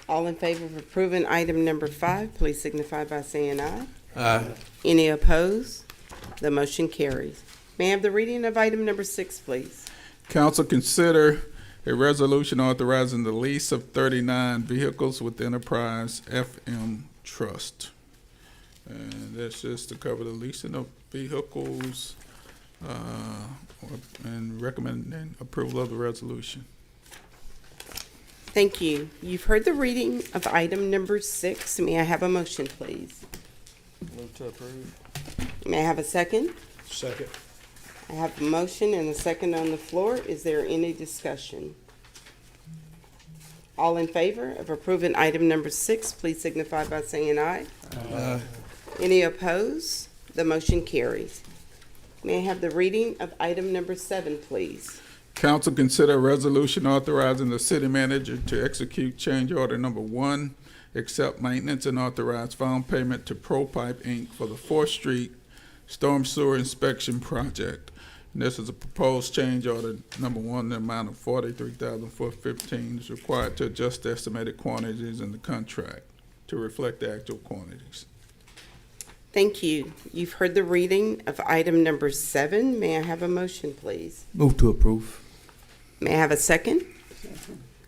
All in favor of approving item number 5, please signify by saying aye. Aye. Any opposed? The motion carries. May I have the reading of item number 6, please? Council consider a resolution authorizing the lease of 39 vehicles with Enterprise FM Trust. And that's just to cover the leasing of vehicles and recommending approval of the resolution. Thank you. You've heard the reading of item number 6. May I have a motion, please? Move to approve. May I have a second? Second. I have a motion and a second on the floor. Is there any discussion? All in favor of approving item number 6, please signify by saying aye. Aye. Any opposed? The motion carries. May I have the reading of item number 7, please? Council consider a resolution authorizing the city manager to execute change order number 1, accept maintenance and authorize final payment to Pro Pipe Inc. for the 4th Street Storm Sewer Inspection Project. And this is a proposed change order number 1, the amount of $43,415 is required to adjust the estimated quantities in the contract to reflect the actual quantities. Thank you. You've heard the reading of item number 7. May I have a motion, please? Move to approve. May I have a second?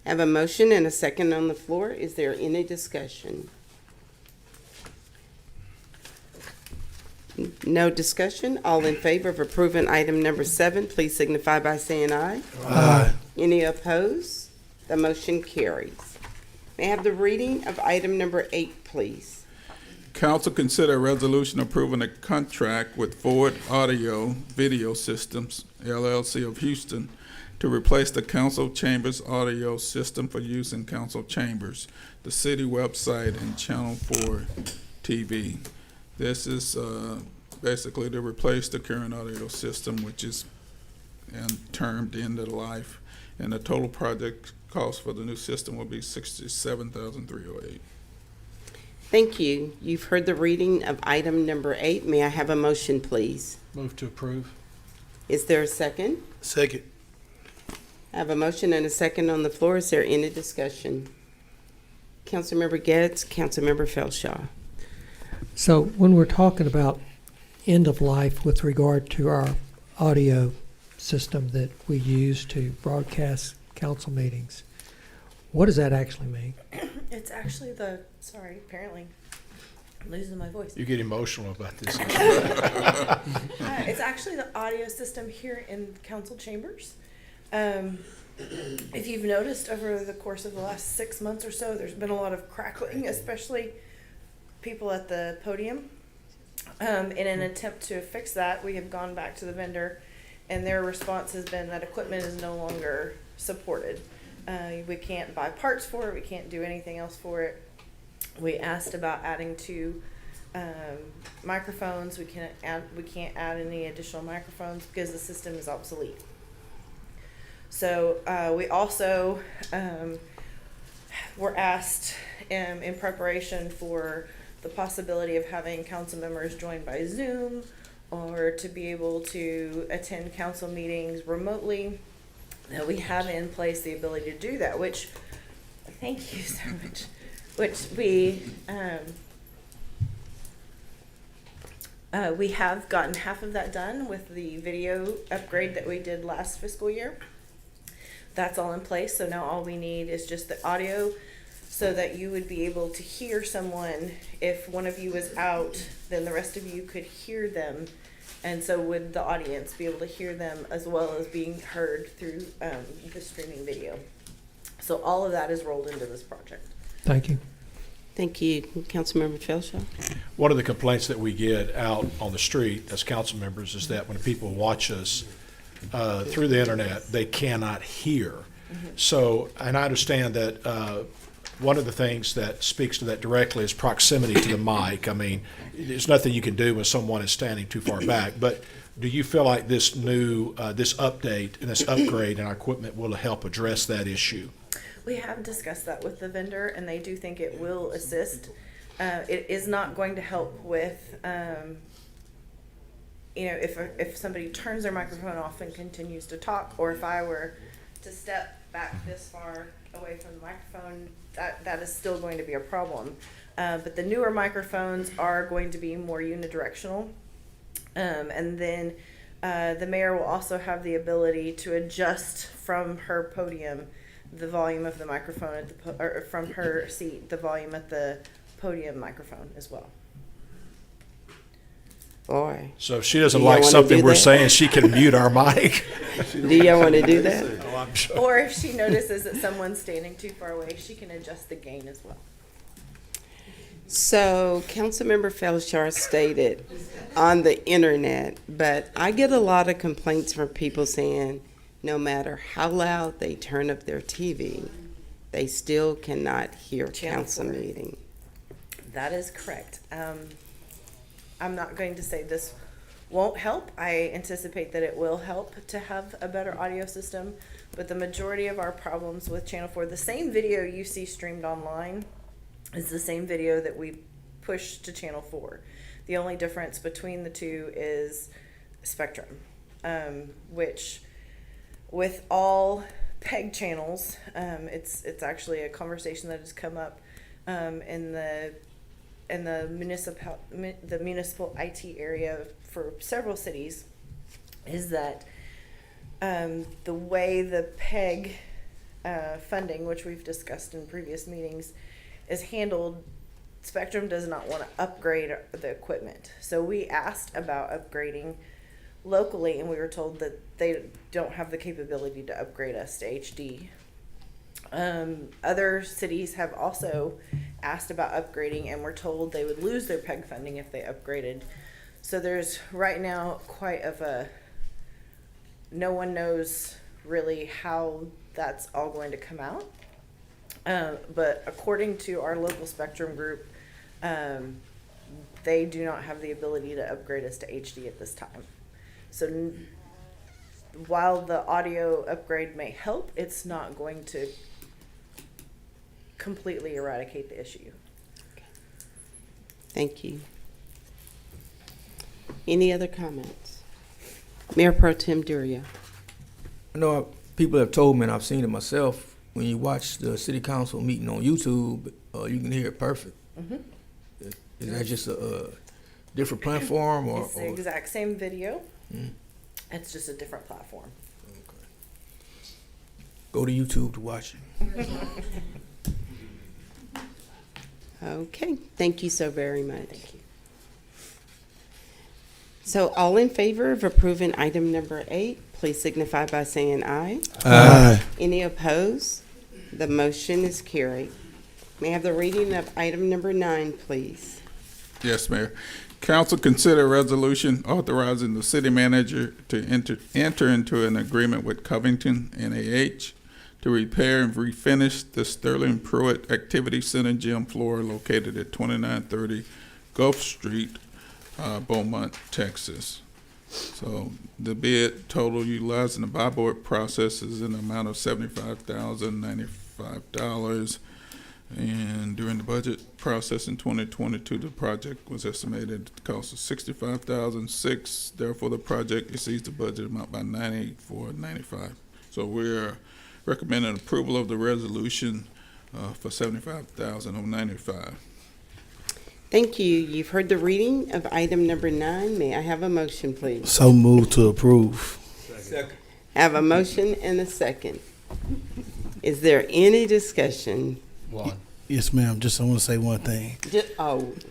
I have a motion and a second on the floor. Is there any discussion? No discussion. All in favor of approving item number 7, please signify by saying aye. Aye. Any opposed? The motion carries. May I have the reading of item number 8, please? Council consider a resolution approving a contract with Ford Audio Video Systems, LLC of Houston, to replace the council chambers audio system for use in council chambers, the city website, and Channel 4 TV. This is basically to replace the current audio system, which is termed end of life, and the total project cost for the new system will be $67,308. Thank you. You've heard the reading of item number 8. May I have a motion, please? Move to approve. Is there a second? Second. I have a motion and a second on the floor. Is there any discussion? Councilmember Getz, Councilmember Felshaw. So when we're talking about end of life with regard to our audio system that we use to broadcast council meetings, what does that actually mean? It's actually apparently I'm losing my voice. You get emotional about this. It's actually the audio system here in council chambers. If you've noticed over the course of the last 6 months or so, there's been a lot of crackling, especially people at the podium. In an attempt to fix that, we have gone back to the vendor, and their response has been that equipment is no longer supported. We can't buy parts for it. We can't do anything else for it. We asked about adding 2 microphones. We can't add any additional microphones because the system is obsolete. So we also were asked in preparation for the possibility of having council members join by Zoom or to be able to attend council meetings remotely. Now we have in place the ability to do that, which, thank you so much, which we have gotten half of that done with the video upgrade that we did last fiscal year. That's all in place, so now all we need is just the audio so that you would be able to hear someone. If one of you was out, then the rest of you could hear them. And so would the audience be able to hear them as well as being heard through the streaming video. So all of that is rolled into this project. Thank you. Thank you. Councilmember Felshaw? One of the complaints that we get out on the street as council members is that when people watch us through the internet, they cannot hear. So, and I understand that one of the things that speaks to that directly is proximity to the mic. I mean, there's nothing you can do when someone is standing too far back. But do you feel like this new, this update and this upgrade in our equipment will help address that issue? We have discussed that with the vendor, and they do think it will assist. It is not going to help with, if somebody turns their microphone off and continues to talk, or if I were to step back this far away from the microphone, that is still going to be a problem. But the newer microphones are going to be more unidirectional. And then the mayor will also have the ability to adjust from her podium the volume of the microphone or from her seat, the volume at the podium microphone as well. Boy, So if she doesn't Do y'all like wanna something do we're that? saying, she can mute our mic. do y'all want to do that? Oh, I'm sure. Or if she notices that someone's standing too far away, she can adjust the gain as well. So, Councilmember Felshaw stated on the internet, but I get a lot of complaints from people saying no matter how loud they turn up their TV, they still cannot hear Channel council 4. meeting. That is correct. I'm not going to say this won't help. I anticipate that it will help to have a better audio system, but the majority of our problems with Channel 4, the same video you see streamed online is the same video that we push to Channel 4. The only difference between the two is spectrum, which with all PEG channels, it's actually a conversation that has come up in the municipal IT area for several cities, is that the way the PEG funding, which we've discussed in previous meetings, is handled, Spectrum does not want to upgrade the equipment. So we asked about upgrading locally, and we were told that they don't have the capability to upgrade us to HD. Other cities have also asked about upgrading and were told they would lose their PEG funding if they upgraded. So there's right now quite of a, no one knows really how that's all going to come out. But according to our local Spectrum group, they do not have the ability to upgrade us to HD at this time. So while the audio upgrade may help, it's not going to completely eradicate the issue. Thank you. Any other comments? Mayor Pro Tem Duria. I know people have told me, and I've seen it myself, when you watch the city council meeting on YouTube, you can hear it perfect. Mhm. Is that just a different platform or? It's the exact same video. Mm. It's just a different platform. Go to YouTube to watch it. Okay, thank you so very much. Thank you. So all in favor of approving item number 8, please signify by saying aye. Aye. Any opposed? The motion is carried. May I have the reading of item number 9, please? Yes, Mayor. Council consider resolution authorizing the city manager to enter into an agreement with Covington NAH to repair and refinish the Sterling Pruitt Activity Center gym floor located at 2930 Gulf Street, Beaumont, Texas. So the bid total utilizing the buy board process is in the amount of $75,095. And during the budget process in 2022, the project was estimated to cost of $65,006. Therefore, the project exceeds the budget amount by $94,095. So we're recommending approval of the resolution for $75,095. Thank you. You've heard the reading of item number 9. May I have a motion, please? So moved to approve. Second. I have a motion and a second. Is there any discussion? Yes, ma'am. Just I want to say one thing.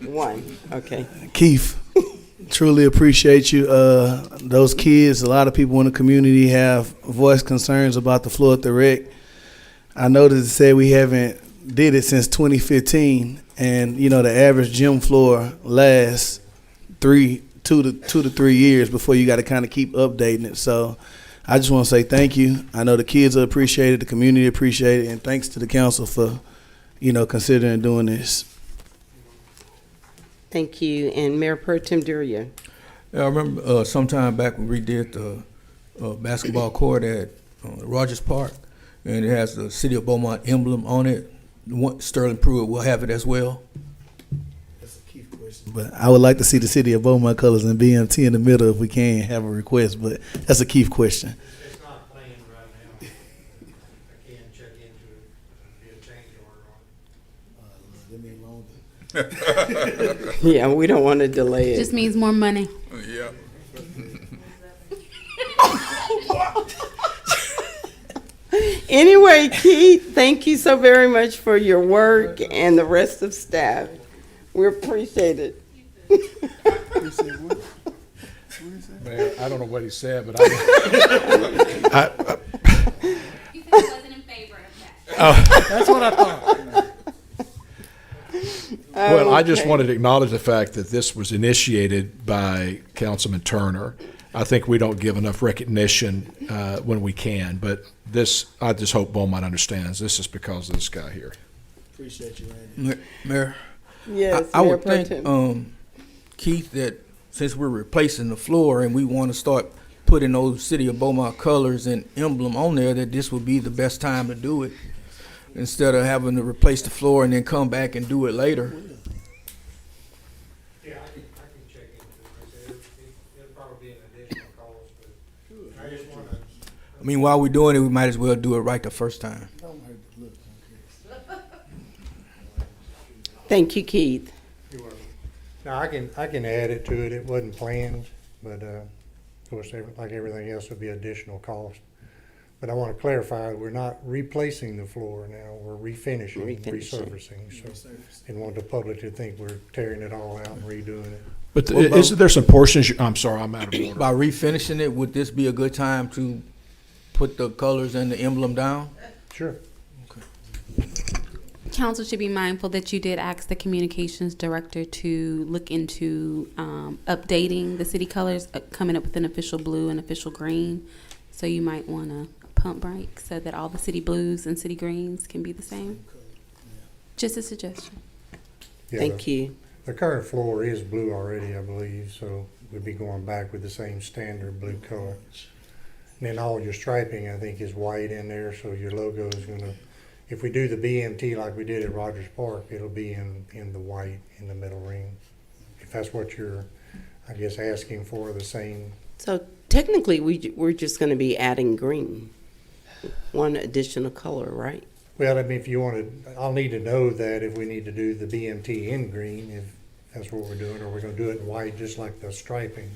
One, okay. Keith, truly appreciate you. Those kids, a lot of people in the community have voiced concerns about the floor at the rec. I noticed it said we haven't did it since 2015, and you know the average gym floor lasts 2 to 3 years before you got to kind of keep updating it. So I just want to say thank you. I know the kids appreciate it, the community appreciate it, and thanks to the council for, you know, considering doing this. Thank you. And Mayor Pro Tem Duria. Yeah, I remember sometime back when we did the basketball court at Rogers Park, and it has the City of Beaumont emblem on it. Sterling Pruitt will have it as well. That's a Keith question. But I would like to see the City of Beaumont colors and BMT in the middle if we can have a request, but that's a Keith question. It's not planned right now. I can check into it, be a change order on it. Yeah, we don't want to delay it. Just means more money. Yeah. Anyway, Keith, thank you so very much for your work and the rest of staff. We appreciate it. Mayor, I don't know what he said, but That's what I thought. Well, I just Okay. wanted to acknowledge the fact that this was initiated by Councilman Turner. I think we don't give enough recognition when we can, but this, I just hope Beaumont understands, this is because of this guy here. Appreciate you, Randy. Mayor, Yes, I Mayor would Pro think, Tem. Keith, that since we're replacing the floor and we want to start putting those City of Beaumont colors and emblem on there, that this would be the best time to do it, instead of having to replace the floor and then come back and do it later. Yeah, I can check into it. It'll probably be an additional cost, but I just wanna, I mean, while we're doing it, we might as well do it right the first time. Thank you, Keith. now I can add it to it. It wasn't planned, but, of course, like everything else would be additional cost. But I want to clarify, we're not replacing the floor now, we're refinishing, resurfacing. So, didn't want the public to think we're tearing it all out and redoing it. But What about- isn't there some portions, I'm sorry, I'm out of order. By refinishing it, would this be a good time to put the colors and the emblem down? Sure. Council should be mindful that you did ask the communications director to look into updating the city colors, coming up with an official blue and official green. So you might want to pump break so that all the city blues and city greens can be the same. Just a suggestion. Yeah, Thank you. The current floor is blue already, I believe, so we'd be going back with the same standard blue color. And then all your striping, I think, is white in there, so your logo is gonna, if we do the BMT like we did at Rogers Park, it'll be in the white in the middle ring. If that's what you're, I guess, asking for, the same. So technically, we're just going to be adding green, one additional color, right? Well, I mean, if you wanted, I'll need to know that if we need to do the BMT in green, if that's what we're doing, or we're gonna do it in white, just like the striping.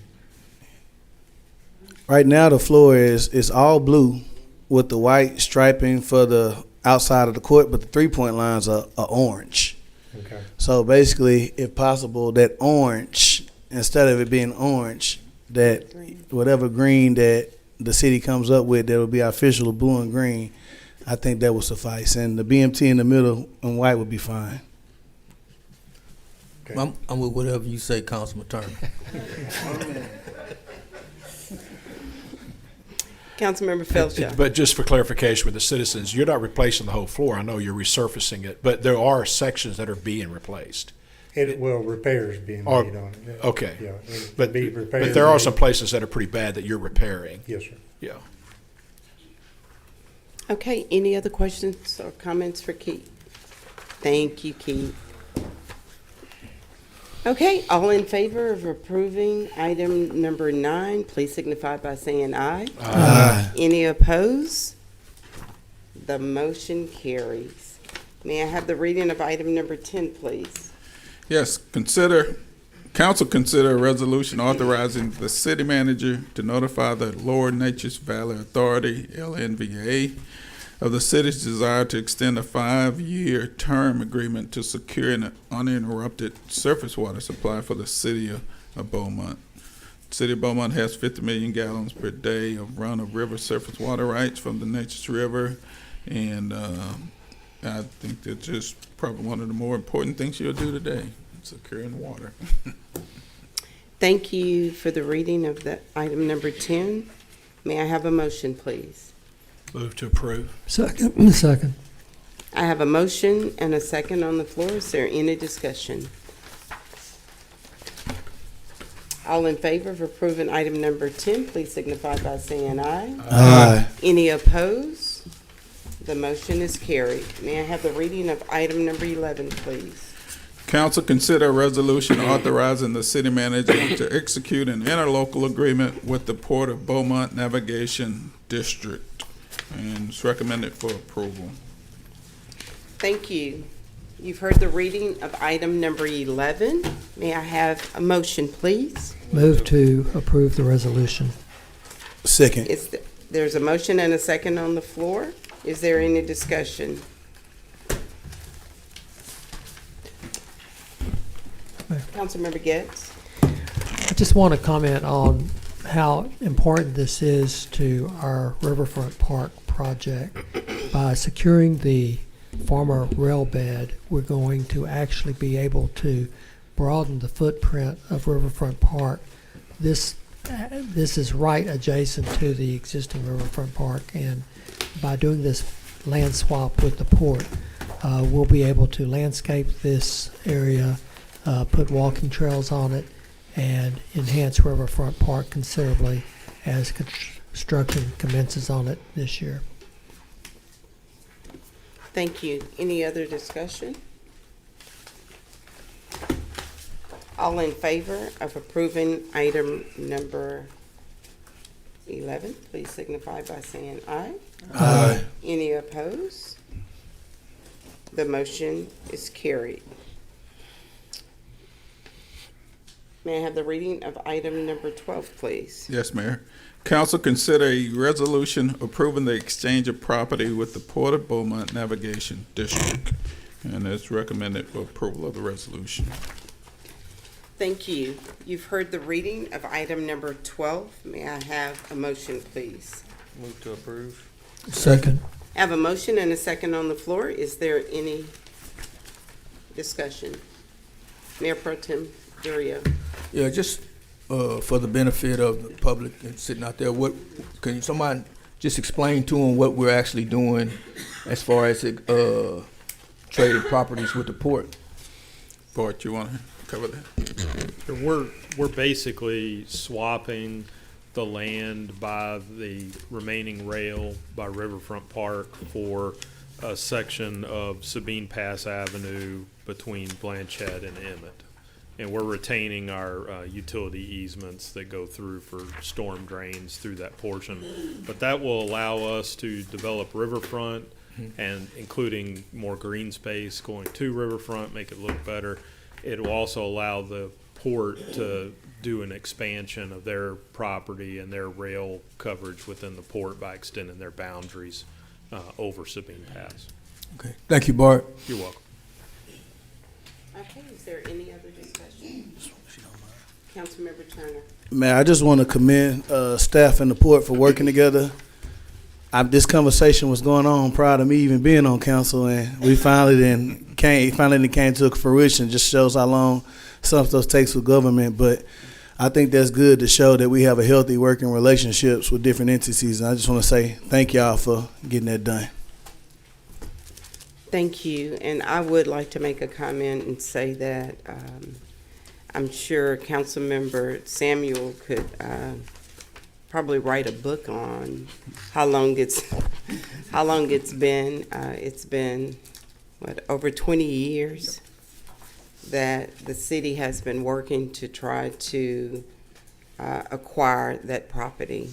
Right now, the floor is all blue with the white striping for the outside of the court, but the 3-point lines are orange. Okay. So basically, if possible, that orange, instead of it being orange, that whatever green that the city comes up with, that will be our official blue and green, I think that will suffice. And the BMT in the middle and white would be fine. Okay. I'm with whatever you say, Councilman Turner. Councilmember Felshaw. But just for clarification with the citizens, you're not replacing the whole floor. I know you're resurfacing it, but there are sections that are being replaced. Repairs being Or- made on it. Okay. Yeah, it'll But, be repairs but there are made. some places that are pretty bad that you're repairing. Yes, sir. Yeah. Okay, any other questions or comments for Keith? Thank you, Keith. Okay, all in favor of approving item number 9, please signify by saying aye. Aye. Any opposed? The motion carries. May I have the reading of item number 10, please? Yes, council consider a resolution authorizing the city manager to notify the Lower Neches Valley Authority, LNVA, of the city's desire to extend a 5-year term agreement to secure an uninterrupted surface water supply for the city of Beaumont. City of Beaumont has 50 million gallons per day of run-of-river surface water rights from the Neches River, and I think that's just probably one of the more important things you'll do today, securing water. Thank you for the reading of the item number 10. May I have a motion, please? Move to approve. Second. Second. I have a motion and a second on the floor. Is there any discussion? All in favor of approving item number 10, please signify by saying aye. Aye. Any opposed? The motion is carried. May I have the reading of item number 11, please? Council consider a resolution authorizing the city manager to execute an interlocal agreement with the Port of Beaumont Navigation District, and it's recommended for approval. Thank you. You've heard the reading of item number 11. May I have a motion, please? Move to approve the resolution. Second. There's a motion and a second on the floor. Is there any discussion? Councilmember Getz? I just want to comment on how important this is to our Riverfront Park project. By securing the former rail bed, we're going to actually be able to broaden the footprint of Riverfront Park. This is right adjacent to the existing Riverfront Park, and by doing this land swap with the port, we'll be able to landscape this area, put walking trails on it, and enhance Riverfront Park considerably as construction commences on it this year. Thank you. Any other discussion? All in favor of approving item number 11, please signify by saying aye. Aye. Any opposed? The motion is carried. May I have the reading of item number 12, please? Yes, Mayor. Council consider a resolution approving the exchange of property with the Port of Beaumont Navigation District, and it's recommended for approval of the resolution. Thank you. You've heard the reading of item number 12. May I have a motion, please? Move to approve. Second. I have a motion and a second on the floor. Is there any discussion? Mayor Pro Tem Durio. Yeah, just for the benefit of the public and sitting out there, what can somebody just explain to them what we're actually doing as far as trading properties with the port? Bart, you want to cover that? We're basically swapping the land by the remaining rail by Riverfront Park for a section of Sabine Pass Avenue between Blanchette and Emmett. And we're retaining our utility easements that go through for storm drains through that portion. But that will allow us to develop Riverfront and including more green space going to Riverfront, make it look better. It will also allow the port to do an expansion of their property and their rail coverage within the port by extending their boundaries over Sabine Pass. Okay, thank you, Bart. You're welcome. Okay, is there any other discussion? Councilmember Turner. Man, I just want to commend staff and the port for working together. This conversation was going on prior to me even being on council, and we finally came to fruition. Just shows how long some stuff takes with government, but I think that's good to show that we have a healthy working relationships with different entities. And I just want to say thank y'all for getting that done. Thank you, and I would like to make a comment and say that I'm sure Councilmember Samuel could probably write a book on how long it's been. It's been over 20 years that the city has been working to try to acquire that property.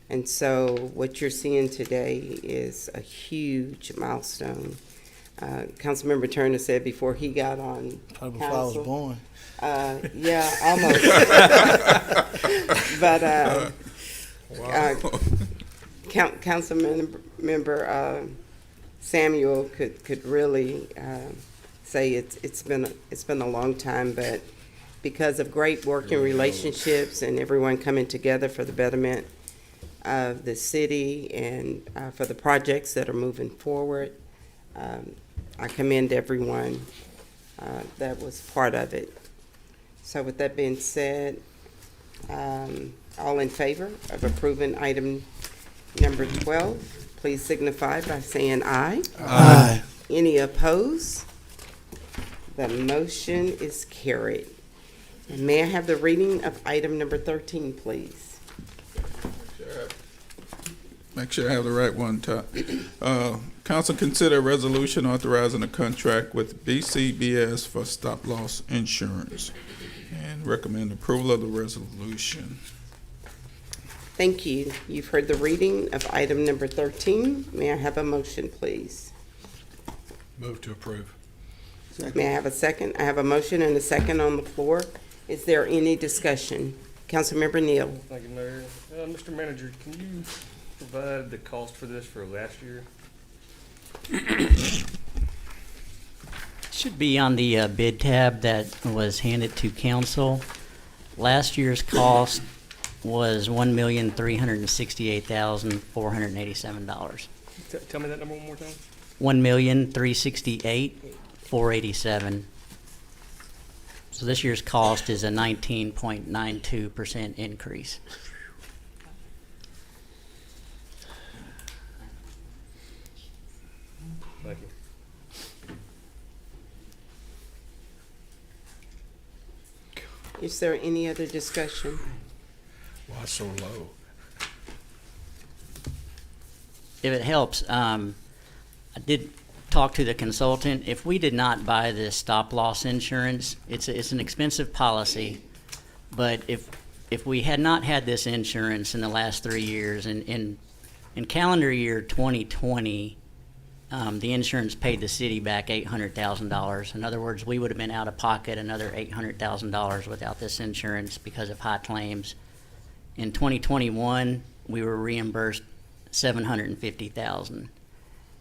And so what you're seeing today is a huge milestone. Councilmember Turner said before he got on Probably before I was council. born. Yeah, almost. But Councilmember Member Samuel could really say it's been a long time, but because of great working relationships and everyone coming together for the betterment of the city and for the projects that are moving forward, I commend everyone that was part of it. So with that being said, all in favor of approving item number 12, please signify by saying aye. Aye. Any opposed? The motion is carried. And may I have the reading of item number 13, please? Make sure I have the right one, Todd. Council consider a resolution authorizing a contract with BCBS for stop-loss insurance and recommend approval of the resolution. Thank you. You've heard the reading of item number 13. May I have a motion, please? Move to approve. May I have a second? I have a motion and a second on the floor. Is there any discussion? Councilmember Neal. Thank you, Mayor. Mr. Manager, can you provide the cost for this for last year? Should be on the bid tab that was handed to council. Last year's cost was $1,368,487. Tell me that number one more time. $1,368,487. So this year's cost is a 19.92% increase. Thank you. Is there any other discussion? Why so low? If it helps, I did talk to the consultant. If we did not buy this stop-loss insurance, it's an expensive policy, but if we had not had this insurance in the last 3 years, in calendar year 2020, the insurance paid the city back $800,000. In other words, we would have been out of pocket another $800,000 without this insurance because of high claims. In 2021, we were reimbursed $750,000.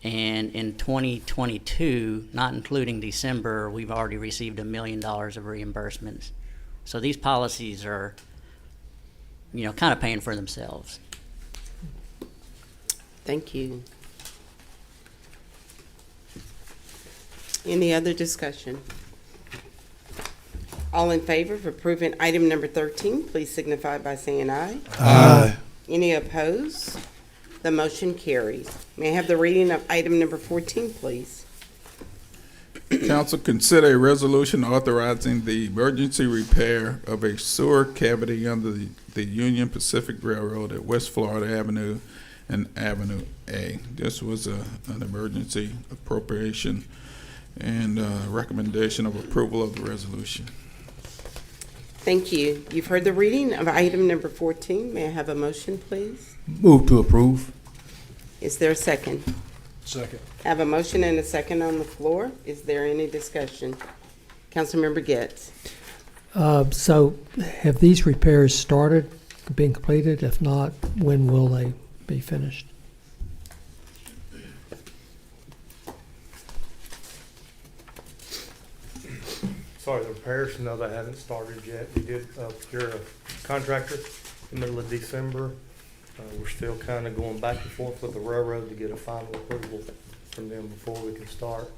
And in 2022, not including December, we've already received $1 million of reimbursements. So these policies are, kind of paying for themselves. Thank you. Any other discussion? All in favor of approving item number 13, please signify by saying aye. Aye. Any opposed? The motion carries. May I have the reading of item number 14, please? Council consider a resolution authorizing the emergency repair of a sewer cavity under the Union Pacific Railroad at West Florida Avenue and Avenue A. This was an emergency appropriation and recommendation of approval of the resolution. Thank you. You've heard the reading of item number 14. May I have a motion, please? Move to approve. Is there a second? Second. I have a motion and a second on the floor. Is there any discussion? Councilmember Getz. So have these repairs started, been completed? If not, when will they be finished? Sorry, the repairs, no, they haven't started yet. We did procure a contractor in the middle of December. We're still kind of going back and forth with the railroad to get a final approval from them before we can start.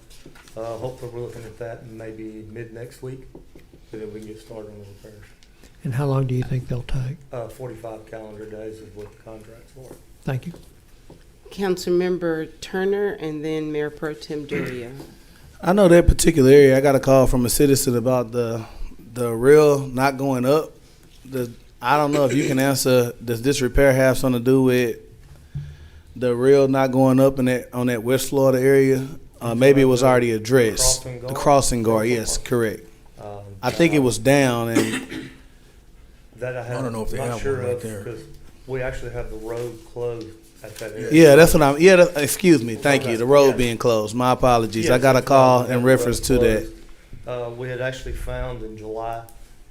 Hopefully, we're looking at that in maybe mid-next week, so that we can get started on the repairs. And how long do you think they'll take? 45 calendar days is what the contract's for. Thank you. Councilmember Turner and then Mayor Pro Tem Duria. I know that particular area. I got a call from a citizen about the rail not going up. I don't know if you can answer. Does this repair have something to do with the rail not going up in on that West Florida area? Maybe it was already addressed. The crossing guard. Yes, correct. I think it was down, and That I don't know if they have not sure one right of, there. because we actually have the road closed at that area. yeah, that's what I'm. Yeah, excuse me. Thank you. Okay. The road Yeah. being closed. My apologies. Yes, I got a it's call closed. in The reference road's to that. closed. We had actually found in July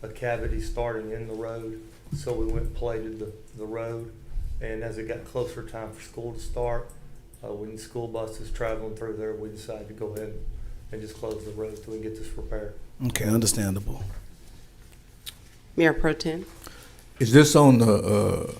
a cavity starting in the road, so we went and plated the road. And as it got closer time for school to start, When school buses traveling through there, we decided to go ahead and just close the road till we can get this repaired. Okay, understandable. Mayor Pro Tem? Is this on the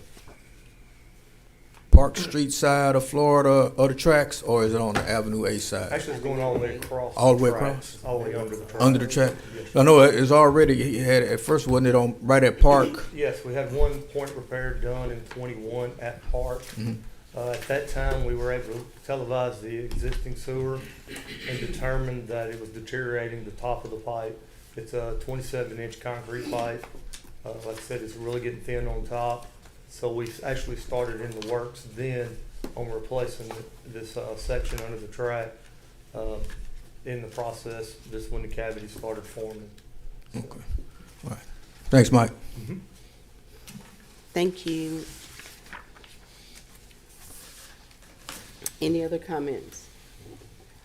Park Street side of Florida of the tracks, or is it on the Avenue A side? Actually, it's going all the way across. All the way tracks, across? All the way under the track. Under the track? Yes. I know it's already, he had, at first wasn't it on, right at Park? Yes, we had one point repair done in 21 at Park. At that time, we were able to televise the existing sewer and determined that it was deteriorating the top of the pipe. It's a 27-inch concrete pipe. Like I said, it's really getting thin on top. So we actually started in the works then on replacing this section under the track. In the process, just when the cavity started forming. Okay, all right. Thanks, Mike. Thank you. Any other comments?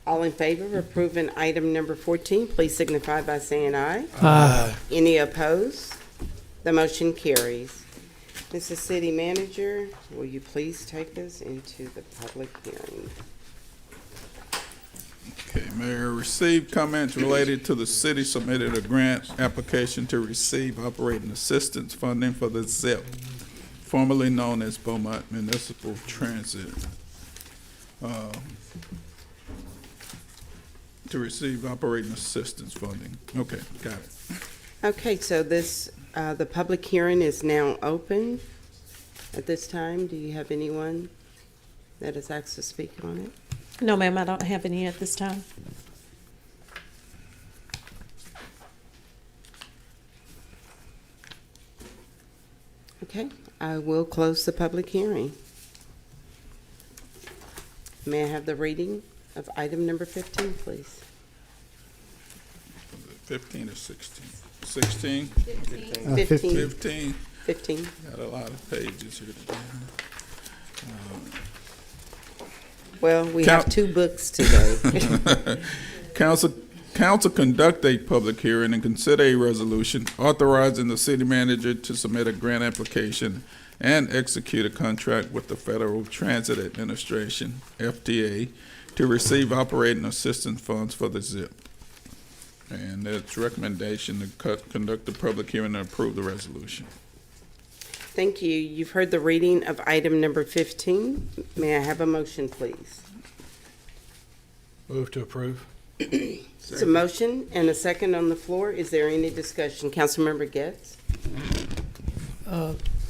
All in favor of approving item number 14, please signify by saying aye. Aye. Any opposed? The motion carries. Mrs. City Manager, will you please take us into the public hearing? Okay, Mayor, received comments related to the city submitted a grant application to receive operating assistance funding for the ZIP, formerly known as Beaumont Municipal Transit. To receive operating assistance funding. Okay, got it. Okay, so this, the public hearing is now open. At this time, do you have anyone that is asked to speak on it? No, ma'am, I don't have any at this time. Okay, I will close the public hearing. May I have the reading of item number 15, please? 15 or 16? 16? 15. 15? 15. Got a lot of pages here today. Well, we Count- have 2 books today. Council conduct a public hearing and consider a resolution authorizing the city manager to submit a grant application and execute a contract with the Federal Transit Administration, FTA, to receive operating assistance funds for the ZIP. And its recommendation to conduct the public hearing and approve the resolution. Thank you. You've heard the reading of item number 15. May I have a motion, please? Move to approve. It's a motion and a second on the floor. Is there any discussion? Councilmember Getz?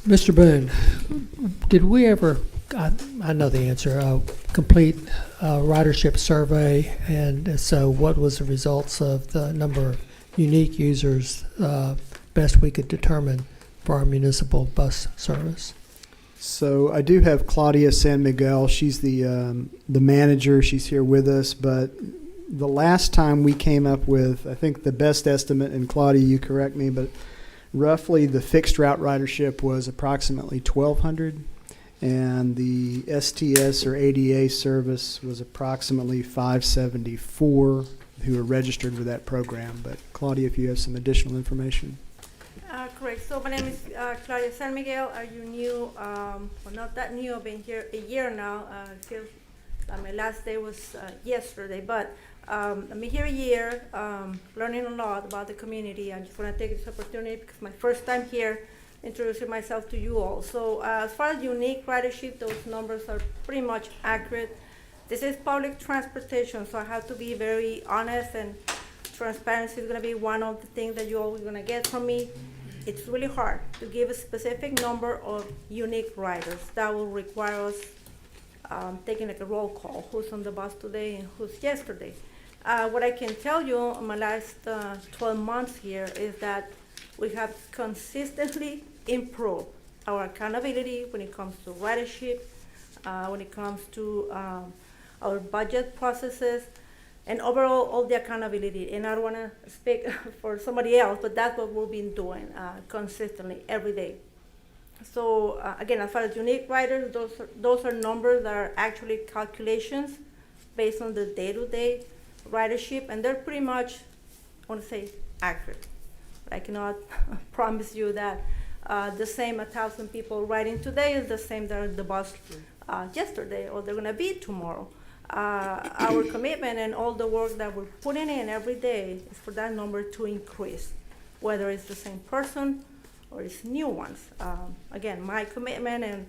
Mr. Boone, did we ever, I know the answer, complete a ridership survey? And so what was the results of the number of unique users best we could determine for our municipal bus service? So I do have Claudia San Miguel. She's the manager. She's here with us. But the last time we came up with, I think the best estimate, and Claudia, you correct me, but roughly the fixed route ridership was approximately 1,200, and the STS or ADA service was approximately 574 who are registered with that program. But Claudia, if you have some additional information. Correct. So my name is Claudia San Miguel. Are you new? Well, not that new. I've been here a year now. I feel my last day was yesterday, but I've been here a year, learning a lot about the community. I just want to take this opportunity because my first time here, introducing myself to you all. So as far as unique ridership, those numbers are pretty much accurate. This is public transportation, so I have to be very honest, and transparency is going to be one of the things that you're always going to get from me. It's really hard to give a specific number of unique riders. That will require us taking like a roll call, who's on the bus today and who's yesterday. What I can tell you in my last 12 months here is that we have consistently improved our accountability when it comes to ridership, when it comes to our budget processes, and overall, all the accountability. And I don't want to speak for somebody else, but that's what we've been doing consistently every day. So again, as far as unique riders, those are numbers that are actually calculations based on the day-to-day ridership, and they're pretty much, I want to say, accurate. But I cannot promise you that The same 1,000 people riding today is the same that are the bus yesterday, or they're gonna be tomorrow. Our commitment and all the work that we're putting in every day is for that number to increase, whether it's the same person or it's new ones. Again, my commitment and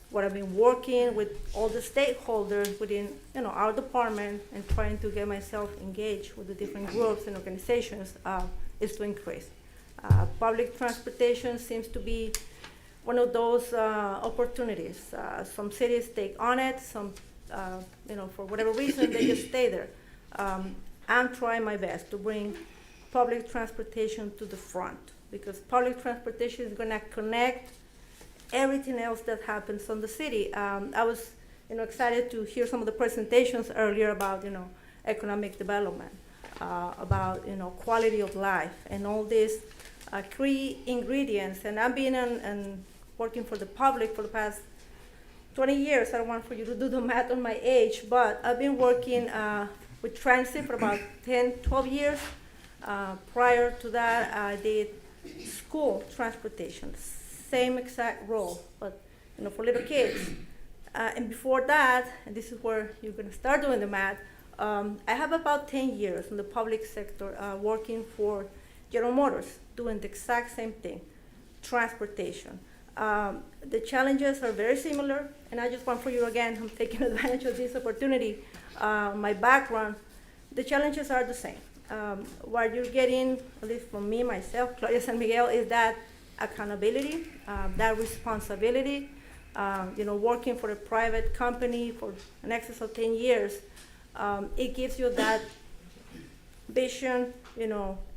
what I've been working with all the stakeholders within, our department and trying to get myself engaged with the different groups and organizations is to increase. Public transportation seems to be one of those opportunities. Some cities take on it, some, for whatever reason, they just stay there. I'm trying my best to bring public transportation to the front, because public transportation is gonna connect everything else that happens on the city. I was, excited to hear some of the presentations earlier about, economic development, about, quality of life, and all these key ingredients. And I've been and working for the public for the past 20 years. I don't want for you to do the math on my age, but I've been working with transit for about 10, 12 years. Prior to that, I did school transportation, same exact role, but for little kids. And before that, and this is where you're going to start doing the math, I have about 10 years in the public sector working for General Motors, doing the exact same thing, transportation. The challenges are very similar, and I just want for you, again, I'm taking advantage of this opportunity, my background, the challenges are the same. What you're getting, at least from me, myself, Claudia San Miguel, is that accountability, that responsibility. Working for a private company for an excess of 10 years, it gives you that vision.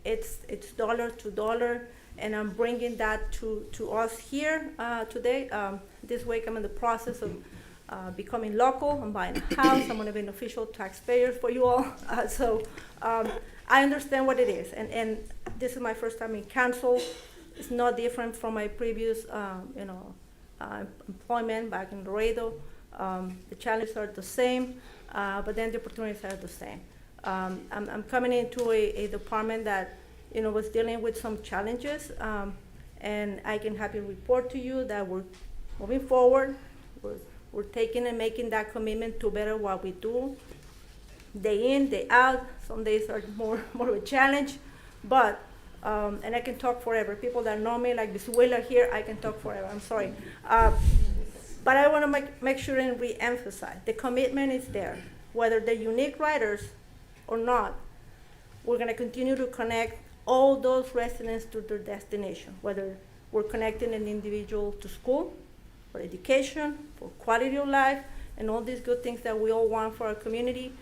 It's dollar to dollar, and I'm bringing that to us here today. This week, I'm in the process of becoming local. I'm buying a house. I'm going to be an official taxpayer for you all. So I understand what it is, and this is my first time in council. It's not different from my previous, employment back in Laredo. The challenges are the same, but then the opportunities are the same. I'm coming into a department that, was dealing with some challenges, and I can happily report to you that we're moving forward. We're taking and making that commitment to better what we do. Day in, day out. Some days are more of a challenge, but and I can talk forever. People that know me, like Ms. Wheeler here, I can talk forever. I'm sorry. But I want to make sure and re-emphasize the commitment is there. Whether they're unique riders or not, we're going to continue to connect all those residents to their destination, whether we're connecting an individual to school, for education, for quality of life, and all these good things that we all want for our community,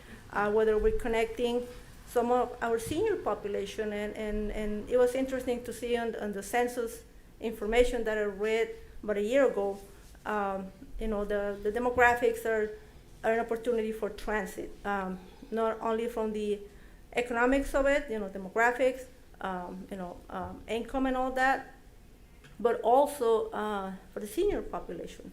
whether we're connecting some of our senior population. And it was interesting to see on the census information that I read about a year ago, the demographics are an opportunity for transit, not only from the economics of it, demographics, income and all that, but also for the senior population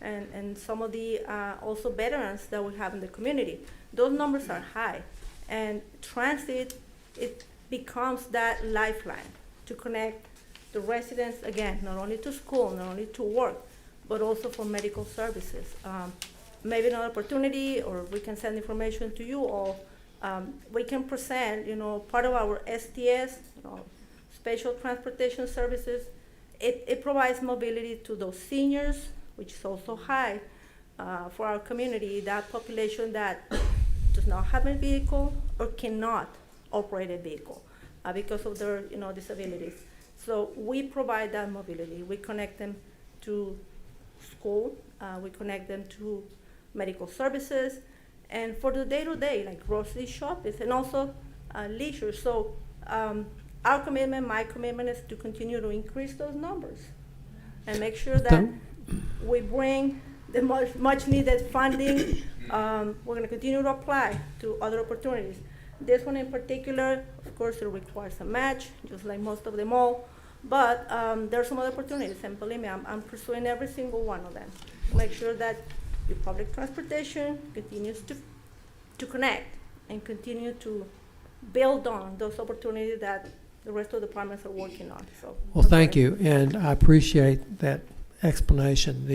and some of the also veterans that we have in the community. Those numbers are high, and transit, it becomes that lifeline to connect the residents, again, not only to school, not only to work, but also for medical services. Maybe another opportunity, or we can send information to you all. We can present, part of our STS, special transportation services. It provides mobility to those seniors, which is also high for our community, that population that does not have a vehicle or cannot operate a vehicle because of their disabilities. So we provide that mobility. We connect them to school, we connect them to medical services, and for the day-to-day, like grocery shopping, and also leisure. So our commitment, my commitment, is to continue to increase those numbers and make sure that we bring the much needed funding. We're going to continue to apply to other opportunities. This one in particular, of course, it requires a match, just like most of them all. But there are some other opportunities, and believe me, I'm pursuing every single one of them. Make sure that your public transportation continues to connect and continue to build on those opportunities that the rest of the departments are working on, so. Well, thank you, and I appreciate that explanation.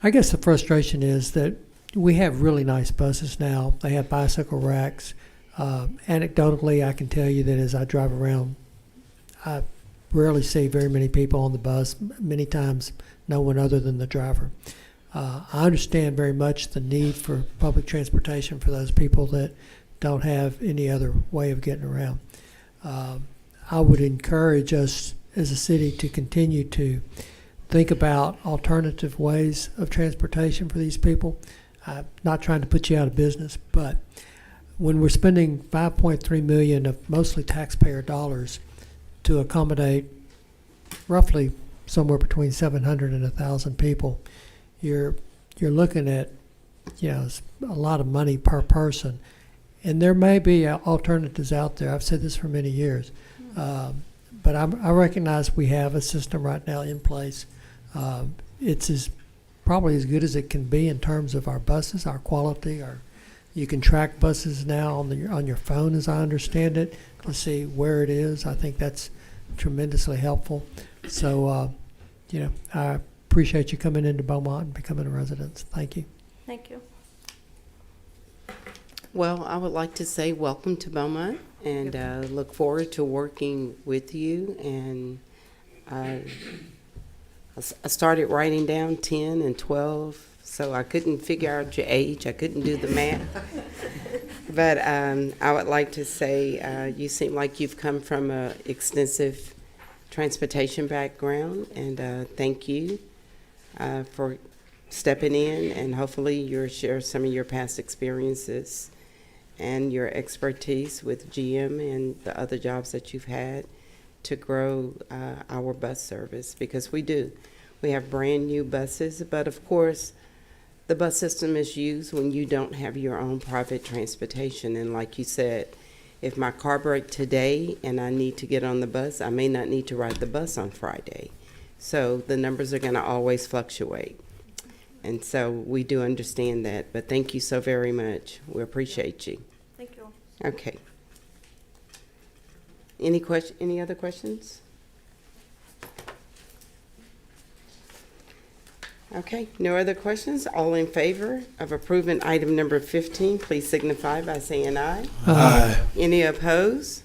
I guess the frustration is that we have really nice buses now. They have bicycle racks. Anecdotally, I can tell you that as I drive around, I rarely see very many people on the bus, many times no one other than the driver. I understand very much the need for public transportation for those people that don't have any other way of getting around. I would encourage us as a city to continue to think about alternative ways of transportation for these people. I'm not trying to put you out of business, but when we're spending $5.3 million of mostly taxpayer dollars to accommodate roughly somewhere between 700 and 1,000 people, you're looking at, a lot of money per person. And there may be alternatives out there. I've said this for many years. But I recognize we have a system right now in place. It's probably as good as it can be in terms of our buses, our quality. You can track buses now on your phone, as I understand it, to see where it is. I think that's tremendously helpful. So, I appreciate you coming into Beaumont and becoming a resident. Thank you. Thank you. Well, I would like to say welcome to Beaumont and look forward to working with you. And I started writing down 10 and 12, so I couldn't figure out your age. I couldn't do the math. But I would like to say you seem like you've come from an extensive transportation background, and thank you for stepping in, and hopefully you'll share some of your past experiences and your expertise with GM and the other jobs that you've had to grow our bus service, because we do. We have brand new buses, but of course, the bus system is used when you don't have your own private transportation. And like you said, if my car breaks today and I need to get on the bus, I may not need to ride the bus on Friday. So the numbers are going to always fluctuate. And so we do understand that, but thank you so very much. We appreciate you. Thank you. Okay. Any other questions? Okay, no other questions? All in favor of approving item number 15, please signify by saying aye. Aye. Any opposed?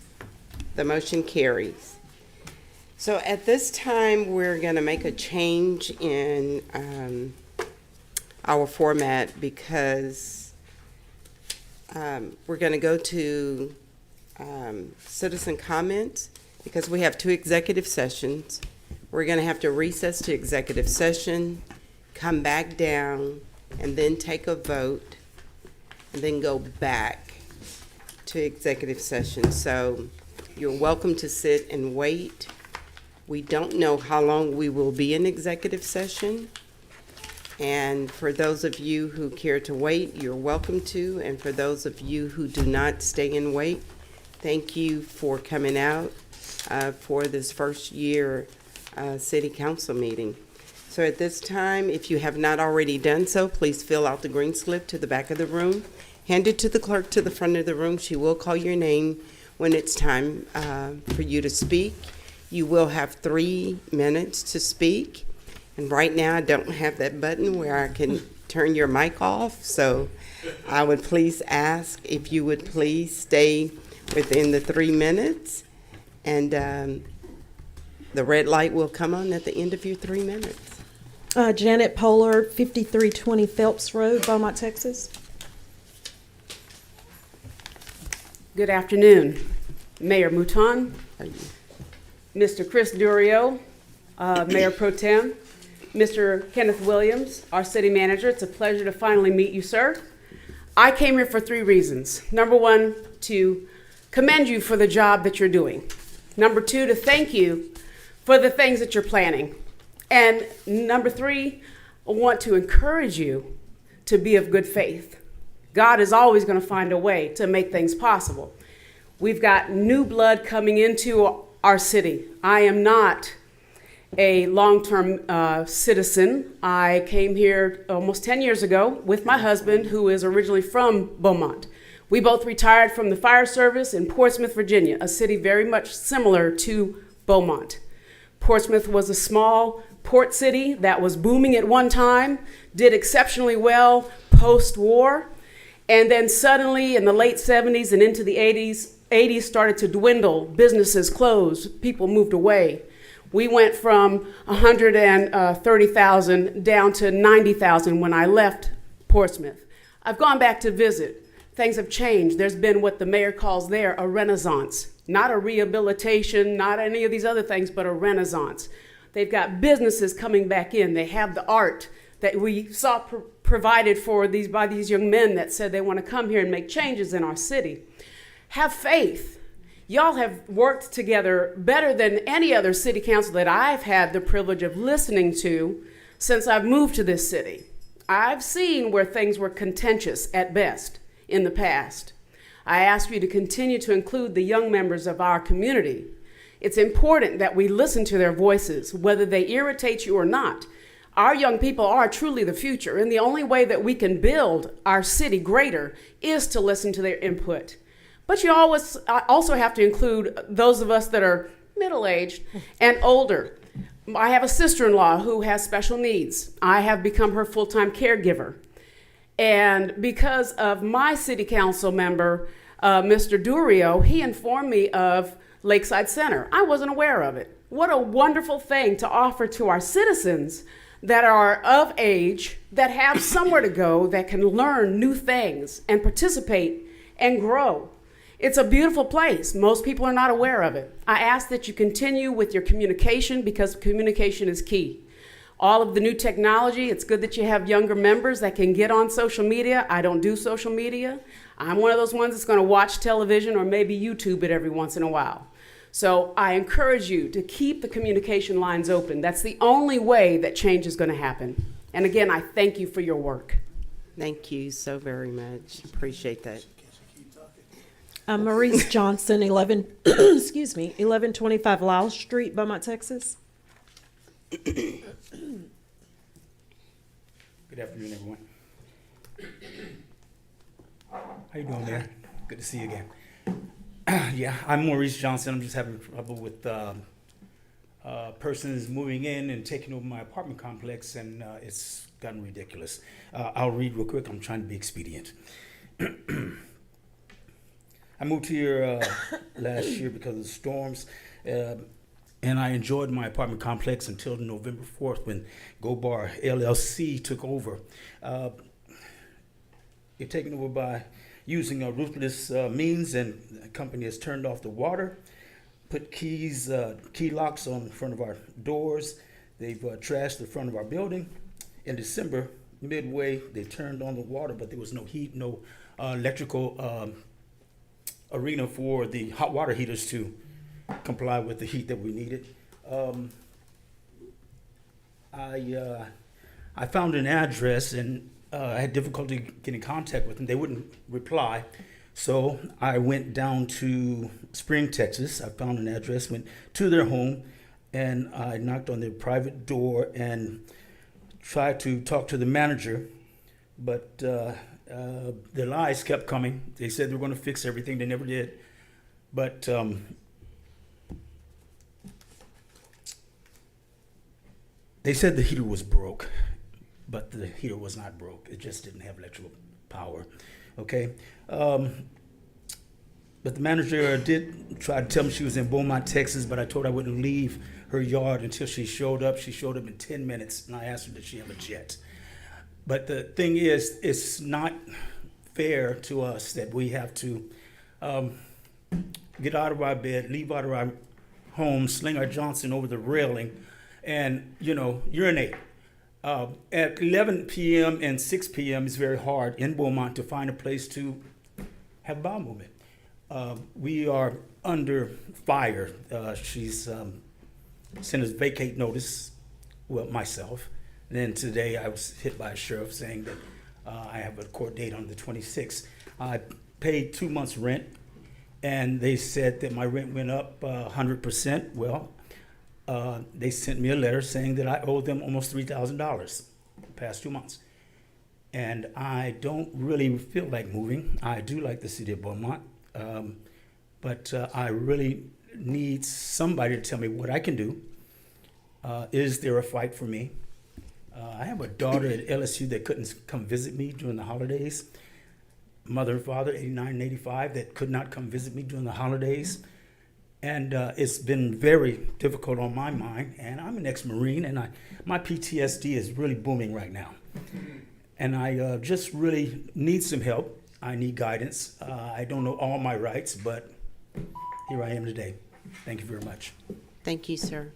The motion carries. So at this time, we're going to make a change in our format, because we're going to go to citizen comments, because we have 2 executive sessions. We're going to have to recess to executive session, come back down, and then take a vote, and then go back to executive session. So you're welcome to sit and wait. We don't know how long we will be in executive session. And for those of you who care to wait, you're welcome to. And for those of you who do not stay and wait, thank you for coming out for this first year city council meeting. So at this time, if you have not already done so, please fill out the green slip to the back of the room. Hand it to the clerk to the front of the room. She will call your name when it's time for you to speak. You will have 3 minutes to speak. And right now, I don't have that button where I can turn your mic off. So I would please ask if you would please stay within the 3 minutes. And the red light will come on at the end of your 3 minutes. Janet Pollard, 5320 Phelps Road, Beaumont, Texas. Good afternoon, Mayor Mouton, Mr. Chris Durio, Mayor Pro Tem, Mr. Kenneth Williams, our city manager. It's a pleasure to finally meet you, sir. I came here for 3 reasons. Number 1, to commend you for the job that you're doing. Number 2, to thank you for the things that you're planning. And number 3, I want to encourage you to be of good faith. God is always going to find a way to make things possible. We've got new blood coming into our city. I am not a long-term citizen. I came here almost 10 years ago with my husband, who is originally from Beaumont. We both retired from the fire service in Portsmouth, Virginia, a city very much similar to Beaumont. Portsmouth was a small port city that was booming at one time, did exceptionally well post-war, and then suddenly in the late 70s and into the 80s started to dwindle. Businesses closed, people moved away. We went from 130,000 down to 90,000 when I left Portsmouth. I've gone back to visit. Things have changed. There's been what the mayor calls there a renaissance. Not a rehabilitation, not any of these other things, but a renaissance. They've got businesses coming back in. They have the art that we saw provided for by these young men that said they want to come here and make changes in our city. Have faith. Y'all have worked together better than any other city council that I've had the privilege of listening to since I've moved to this city. I've seen where things were contentious at best in the past. I ask you to continue to include the young members of our community. It's important that we listen to their voices, whether they irritate you or not. Our young people are truly the future, and the only way that we can build our city greater is to listen to their input. But you always also have to include those of us that are middle-aged and older. I have a sister-in-law who has special needs. I have become her full-time caregiver. And because of my city council member, Mr. Durio, he informed me of Lakeside Center. I wasn't aware of it. What a wonderful thing to offer to our citizens that are of age, that have somewhere to go, that can learn new things and participate and grow. It's a beautiful place. Most people are not aware of it. I ask that you continue with your communication because communication is key. All of the new technology, it's good that you have younger members that can get on social media. I don't do social media. I'm one of those ones that's going to watch television or maybe YouTube it every once in a while. So I encourage you to keep the communication lines open. That's the only way that change is going to happen. And again, I thank you for your work. Thank you so very much. Appreciate that. Maurice Johnson, 1125 Lyle Street, Beaumont, Texas. Good afternoon, everyone. How you doing there? Good to see you again. Yeah, I'm Maurice Johnson. I'm just having trouble with persons moving in and taking over my apartment complex, and it's gotten ridiculous. I'll read real quick. I'm trying to be expedient. I moved here last year because of the storms, and I enjoyed my apartment complex until November 4th when Go Bar LLC took over. They're taken over by using ruthless means, and the company has turned off the water, put key locks on the front of our doors. They've trashed the front of our building. In December, midway, they turned on the water, but there was no heat, no electrical arena for the hot water heaters to comply with the heat that we needed. I found an address, and I had difficulty getting in contact with them. They wouldn't reply. So I went down to Spring, Texas. I found an address, went to their home, and I knocked on their private door and tried to talk to the manager, but the lies kept coming. They said they were going to fix everything. They never did. But they said the heater was broke, but the heater was not broke. It just didn't have electrical power. Okay. But the manager did try to tell me she was in Beaumont, Texas, but I told her I wouldn't leave her yard until she showed up. She showed up in 10 minutes, and I asked her, did she have a jet? But the thing is, it's not fair to us that we have to get out of our bed, leave out of our home, sling our Johnson over the railing, and, urinate. At 11 p.m. and 6 p.m. it's very hard in Beaumont to find a place to have bowel movement. We are under fire. She's sent us vacate notice, well, myself. And then today I was hit by a sheriff saying that I have a court date on the 26th. I paid 2 months' rent, and they said that my rent went up 100%. Well, they sent me a letter saying that I owe them almost $3,000 the past 2 months. and I don't really feel like moving. I do like the city of Beaumont, but I really need somebody to tell me what I can do. Is there a fight for me? I have a daughter at LSU that couldn't come visit me during the holidays. Mother and father, 89 and 85, that could not come visit me during the holidays. And it's been very difficult on my mind. And I'm an ex-Marine, and my PTSD is really booming right now. And I just really need some help. I need guidance. I don't know all my rights, but here I am today. Thank you very much. Thank you, sir.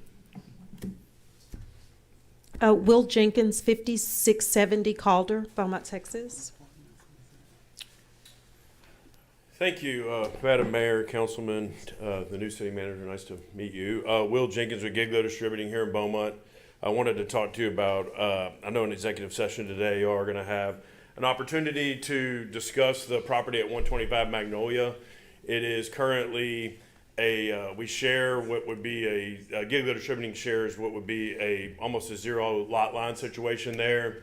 Will Jenkins, 5670 Calder, Beaumont, Texas. Thank you, Madam Mayor, Councilman, the new city manager. Nice to meet you. Will Jenkins with Giglo Distributing here in Beaumont. I wanted to talk to you about, I know in executive session today, you are going to have an opportunity to discuss the property at 125 Magnolia. It is currently we share what would be Giglo Distributing shares what would be almost a zero lot line situation there.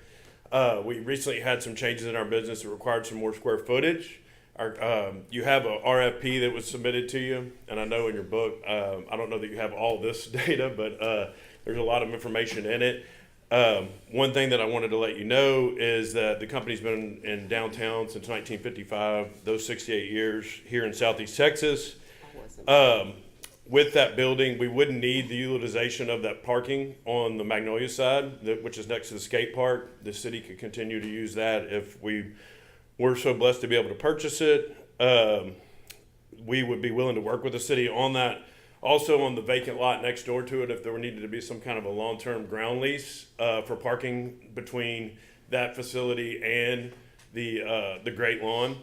We recently had some changes in our business that required some more square footage. You have a RFP that was submitted to you, and I know in your book, I don't know that you have all this data, but there's a lot of information in it. One thing that I wanted to let you know is that the company's been in downtown since 1955, those 68 years here in Southeast Texas. With that building, we wouldn't need the utilization of that parking on the Magnolia side, which is next to the skate park. The city could continue to use that if we're so blessed to be able to purchase it. We would be willing to work with the city on that. Also on the vacant lot next door to it, if there needed to be some kind of a long-term ground lease for parking between that facility and the Great Lawn.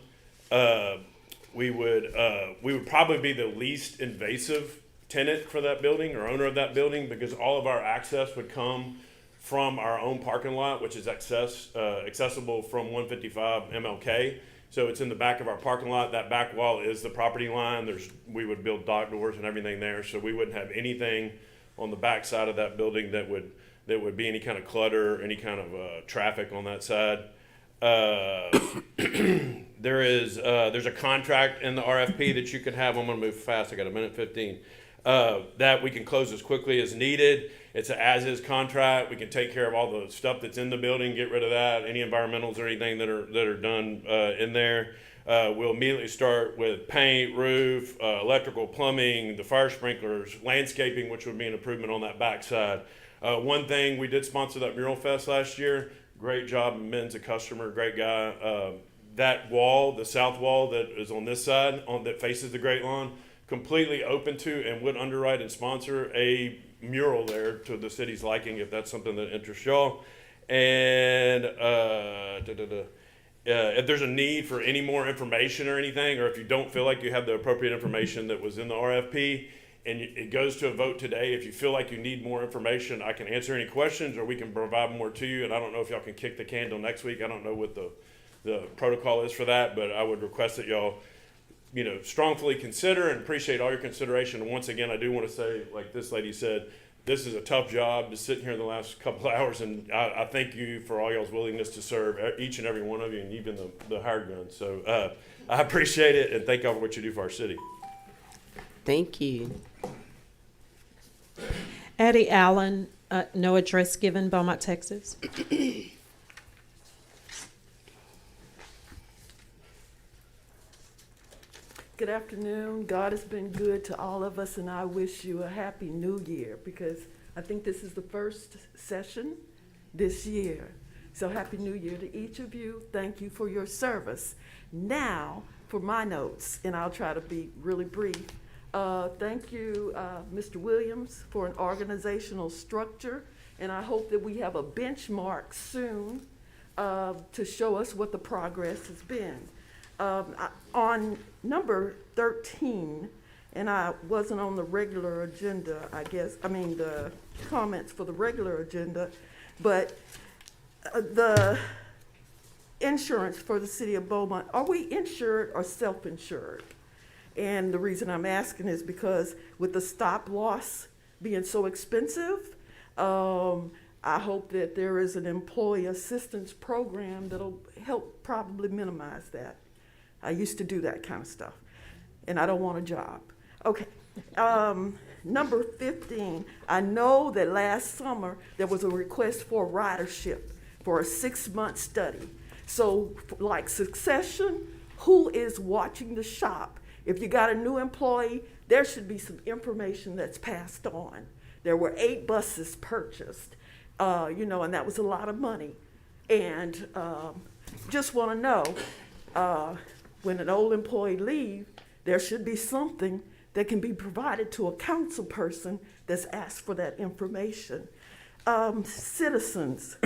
We would probably be the least invasive tenant for that building or owner of that building, because all of our access would come from our own parking lot, which is accessible from 155 MLK. So it's in the back of our parking lot. That back wall is the property line. We would build dock doors and everything there, so we wouldn't have anything on the back side of that building that would be any kind of clutter, any kind of traffic on that side. There's a contract in the RFP that you can have. I'm going to move fast. I got a minute 15. That we can close as quickly as needed. It's an as-is contract. We can take care of all the stuff that's in the building, get rid of that, any environmentals or anything that are done in there. We'll immediately start with paint, roof, electrical, plumbing, the fire sprinklers, landscaping, which would be an improvement on that back side. One thing, we did sponsor that Mural Fest last year. Great job. Men's a customer, great guy. That wall, the south wall that is on this side, that faces the Great Lawn, completely open to and would underwrite and sponsor a mural there to the city's liking if that's something that interests y'all. And if there's a need for any more information or anything, or if you don't feel like you have the appropriate information that was in the RFP, and it goes to a vote today, if you feel like you need more information, I can answer any questions or we can provide more to you. And I don't know if y'all can kick the can till next week. I don't know what the protocol is for that, but I would request that y'all strongly consider and appreciate all your consideration. And once again, I do want to say, like this lady said, this is a tough job to sit here in the last couple of hours, and I thank you for all y'all's willingness to serve, each and every one of you, and even the hired guns. So I appreciate it, and thank y'all for what you do for our city. Thank you. Addie Allen, no address given, Beaumont, Texas. Good afternoon. God has been good to all of us, and I wish you a happy new year, because I think this is the first session this year. So happy new year to each of you. Thank you for your service. Now for my notes, and I'll try to be really brief. Thank you, Mr. Williams, for an organizational structure, and I hope that we have a benchmark soon to show us what the progress has been. On number 13, and I wasn't on the regular agenda, the comments for the regular agenda, but the insurance for the city of Beaumont, are we insured or self-insured? And the reason I'm asking is because with the stop loss being so expensive, I hope that there is an employee assistance program that'll help probably minimize that. I used to do that kind of stuff, and I don't want a job. Okay, number 15, I know that last summer there was a request for ridership for a 6-month study. So like Succession, who is watching the shop? If you got a new employee, there should be some information that's passed on. There were 8 buses purchased, and that was a lot of money. And just want to know, when an old employee leaves, there should be something that can be provided to a council person that's asked for that information. Citizens,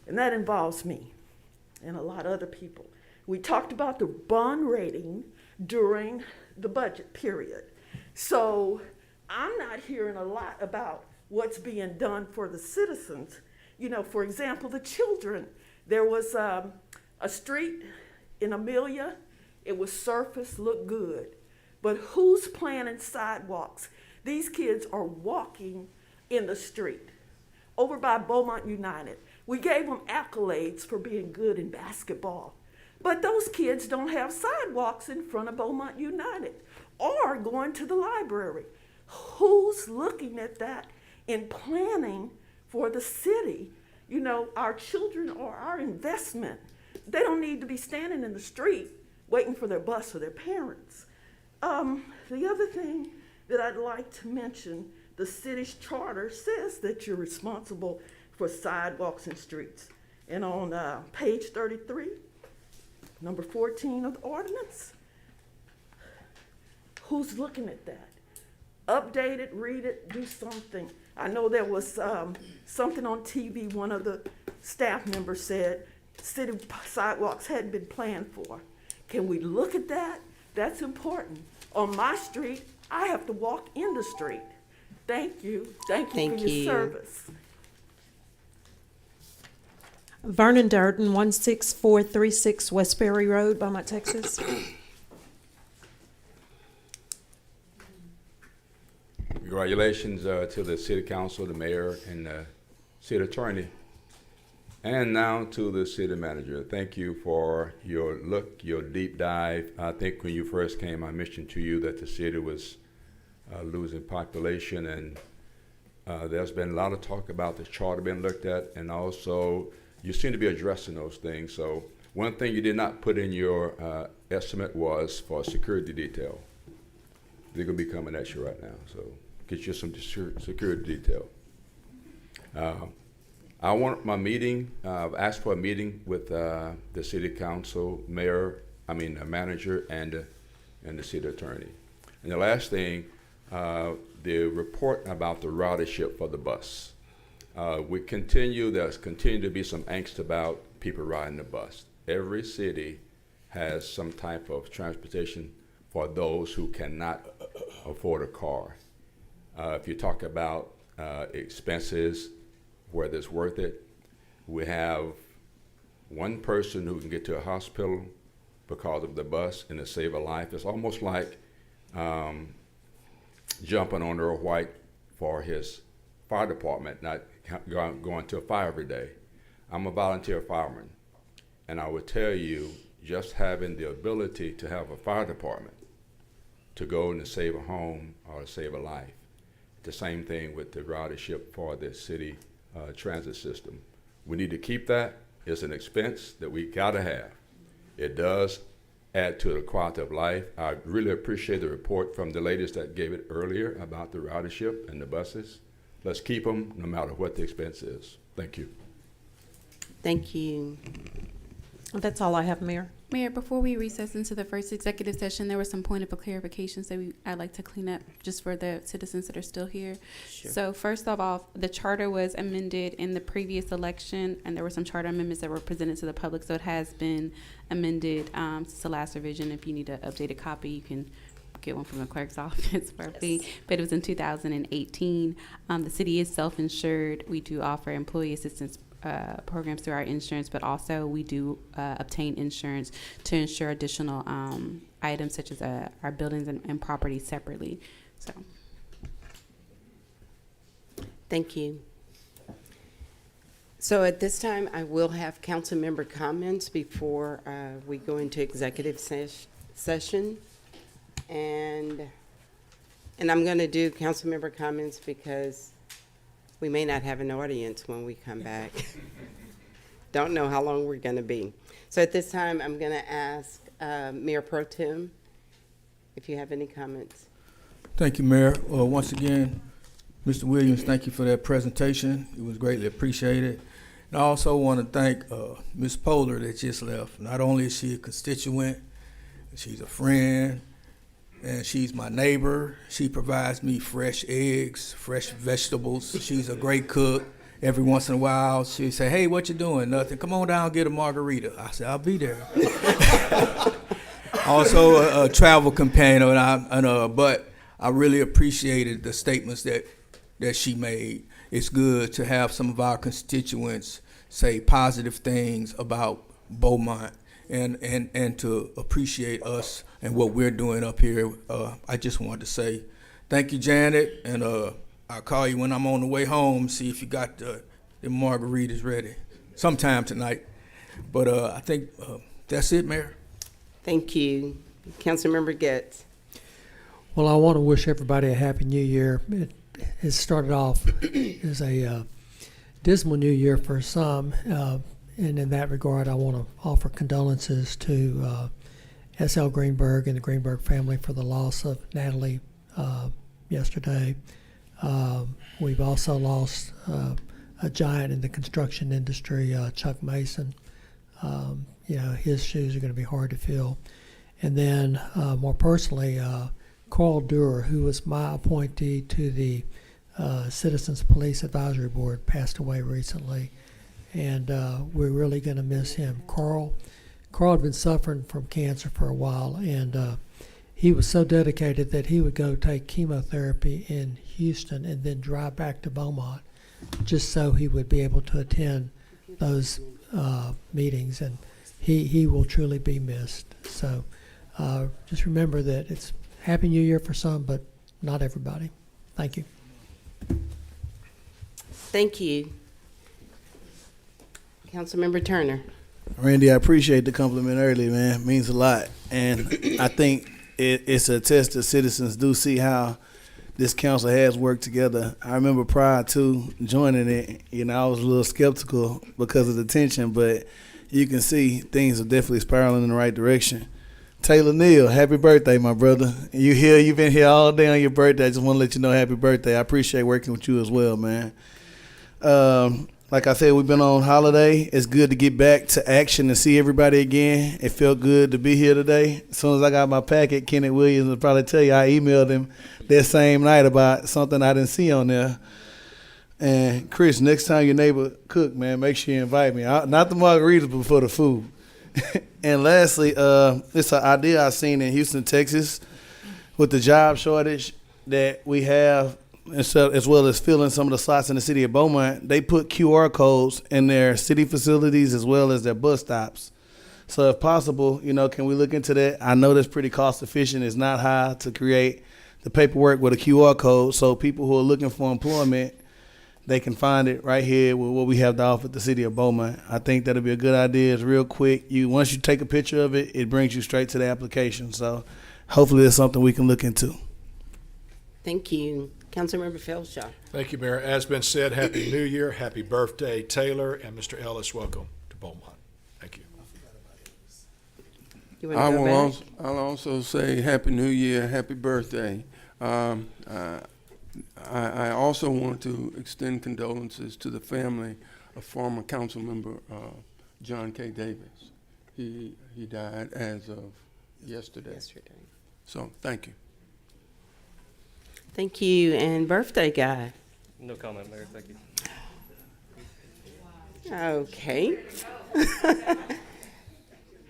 and that involves me and a lot of other people. We talked about the bond rating during the budget period. So I'm not hearing a lot about what's being done for the citizens. For example, the children. There was a street in Amelia. It was surfaced, looked good. But who's planning sidewalks? These kids are walking in the street. Over by Beaumont United, we gave them accolades for being good in basketball. But those kids don't have sidewalks in front of Beaumont United or going to the library. Who's looking at that in planning for the city? Our children are our investment. They don't need to be standing in the street waiting for their bus or their parents. The other thing that I'd like to mention, the city's charter says that you're responsible for sidewalks and streets. And on page 33, number 14 of the ordinance, who's looking at that? Update it, read it, do something. I know there was something on TV, one of the staff members said city sidewalks hadn't been planned for. Can we look at that? That's important. On my street, I have to walk in the street. Thank you. Thank you for your service. Vernon Durden, 16436 Westbury Road, Beaumont, Texas. Congratulations to the city council, the mayor, and the city attorney. And now to the city manager. Thank you for your deep dive. I think when you first came, I mentioned to you that the city was losing population, and there's been a lot of talk about the charter being looked at, and also you seem to be addressing those things. So one thing you did not put in your estimate was for security detail. They're going to be coming at you right now, so get you some security detail. I want my meeting, I've asked for a meeting with the city council, manager, and the city attorney. And the last thing, the report about the ridership for the bus. There's continue to be some angst about people riding the bus. Every city has some type of transportation for those who cannot afford a car. If you talk about expenses, whether it's worth it, we have one person who can get to a hospital because of the bus and to save a life. It's almost like jumping on Earl White for his fire department, not going to a fire every day. I'm a volunteer fireman, and I would tell you, just having the ability to have a fire department to go and to save a home or to save a life. The same thing with the ridership for the city transit system. We need to keep that. It's an expense that we gotta have. It does add to the quality of life. I really appreciate the report from the ladies that gave it earlier about the ridership and the buses. Let's keep them no matter what the expense is. Thank you. Thank you. That's all I have, Mayor. Mayor, before we recess into the first executive session, there was some point of clarifications that I'd like to clean up just for the citizens that are still here. Sure. So first of all, the charter was amended in the previous election, and there were some charter amendments that were presented to the public, so it has been amended since the last revision. If you need an updated copy, you can get one from the clerk's office for free. Yes. But it was in 2018. The city is self-insured. We do offer employee assistance programs through our insurance, but also we do obtain insurance to insure additional items such as our buildings and properties separately. So, thank you. So at this time, I will have council member comments before we go into executive session. And I'm going to do council member comments because we may not have an audience when we come back. Don't know how long we're going to be. So at this time, I'm going to ask Mayor Pro Tem if you have any comments. Thank you, Mayor. Once again, Mr. Williams, thank you for that presentation. It was greatly appreciated. And I also want to thank Ms. Polar that just left. Not only is she a constituent, she's a friend, and she's my neighbor. She provides me fresh eggs, fresh vegetables. She's a great cook. Every once in a while, she'll say, "Hey, what you doing?" "Nothing. Come on down and get a margarita." I said, "I'll be there." Also a travel companion, but I really appreciated the statements that she made. It's good to have some of our constituents say positive things about Beaumont and to appreciate us and what we're doing up here. I just wanted to say thank you, Janet, and I'll call you when I'm on the way home, see if you got the margaritas ready sometime tonight. But I think that's it, Mayor. Thank you. Councilmember Getz. Well, I want to wish everybody a happy new year. It started off as a dismal new year for some, and in that regard, I want to offer condolences to S.L. Greenberg and the Greenberg family for the loss of Natalie yesterday. We've also lost a giant in the construction industry, Chuck Mason. His shoes are going to be hard to fill. And then more personally, Carl Durer, who was my appointee to the Citizens Police Advisory Board, passed away recently. And we're really going to miss him. Carl had been suffering from cancer for a while, and he was so dedicated that he would go take chemotherapy in Houston and then drive back to Beaumont just so he would be able to attend those meetings. And he will truly be missed. So just remember that it's Happy New Year for some, but not everybody. Thank you. Thank you. Councilmember Turner. Randy, I appreciate the compliment early, man. It means a lot. And I think it's a test that citizens do see how this council has worked together. I remember prior to joining it, I was a little skeptical because of the tension, but you can see things are definitely spiraling in the right direction. Taylor Neal, happy birthday, my brother. You've been here all day on your birthday. I just want to let you know happy birthday. I appreciate working with you as well, man. Like I said, we've been on holiday. It's good to get back to action and see everybody again. It felt good to be here today. As soon as I got my packet, Kenneth Williams will probably tell you I emailed him that same night about something I didn't see on there. And Chris, next time your neighbor cook, man, make sure you invite me. Not the margaritas, but for the food. And lastly, it's an idea I seen in Houston, Texas, with the job shortage that we have, as well as filling some of the slots in the city of Beaumont. They put QR codes in their city facilities as well as their bus stops. So if possible, can we look into that? I know that's pretty cost efficient. It's not high to create the paperwork with a QR code, so people who are looking for employment, they can find it right here with what we have to offer at the city of Beaumont. I think that'll be a good idea. It's real quick. Once you take a picture of it, it brings you straight to the application. So hopefully it's something we can look into. Thank you. Councilmember Felshaw. Thank you, Mayor. As been said, Happy New Year, happy birthday, Taylor, and Mr. Ellis, welcome to Beaumont. Thank you. You want to go back? I'll also say Happy New Year, happy birthday. I also want to extend condolences to the family of former council member John K. Davis. He died as of yesterday. So thank you. Thank you. And birthday guy. No comment, Mayor. Thank you. Okay.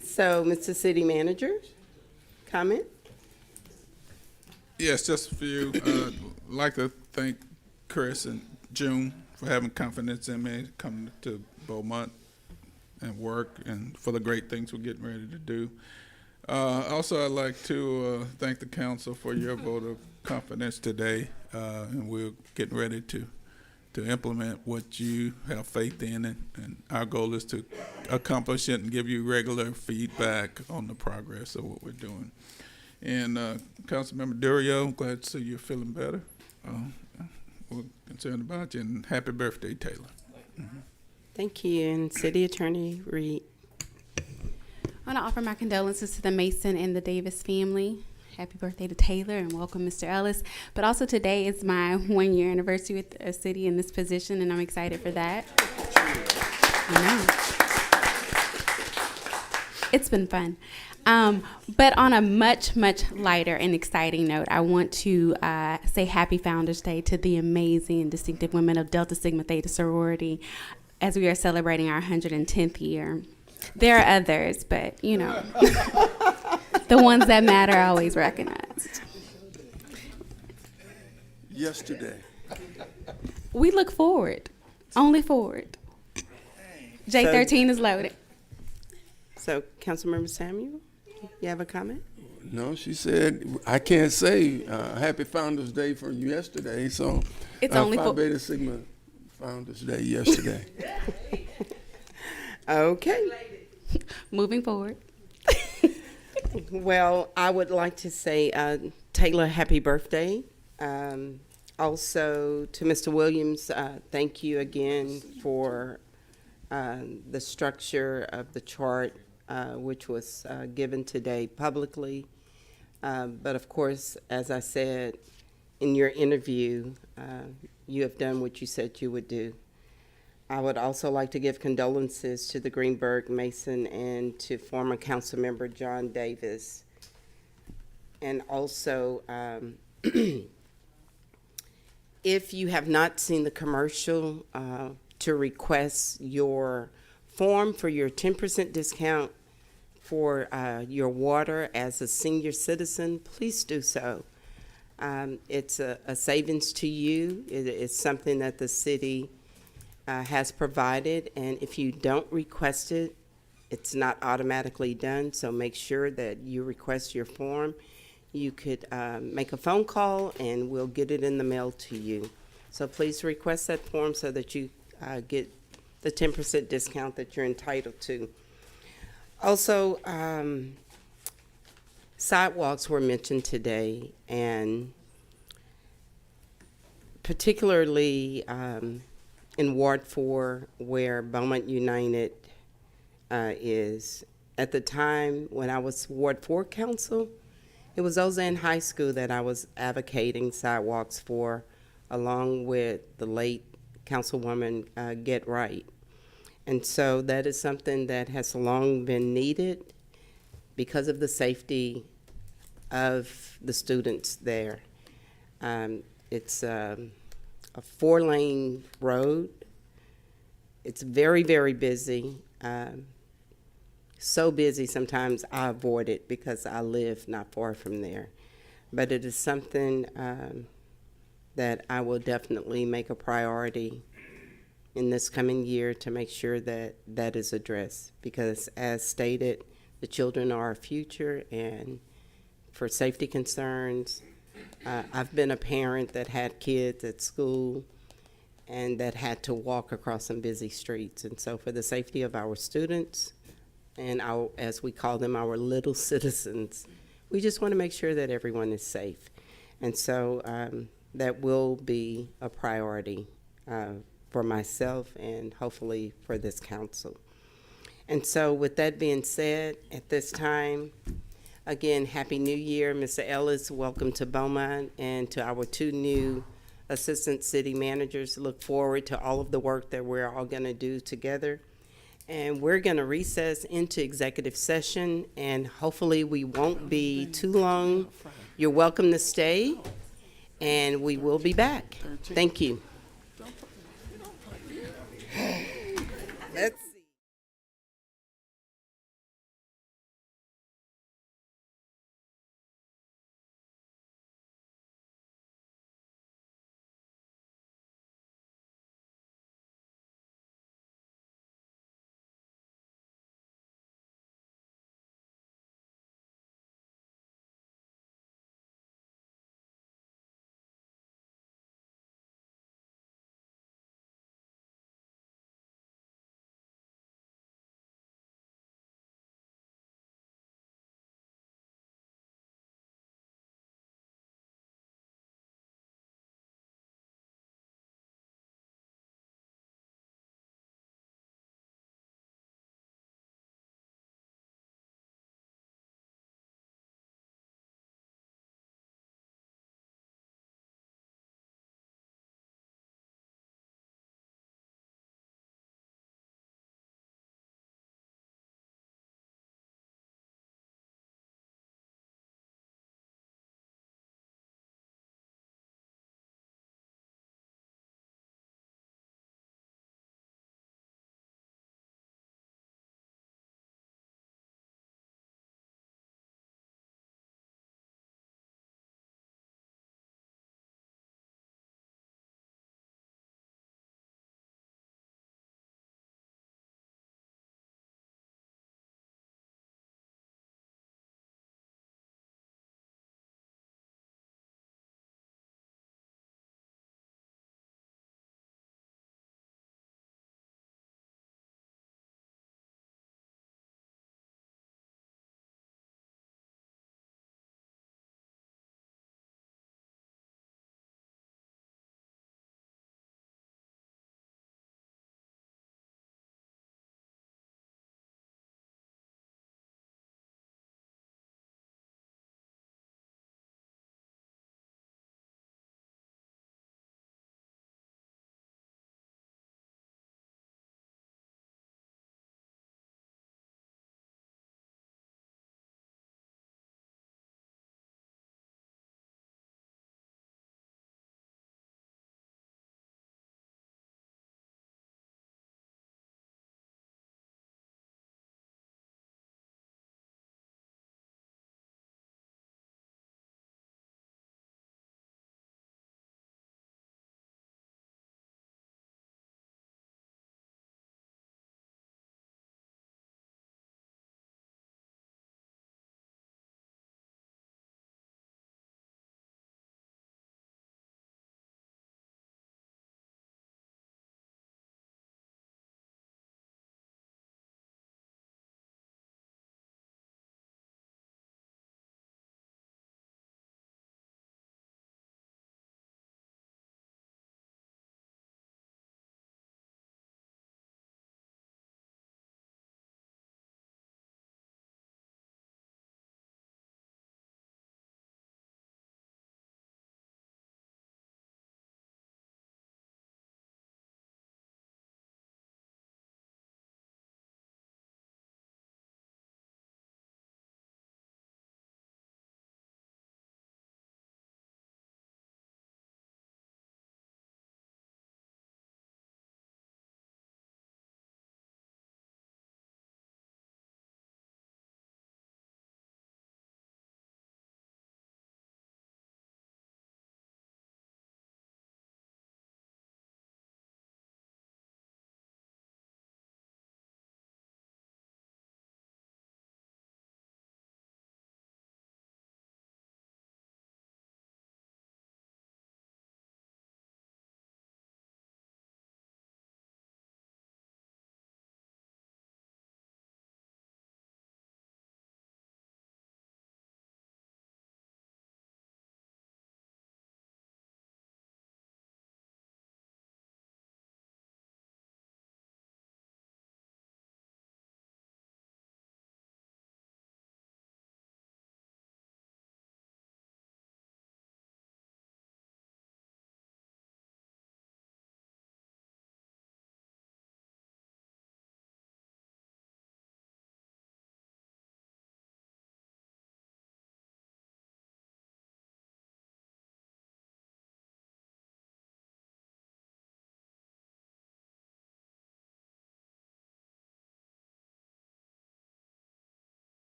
So, Mr. City Manager, comment? Yes, just a few. I'd like to thank Chris and June for having confidence in me coming to Beaumont and work and for the great things we're getting ready to do. Also, I'd like to thank the council for your vote of confidence today, and we're getting ready to to implement what you have faith in, and our goal is to accomplish it and give you regular feedback on the progress of what we're doing. And Councilmember Durio, glad to see you're feeling better. We're concerned about you, and happy birthday, Taylor. Thank you. And City Attorney Reed. I want to offer my condolences to the Mason and the Davis family. Happy birthday to Taylor and welcome, Mr. Ellis. But also today is my 1-year anniversary with the city in this position, and I'm excited for that. I know. It's been fun. But on a much, much lighter and exciting note, I want to say Happy Founders Day to the amazing and distinctive women of Delta Sigma Theta sorority as we are celebrating our 110th year. There are others, but you know, the ones that matter are always recognized. Yesterday. We look forward, only forward. J13 is loaded. So, Councilmember Samuel, you have a comment? No, she said, I can't say Happy Founders Day for yesterday, so It's only Phi for Beta Sigma Founders Day yesterday. Okay. moving forward. Well, I would like to say, Taylor, happy birthday. Also, to Mr. Williams, thank you again for the structure of the chart, which was given today publicly. But of course, as I said in your interview, you have done what you said you would do. I would also like to give condolences to the Greenberg Mason and to former council member John Davis. And also, if you have not seen the commercial to request your form for your 10% discount for your water as a senior citizen, please do so. It's a savings to you. It is something that the city has provided, and if you don't request it, it's not automatically done, so make sure that you request your form. You could make a phone call and we'll get it in the mail to you. So please request that form so that you get the 10% discount that you're entitled to. Also, sidewalks were mentioned today, and particularly in Ward 4, where Beaumont United is. At the time when I was Ward 4 council, it was Ozanne High School that I was advocating sidewalks for, along with the late Councilwoman Get Right. And so that is something that has long been needed because of the safety of the students there. It's a 4-lane road. It's very, very busy. So busy sometimes I avoid it because I live not far from there. But it is something that I will definitely make a priority in this coming year to make sure that that is addressed. Because as stated, the children are our future, and for safety concerns, I've been a parent that had kids at school and that had to walk across some busy streets. And so for the safety of our students and our, as we call them, our little citizens, we just want to make sure that everyone is safe. And so that will be a priority for myself and hopefully for this council. And so with that being said, at this time, again, Happy New Year. Mr. Ellis, welcome to Beaumont, and to our 2 new assistant city managers. Look forward to all of the work that we're all going to do together. And we're going to recess into executive session, and hopefully we won't be too long. You're welcome to stay, and we will be back. Thank you. Let's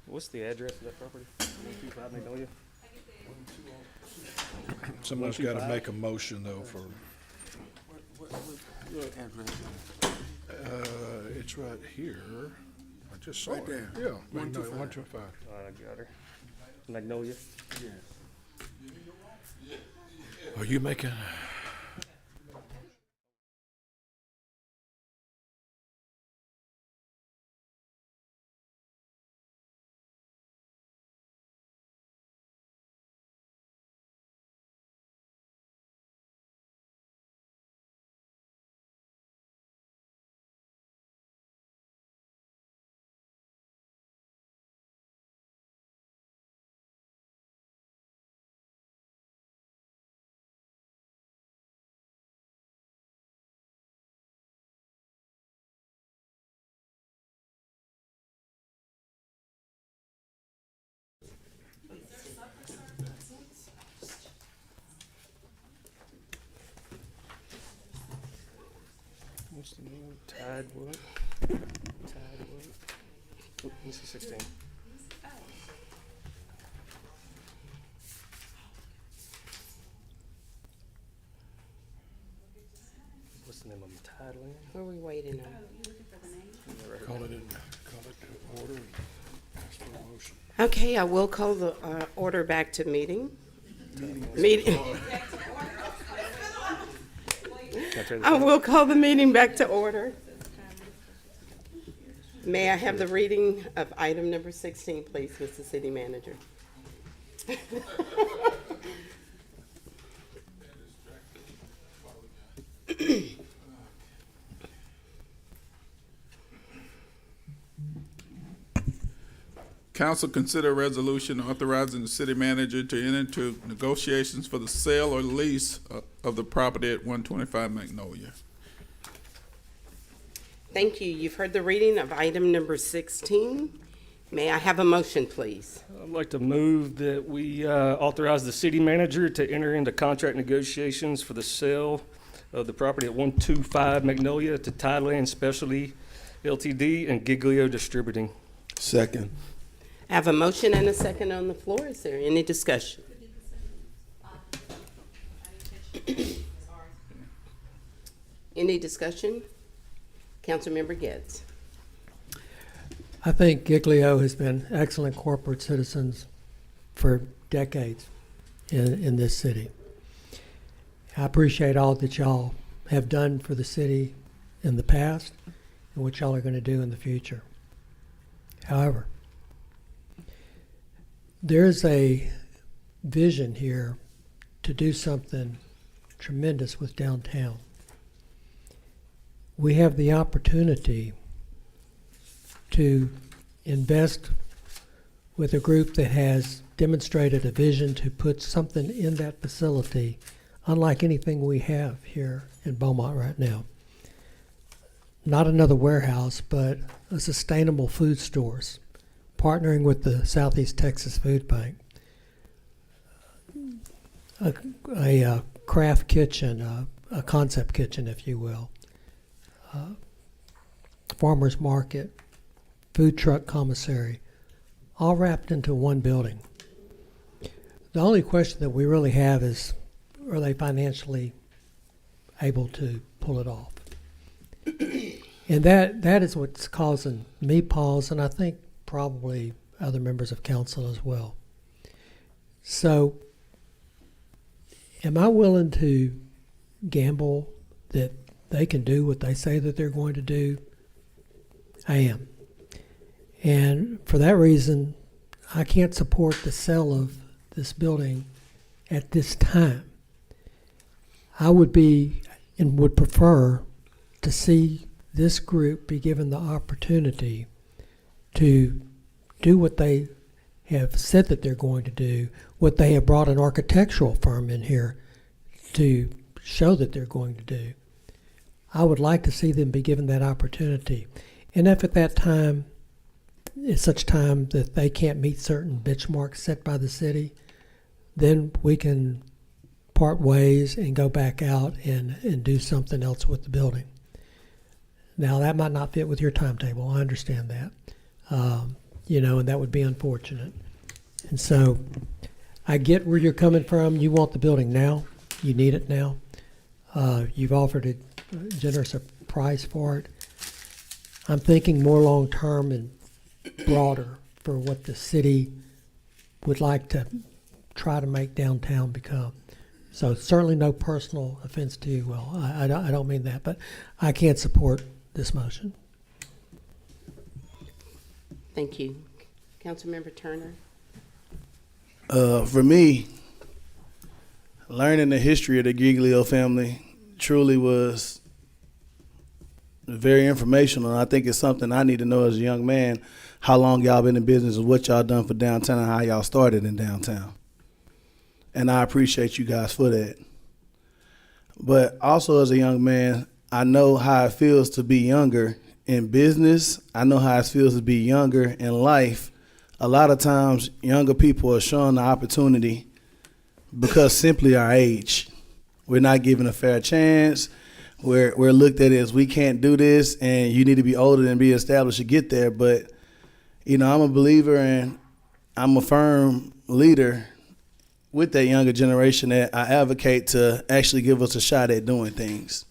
What's the address of that property? 125 Magnolia? Somebody's got to make a motion though for, it's right here. I just saw it. there. Yeah. 125. 125. I got her. Magnolia? Are you making? What's the name? Tidewood? Tidewood? Oh, this is 16. What's the name of them? Tideland? Who are we waiting on? Call it to order and ask for a motion. Okay, I will call the order back to meeting. Meeting. Can I try this I one? will call the meeting back to order. May I have the reading of item number 16, please, Mr. City Manager? Council consider a resolution authorizing the city manager to enter into negotiations for the sale or lease of the property at 125 Magnolia. Thank you. You've heard the reading of item number 16. May I have a motion, please? I'd like to move that we authorize the city manager to enter into contract negotiations for the sale of the property at 125 Magnolia to Tideland Specialty LTD and Giglio Distributing. Second. I have a motion and a second on the floor. Is there any discussion? Any discussion? Councilmember Getz. I think Giglio has been excellent corporate citizens for decades in this city. I appreciate all that y'all have done for the city in the past and what y'all are going to do in the future. However, there's a vision here to do something tremendous with downtown. We have the opportunity to invest with a group that has demonstrated a vision to put something in that facility unlike anything we have here in Beaumont right now. Not another warehouse, but a sustainable food stores, partnering with the Southeast Texas Food Bank, a craft kitchen, a concept kitchen, if you will, farmer's market, food truck commissary, all wrapped into one building. The only question that we really have is, are they financially able to pull it off? And that is what's causing me pause, and I think probably other members of council as well. So, am I willing to gamble that they can do what they say that they're going to do? I am. And for that reason, I can't support the sale of this building at this time. I would be and would prefer to see this group be given the opportunity to do what they have said that they're going to do, what they have brought an architectural firm in here to show that they're going to do. I would like to see them be given that opportunity. And if at that time, at such time that they can't meet certain benchmarks set by the city, then we can part ways and go back out and do something else with the building. Now, that might not fit with your timetable. I understand that. and that would be unfortunate. And so I get where you're coming from. You want the building now. You need it now. You've offered a generous price for it. I'm thinking more long-term and broader for what the city would like to try to make downtown become. So certainly no personal offense to you, Will. I don't mean that, but I can't support this motion. Thank you. Councilmember Turner? For me, learning the history of the Giglio family truly was very informational. I think it's something I need to know as a young man, how long y'all been in business and what y'all done for downtown and how y'all started in downtown. And I appreciate you guys for that. But also as a young man, I know how it feels to be younger in business. I know how it feels to be younger in life. A lot of times younger people are shown the opportunity because simply our age. We're not given a fair chance. We're looked at as we can't do this and you need to be older and be established to get there. But, I'm a believer and I'm a firm leader with that younger generation that I advocate to actually give us a shot at doing things.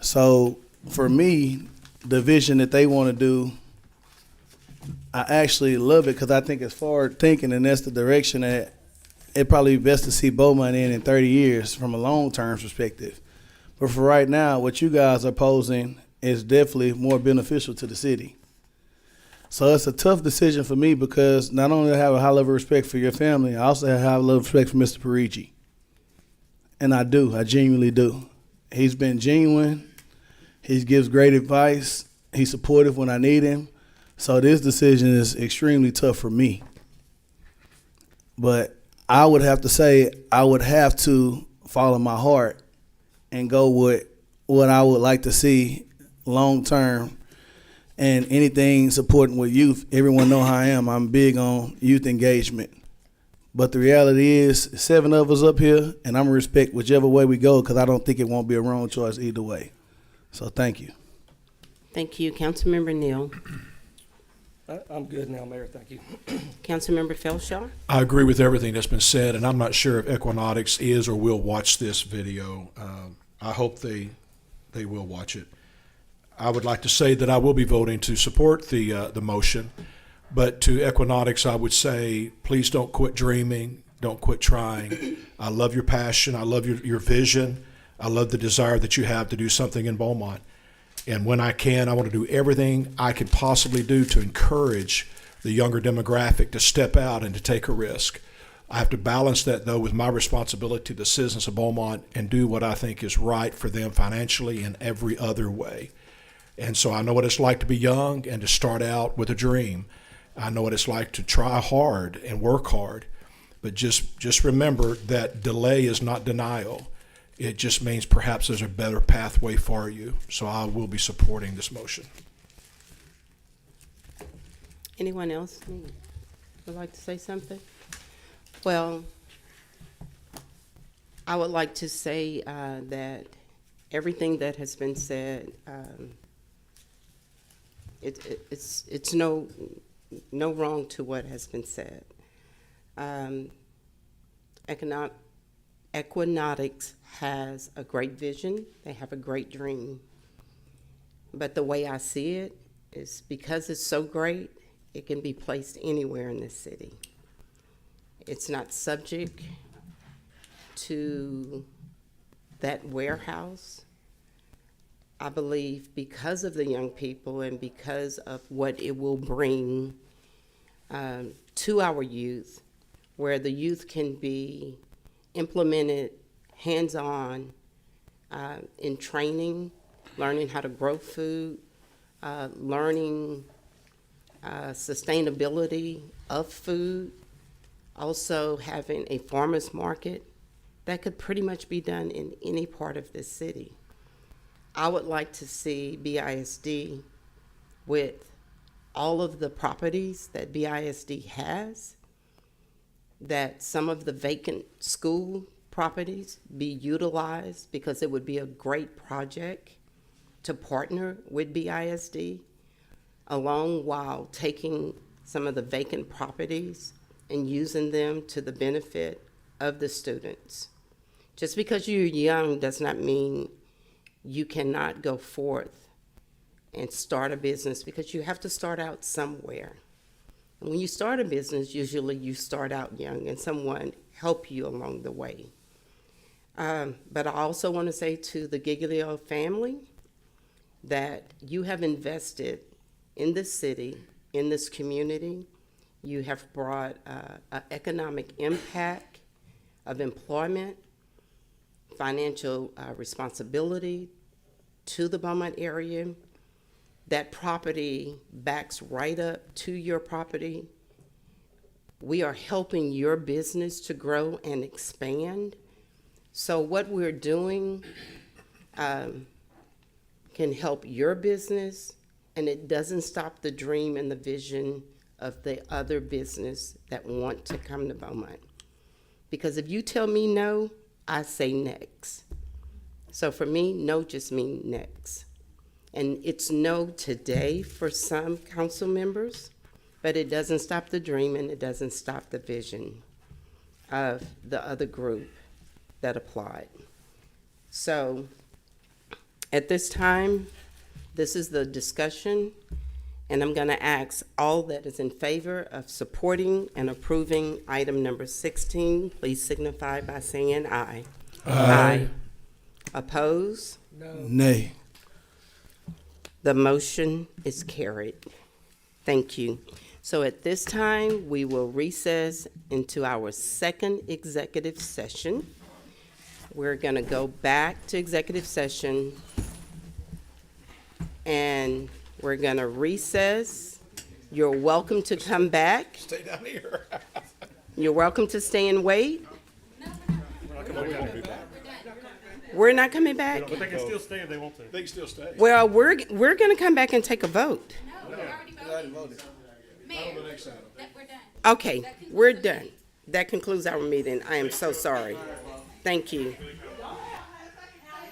So for me, the vision that they want to do, I actually love it because I think it's forward thinking and that's the direction that it'd probably be best to see Beaumont in 30 years from a long-term perspective. But for right now, what you guys are posing is definitely more beneficial to the city. So it's a tough decision for me because not only do I have a high level of respect for your family, I also have a high level of respect for Mr. Parigi. And I genuinely do. He's been genuine. He gives great advice. He's supportive when I need him. So this decision is extremely tough for me. But I would have to say I would have to follow my heart and go with what I would like to see long term. And anything supporting with youth, everyone know how I am. I'm big on youth engagement. But the reality is 7 of us up here, and I'm going to respect whichever way we go because I don't think it won't be a wrong choice either way. So thank you. Thank you. Councilmember Neal? I'm good now, Mayor. Thank you. Councilmember Felshaw? I agree with everything that's been said, and I'm not sure if Equinotics is or will watch this video. I hope they will watch it. I would like to say that I will be voting to support the motion, but to Equinotics, I would say, please don't quit dreaming, don't quit trying. I love your passion, I love your vision, I love the desire that you have to do something in Beaumont. And when I can, I want to do everything I can possibly do to encourage the younger demographic to step out and to take a risk. I have to balance that, though, with my responsibility to the citizens of Beaumont and do what I think is right for them financially and every other way. And so I know what it's like to be young and to start out with a dream. I know what it's like to try hard and work hard. But just remember that delay is not denial. It just means perhaps there's a better pathway for you. So I will be supporting this motion. Anyone else would like to say something? Well, I would like to say that everything that has been said, it's no wrong to what has been said. Equinotics has a great vision. They have a great dream. But the way I see it is because it's so great, it can be placed anywhere in this city. It's not subject to that warehouse. I believe because of the young people and because of what it will bring to our youth, where the youth can be implemented hands-on in training, learning how to grow food, learning sustainability of food, also having a farmer's market that could pretty much be done in any part of this city. I would like to see BISD with all of the properties that BISD has, that some of the vacant school properties be utilized because it would be a great project to partner with BISD. along while taking some of the vacant properties and using them to the benefit of the students. Just because you're young does not mean you cannot go forth and start a business, because you have to start out somewhere. And when you start a business, usually you start out young and someone help you along the way. But I also want to say to the Giglio family that you have invested in this city, in this community. You have brought an economic impact of employment, financial responsibility to the Beaumont area. That property backs right up to your property. We are helping your business to grow and expand. So what we're doing can help your business, and it doesn't stop the dream and the vision of the other business that want to come to Beaumont. Because if you tell me no, I say next. So for me, no just means next. And it's no today for some council members, but it doesn't stop the dream and it doesn't stop the vision of the other group that applied. So at this time, this is the discussion, and I'm going to ask all that is in favor of supporting and approving item number 16, please signify by saying aye. Aye. Oppose? Nay. The motion is carried. Thank you. So at this time, we will recess into our second executive session. We're going to go back to executive session, and we're going to recess. You're welcome to come back. Stay down here. You're welcome to stay and wait. We're not coming back? But they can still stay if they want to. They can still stay. Well, we're going to come back and take a vote. No, we already voted. Mayor, we're done. Okay, we're done. That concludes our meeting. I am so sorry. Thank you.